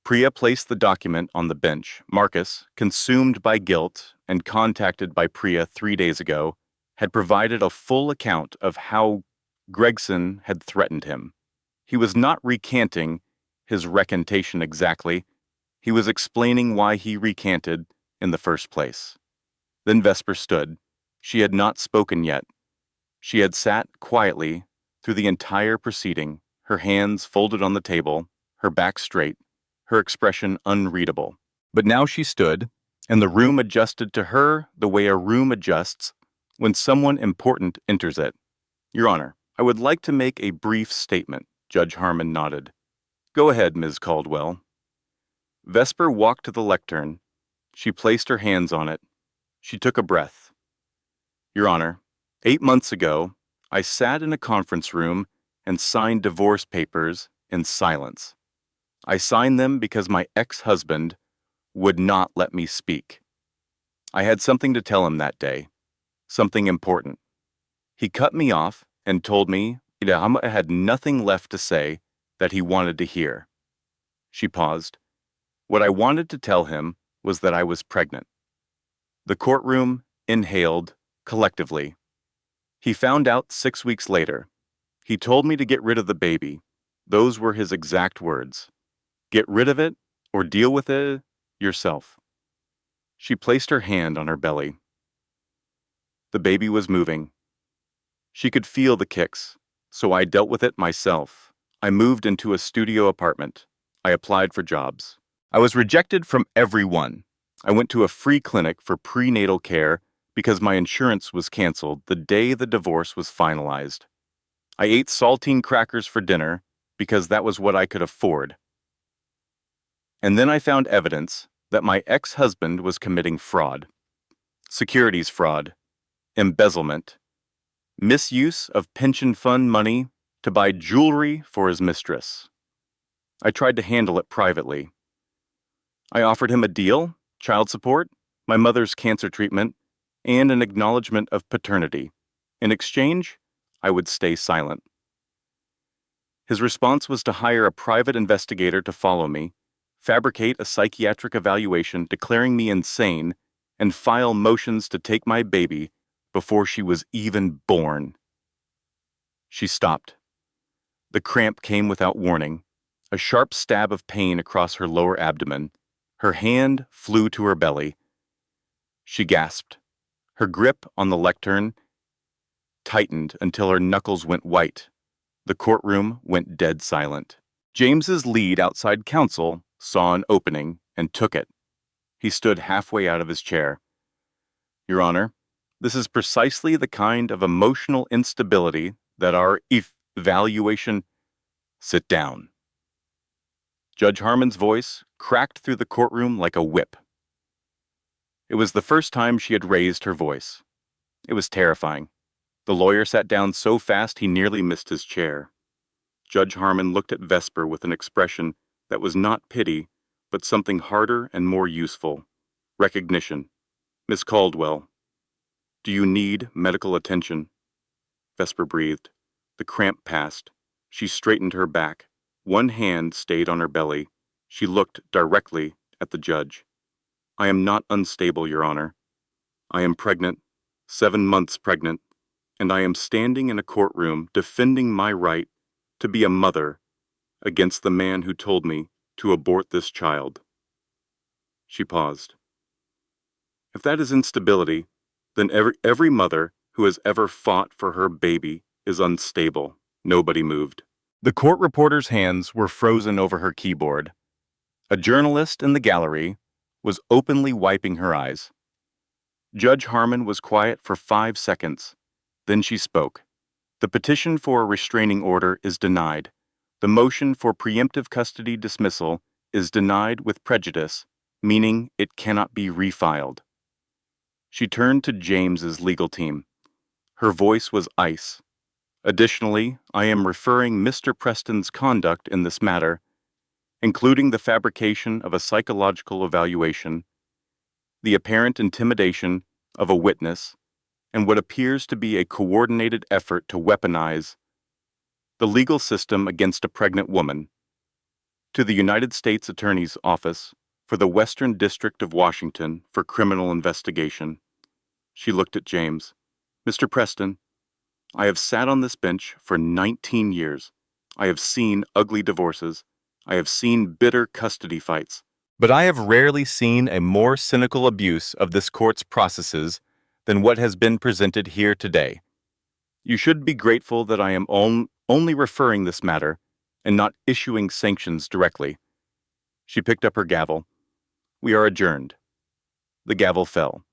Priya placed the document on the bench. Marcus, consumed by guilt and contacted by Priya 3 days ago, had provided a full account of how Gregson had threatened him. He was not recanting his recantation exactly. He was explaining why he recanted in the first place. Then Vesper stood. She had not spoken yet. She had sat quietly through the entire proceeding, her hands folded on the table, her back straight, her expression unreadable. But now she stood, and the room adjusted to her the way a room adjusts when someone important enters it. Your Honor, I would like to make a brief statement. Judge Harmon nodded. Go ahead, Ms. Caldwell. Vesper walked to the lectern. She placed her hands on it. She took a breath. Your Honor, 8 months ago, I sat in a conference room and signed divorce papers in silence. I signed them because my ex-husband would not let me speak. I had something to tell him that day, something important. He cut me off and told me I had nothing left to say that he wanted to hear. She paused. What I wanted to tell him was that I was pregnant. The courtroom inhaled collectively. He found out 6 weeks later. He told me to get rid of the baby. Those were his exact words. Get rid of it or deal with it yourself. She placed her hand on her belly. The baby was moving. She could feel the kicks, so I dealt with it myself. I moved into a studio apartment. I applied for jobs. I was rejected from everyone. I went to a free clinic for prenatal care because my insurance was canceled the day the divorce was finalized. I ate saltine crackers for dinner because that was what I could afford. And then I found evidence that my ex-husband was committing fraud, securities fraud, embezzlement, misuse of pension fund money to buy jewelry for his mistress. I tried to handle it privately. I offered him a deal, child support, my mother's cancer treatment, and an acknowledgement of paternity. In exchange, I would stay silent. His response was to hire a private investigator to follow me, fabricate a psychiatric evaluation declaring me insane, and file motions to take my baby before she was even born. She stopped. The cramp came without warning, a sharp stab of pain across her lower abdomen. Her hand flew to her belly. She gasped. Her grip on the lectern tightened until her knuckles went white. The courtroom went dead silent. James's lead outside counsel saw an opening and took it. He stood halfway out of his chair. Your Honor, this is precisely the kind of emotional instability that our evaluation... Sit down. Judge Harmon's voice cracked through the courtroom like a whip. It was the first time she had raised her voice. It was terrifying. The lawyer sat down so fast he nearly missed his chair. Judge Harmon looked at Vesper with an expression that was not pity, but something harder and more useful. Recognition. Miss Caldwell, do you need medical attention? Vesper breathed. The cramp passed. She straightened her back. One hand stayed on her belly. She looked directly at the judge. I am not unstable, Your Honor. I am pregnant, 7 months pregnant, and I am standing in a courtroom defending my right to be a mother against the man who told me to abort this child. She paused. If that is instability, then every mother who has ever fought for her baby is unstable. Nobody moved. The court reporter's hands were frozen over her keyboard. A journalist in the gallery was openly wiping her eyes. Judge Harmon was quiet for 5 seconds. Then she spoke. The petition for a restraining order is denied. The motion for preemptive custody dismissal is denied with prejudice, meaning it cannot be refiled. She turned to James's legal team. Her voice was ice. Additionally, I am referring Mr. Preston's conduct in this matter, including the fabrication of a psychological evaluation, the apparent intimidation of a witness, and what appears to be a coordinated effort to weaponize the legal system against a pregnant woman, to the United States Attorney's Office for the Western District of Washington for criminal investigation. She looked at James. Mr. Preston, I have sat on this bench for 19 years. I have seen ugly divorces. I have seen bitter custody fights. But I have rarely seen a more cynical abuse of this court's processes than what has been presented here today. You should be grateful that I am only referring this matter and not issuing sanctions directly. She picked up her gavel. We are adjourned. The gavel fell.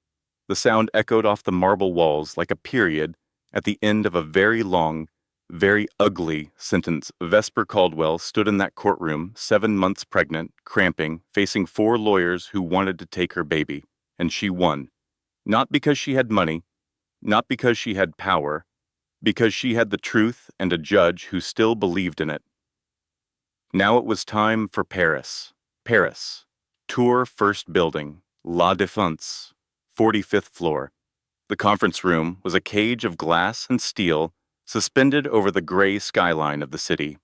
The sound echoed off the marble walls like a period at the end of a very long, very ugly sentence. Vesper Caldwell stood in that courtroom, 7 months pregnant, cramping, facing 4 lawyers who wanted to take her baby, and she won. Not because she had money, not because she had power, because she had the truth and a judge who still believed in it. Now it was time for Paris. Paris. Tour First Building. La Défense. 45th floor. The conference room was a cage of glass and steel suspended over the gray skyline of the city.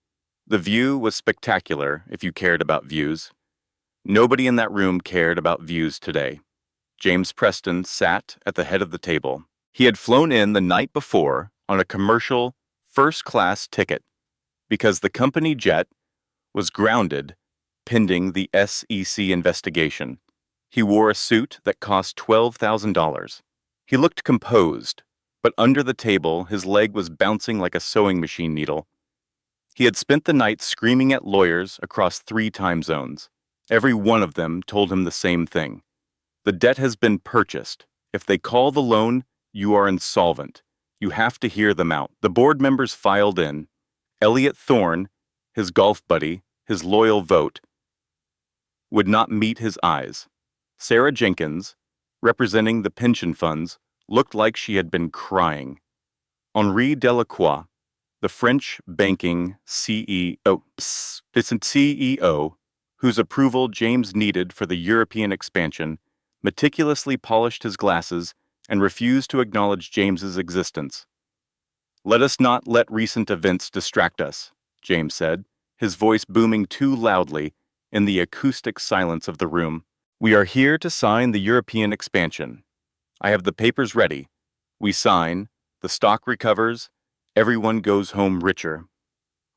The view was spectacular if you cared about views. Nobody in that room cared about views today. James Preston sat at the head of the table. He had flown in the night before on a commercial first-class ticket because the company jet was grounded pending the SEC investigation. He wore a suit that cost $12,000. He looked composed, but under the table his leg was bouncing like a sewing machine needle. He had spent the night screaming at lawyers across 3 time zones. Every one of them told him the same thing. The debt has been purchased. If they call the loan, you are insolvent. You have to hear them out. The board members filed in. Elliot Thorne, his golf buddy, his loyal vote, would not meet his eyes. Sarah Jenkins, representing the pension funds, looked like she had been crying. Henri Delacroix, the French banking CEO, whose approval James needed for the European expansion, meticulously polished his glasses and refused to acknowledge James's existence. Let us not let recent events distract us, James said, his voice booming too loudly in the acoustic silence of the room. We are here to sign the European expansion. I have the papers ready. We sign, the stock recovers, everyone goes home richer.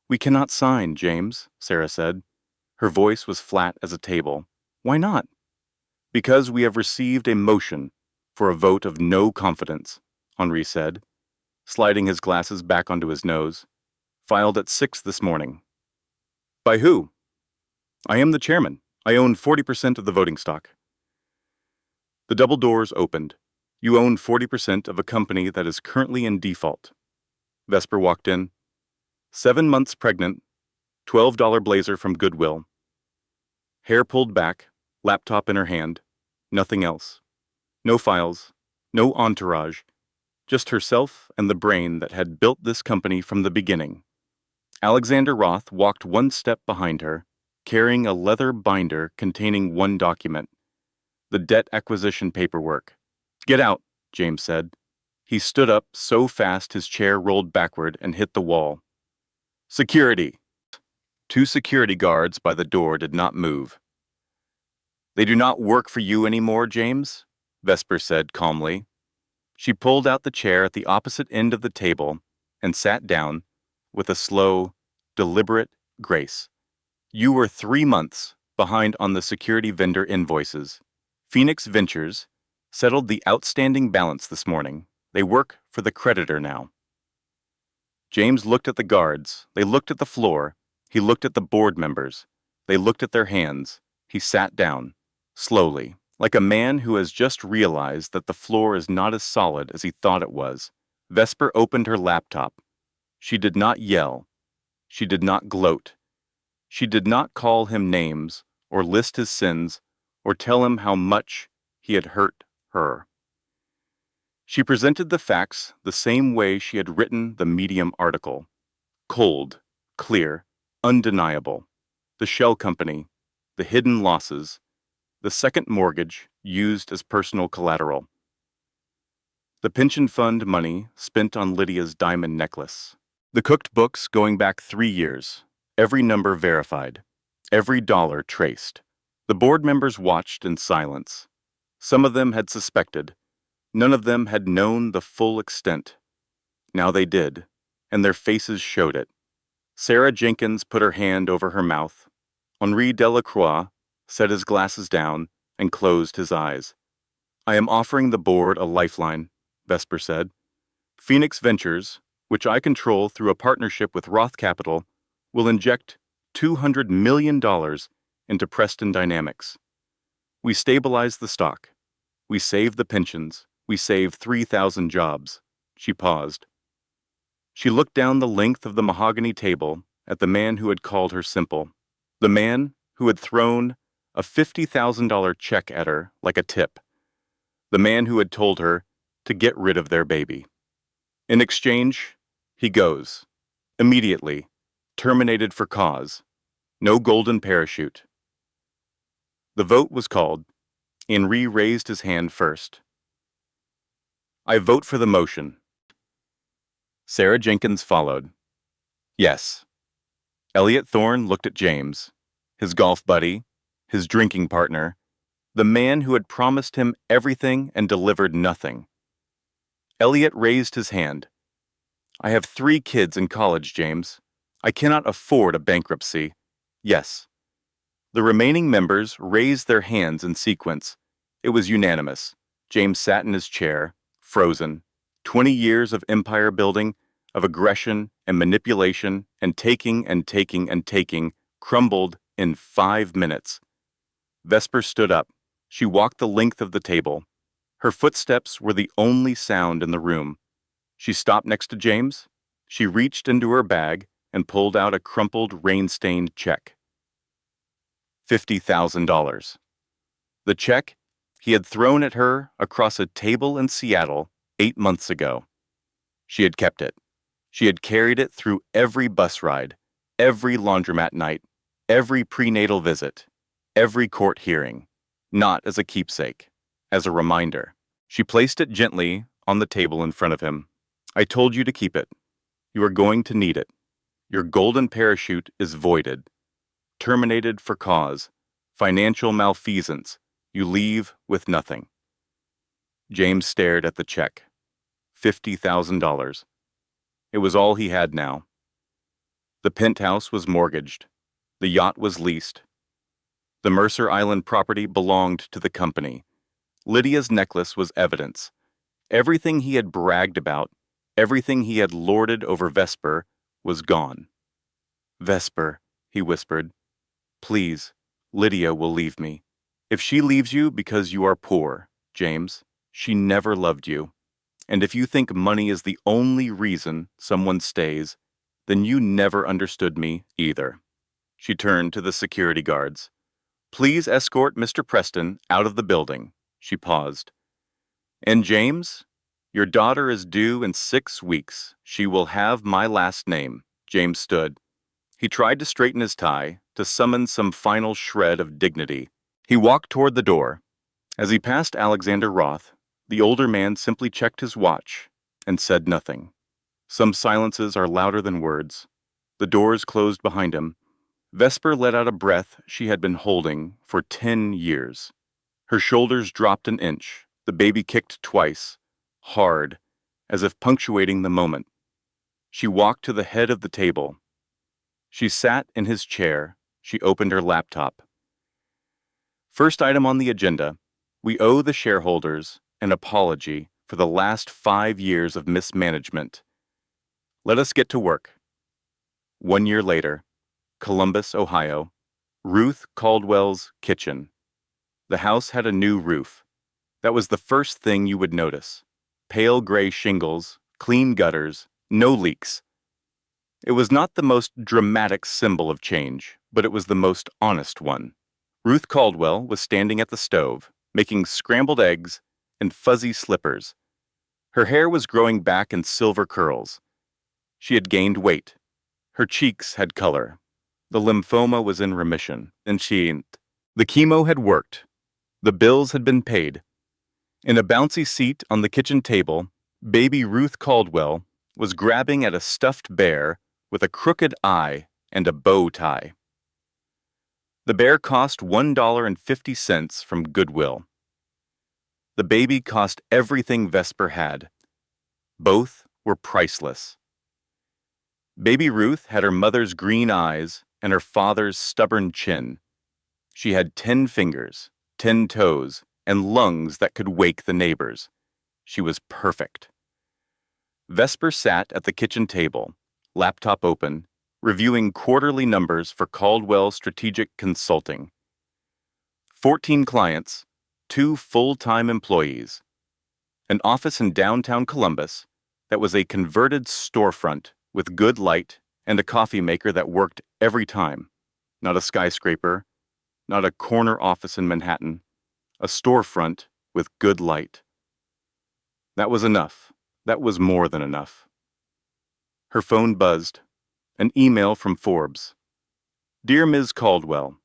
We cannot sign, James, Sarah said. Her voice was flat as a table. Why not? Because we have received a motion for a vote of no confidence, Henri said, sliding his glasses back onto his nose. Filed at 6 this morning. By who? I am the chairman. I own 40% of the voting stock. The double doors opened. You own 40% of a company that is currently in default. Vesper walked in. 7 months pregnant, $12 blazer from Goodwill. Hair pulled back, laptop in her hand, nothing else. No files, no entourage, just herself and the brain that had built this company from the beginning. Alexander Roth walked 1 step behind her, carrying a leather binder containing 1 document, the debt acquisition paperwork. Get out, James said. He stood up so fast his chair rolled backward and hit the wall. Security! Two security guards by the door did not move. They do not work for you anymore, James, Vesper said calmly. She pulled out the chair at the opposite end of the table and sat down with a slow, deliberate grace. You were 3 months behind on the security vendor invoices. Phoenix Ventures settled the outstanding balance this morning. They work for the creditor now. James looked at the guards. They looked at the floor. He looked at the board members. They looked at their hands. He sat down, slowly, like a man who has just realized that the floor is not as solid as he thought it was. Vesper opened her laptop. She did not yell. She did not gloat. She did not call him names or list his sins or tell him how much he had hurt her. She presented the facts the same way she had written the Medium article. Cold, clear, undeniable. The shell company, the hidden losses, the second mortgage used as personal collateral. The pension fund money spent on Lydia's diamond necklace. The cooked books going back 3 years, every number verified, every dollar traced. The board members watched in silence. Some of them had suspected. None of them had known the full extent. Now they did, and their faces showed it. Sarah Jenkins put her hand over her mouth. Henri Delacroix set his glasses down and closed his eyes. I am offering the board a lifeline, Vesper said. Phoenix Ventures, which I control through a partnership with Roth Capital, will inject $200 million into Preston Dynamics. We stabilize the stock. We save the pensions. We save 3,000 jobs. She paused. She looked down the length of the mahogany table at the man who had called her simple, the man who had thrown a $50,000 check at her like a tip, the man who had told her to get rid of their baby. In exchange, he goes, immediately, terminated for cause, no golden parachute. The vote was called. Henri raised his hand first. I vote for the motion. Sarah Jenkins followed. Yes. Elliot Thorne looked at James, his golf buddy, his drinking partner, the man who had promised him everything and delivered nothing. Elliot raised his hand. I have 3 kids in college, James. I cannot afford a bankruptcy. Yes. The remaining members raised their hands in sequence. It was unanimous. James sat in his chair, frozen. 20 years of empire building, of aggression and manipulation and taking and taking and taking, crumbled in 5 minutes. Vesper stood up. She walked the length of the table. Her footsteps were the only sound in the room. She stopped next to James. She reached into her bag and pulled out a crumpled, rain-stained check. $50,000. The check he had thrown at her across a table in Seattle 8 months ago. She had kept it. She had carried it through every bus ride, every laundromat night, every prenatal visit, every court hearing, not as a keepsake, as a reminder. She placed it gently on the table in front of him. I told you to keep it. You are going to need it. Your golden parachute is voided. Terminated for cause. Financial malfeasance. You leave with nothing. James stared at the check. $50,000. It was all he had now. The penthouse was mortgaged. The yacht was leased. The Mercer Island property belonged to the company. Lydia's necklace was evidence. Everything he had bragged about, everything he had lorded over Vesper, was gone. Vesper, he whispered, please, Lydia will leave me. If she leaves you because you are poor, James, she never loved you. And if you think money is the only reason someone stays, then you never understood me either. She turned to the security guards. Please escort Mr. Preston out of the building. She paused. And James, your daughter is due in 6 weeks. She will have my last name. James stood. He tried to straighten his tie, to summon some final shred of dignity. He walked toward the door. As he passed Alexander Roth, the older man simply checked his watch. and said nothing. Some silences are louder than words. The doors closed behind him. Vesper let out a breath she had been holding for 10 years. Her shoulders dropped an inch. The baby kicked twice, hard, as if punctuating the moment. She walked to the head of the table. She sat in his chair. She opened her laptop. First item on the agenda, we owe the shareholders an apology for the last 5 years of mismanagement. Let us get to work. 1 year later, Columbus, Ohio, Ruth Caldwell's kitchen. The house had a new roof. That was the first thing you would notice. Pale gray shingles, clean gutters, no leaks. It was not the most dramatic symbol of change, but it was the most honest one. Ruth Caldwell was standing at the stove, making scrambled eggs and fuzzy slippers. Her hair was growing back in silver curls. She had gained weight. Her cheeks had color. The lymphoma was in remission, and the chemo had worked. The bills had been paid. In a bouncy seat on the kitchen table, baby Ruth Caldwell was grabbing at a stuffed bear with a crooked eye and a bow tie. The bear cost $1.50 from Goodwill. The baby cost everything Vesper had. Both were priceless. Baby Ruth had her mother's green eyes and her father's stubborn chin. She had 10 fingers, 10 toes, and lungs that could wake the neighbors. She was perfect. Vesper sat at the kitchen table, laptop open, reviewing quarterly numbers for Caldwell Strategic Consulting. 14 clients, 2 full-time employees. An office in downtown Columbus that was a converted storefront with good light and a coffee maker that worked every time. Not a skyscraper, not a corner office in Manhattan, a storefront with good light. That was enough. That was more than enough. Her phone buzzed. An email from Forbes. Dear Ms. Caldwell,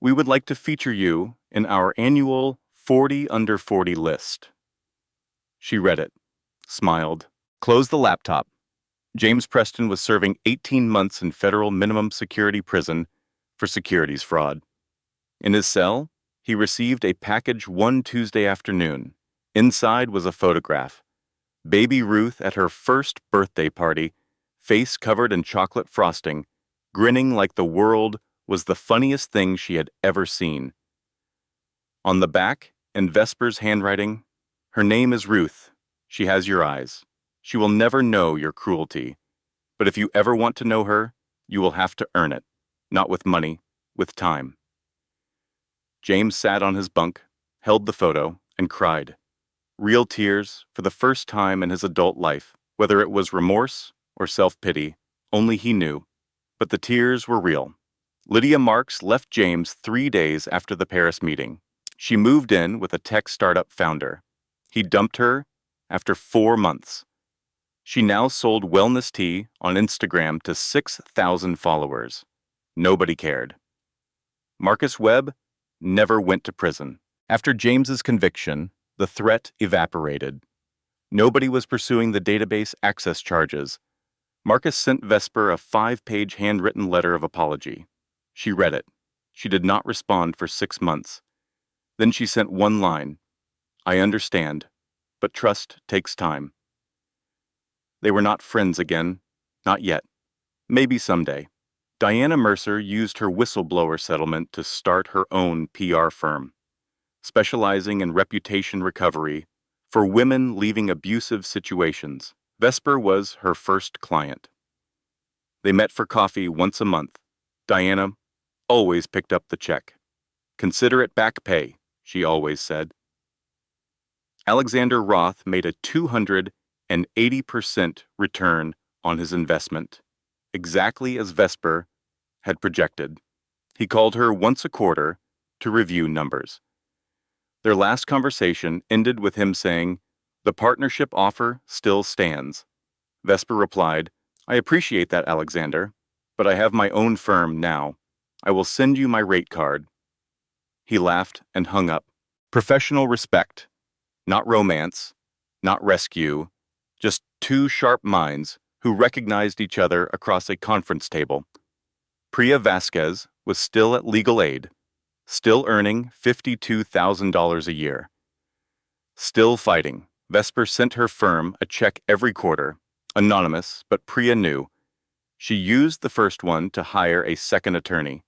we would like to feature you in our annual 40 Under 40 list. She read it, smiled, closed the laptop. James Preston was serving 18 months in federal minimum security prison for securities fraud. In his cell, he received a package one Tuesday afternoon. Inside was a photograph. Baby Ruth at her first birthday party, face covered in chocolate frosting, grinning like the world was the funniest thing she had ever seen. On the back, in Vesper's handwriting, her name is Ruth. She has your eyes. She will never know your cruelty. But if you ever want to know her, you will have to earn it. Not with money, with time. James sat on his bunk, held the photo, and cried. Real tears for the first time in his adult life, whether it was remorse or self-pity, only he knew. But the tears were real. Lydia Marks left James 3 days after the Paris meeting. She moved in with a tech startup founder. He dumped her after 4 months. She now sold wellness tea on Instagram to 6,000 followers. Nobody cared. Marcus Webb never went to prison. After James's conviction, the threat evaporated. Nobody was pursuing the database access charges. Marcus sent Vesper a 5-page handwritten letter of apology. She read it. She did not respond for 6 months. Then she sent one line. I understand, but trust takes time. They were not friends again. Not yet. Maybe someday. Diana Mercer used her whistleblower settlement to start her own PR firm, specializing in reputation recovery for women leaving abusive situations. Vesper was her first client. They met for coffee once a month. Diana always picked up the check. Consider it back pay, she always said. Alexander Roth made a 280% return on his investment, exactly as Vesper had projected. He called her once a quarter to review numbers. Their last conversation ended with him saying, "The partnership offer still stands." Vesper replied, "I appreciate that, Alexander, but I have my own firm now. I will send you my rate card." He laughed and hung up. Professional respect, not romance, not rescue, Just two sharp minds who recognized each other across a conference table. Priya Vasquez was still at legal aid, still earning $52,000 a year. Still fighting, Vesper sent her firm a check every quarter, anonymous, but Priya knew. She used the first one to hire a second attorney.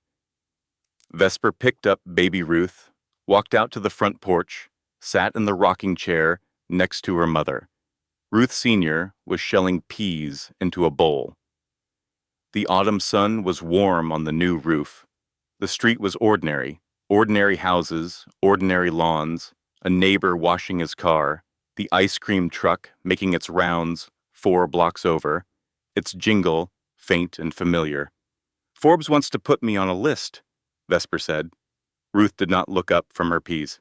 Vesper picked up baby Ruth, walked out to the front porch, sat in the rocking chair next to her mother. Ruth Sr. was shelling peas into a bowl. The autumn sun was warm on the new roof. The street was ordinary, ordinary houses, ordinary lawns, a neighbor washing his car, the ice cream truck making its rounds 4 blocks over, its jingle faint and familiar. "Forbes wants to put me on a list," Vesper said. Ruth did not look up from her peas.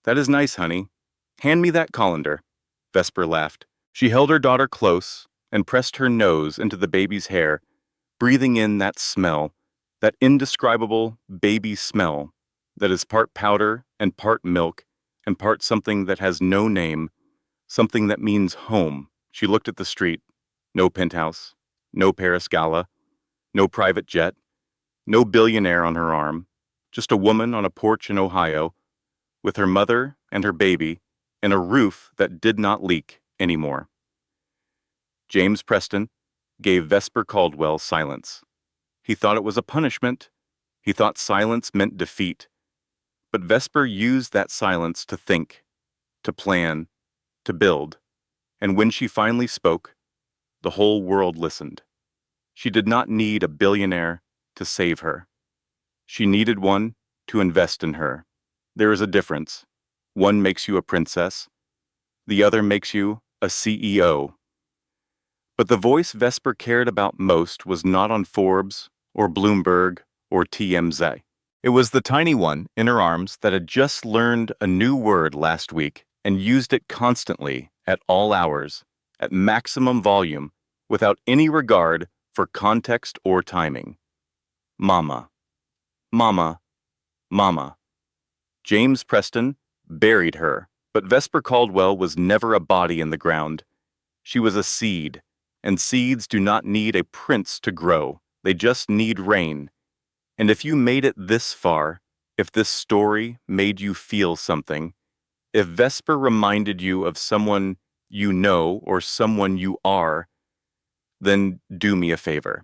"That is nice, honey. Hand me that colander." Vesper laughed. She held her daughter close and pressed her nose into the baby's hair, breathing in that smell, that indescribable baby smell that is part powder and part milk and part something that has no name, something that means home. She looked at the street. No penthouse, no Paris gala, no private jet, no billionaire on her arm, just a woman on a porch in Ohio with her mother and her baby and a roof that did not leak anymore. James Preston gave Vesper Caldwell silence. He thought it was a punishment. He thought silence meant defeat. But Vesper used that silence to think, to plan, to build. And when she finally spoke, the whole world listened. She did not need a billionaire to save her. She needed one to invest in her. There is a difference. One makes you a princess. The other makes you a CEO. But the voice Vesper cared about most was not on Forbes or Bloomberg or TMZ. It was the tiny one in her arms that had just learned a new word last week and used it constantly at all hours, at maximum volume, without any regard for context or timing. Mama. Mama. Mama. James Preston buried her, but Vesper Caldwell was never a body in the ground. She was a seed, and seeds do not need a prince to grow. They just need rain. And if you made it this far, if this story made you feel something, if Vesper reminded you of someone you know or someone you are, then do me a favor.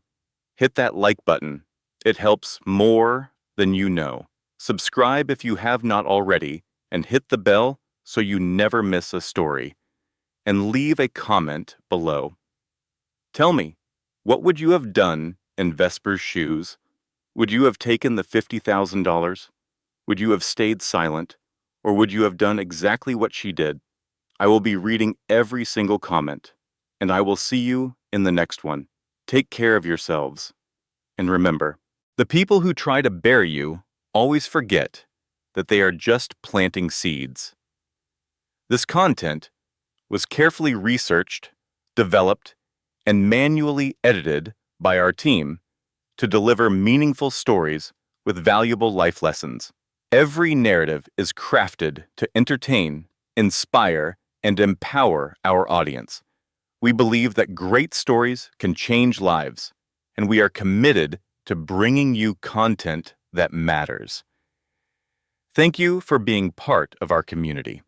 Hit that like button. It helps more than you know. Subscribe if you have not already, and hit the bell so you never miss a story. And leave a comment below. Tell me, what would you have done in Vesper's shoes? Would you have taken the $50,000? Would you have stayed silent? Or would you have done exactly what she did? I will be reading every single comment, and I will see you in the next one. Take care of yourselves. And remember, the people who try to bury you always forget that they are just planting seeds. This content was carefully researched, developed, and manually edited by our team to deliver meaningful stories with valuable life lessons. Every narrative is crafted to entertain, inspire, and empower our audience. We believe that great stories can change lives, and we are committed to bringing you content that matters. Thank you for being part of our community.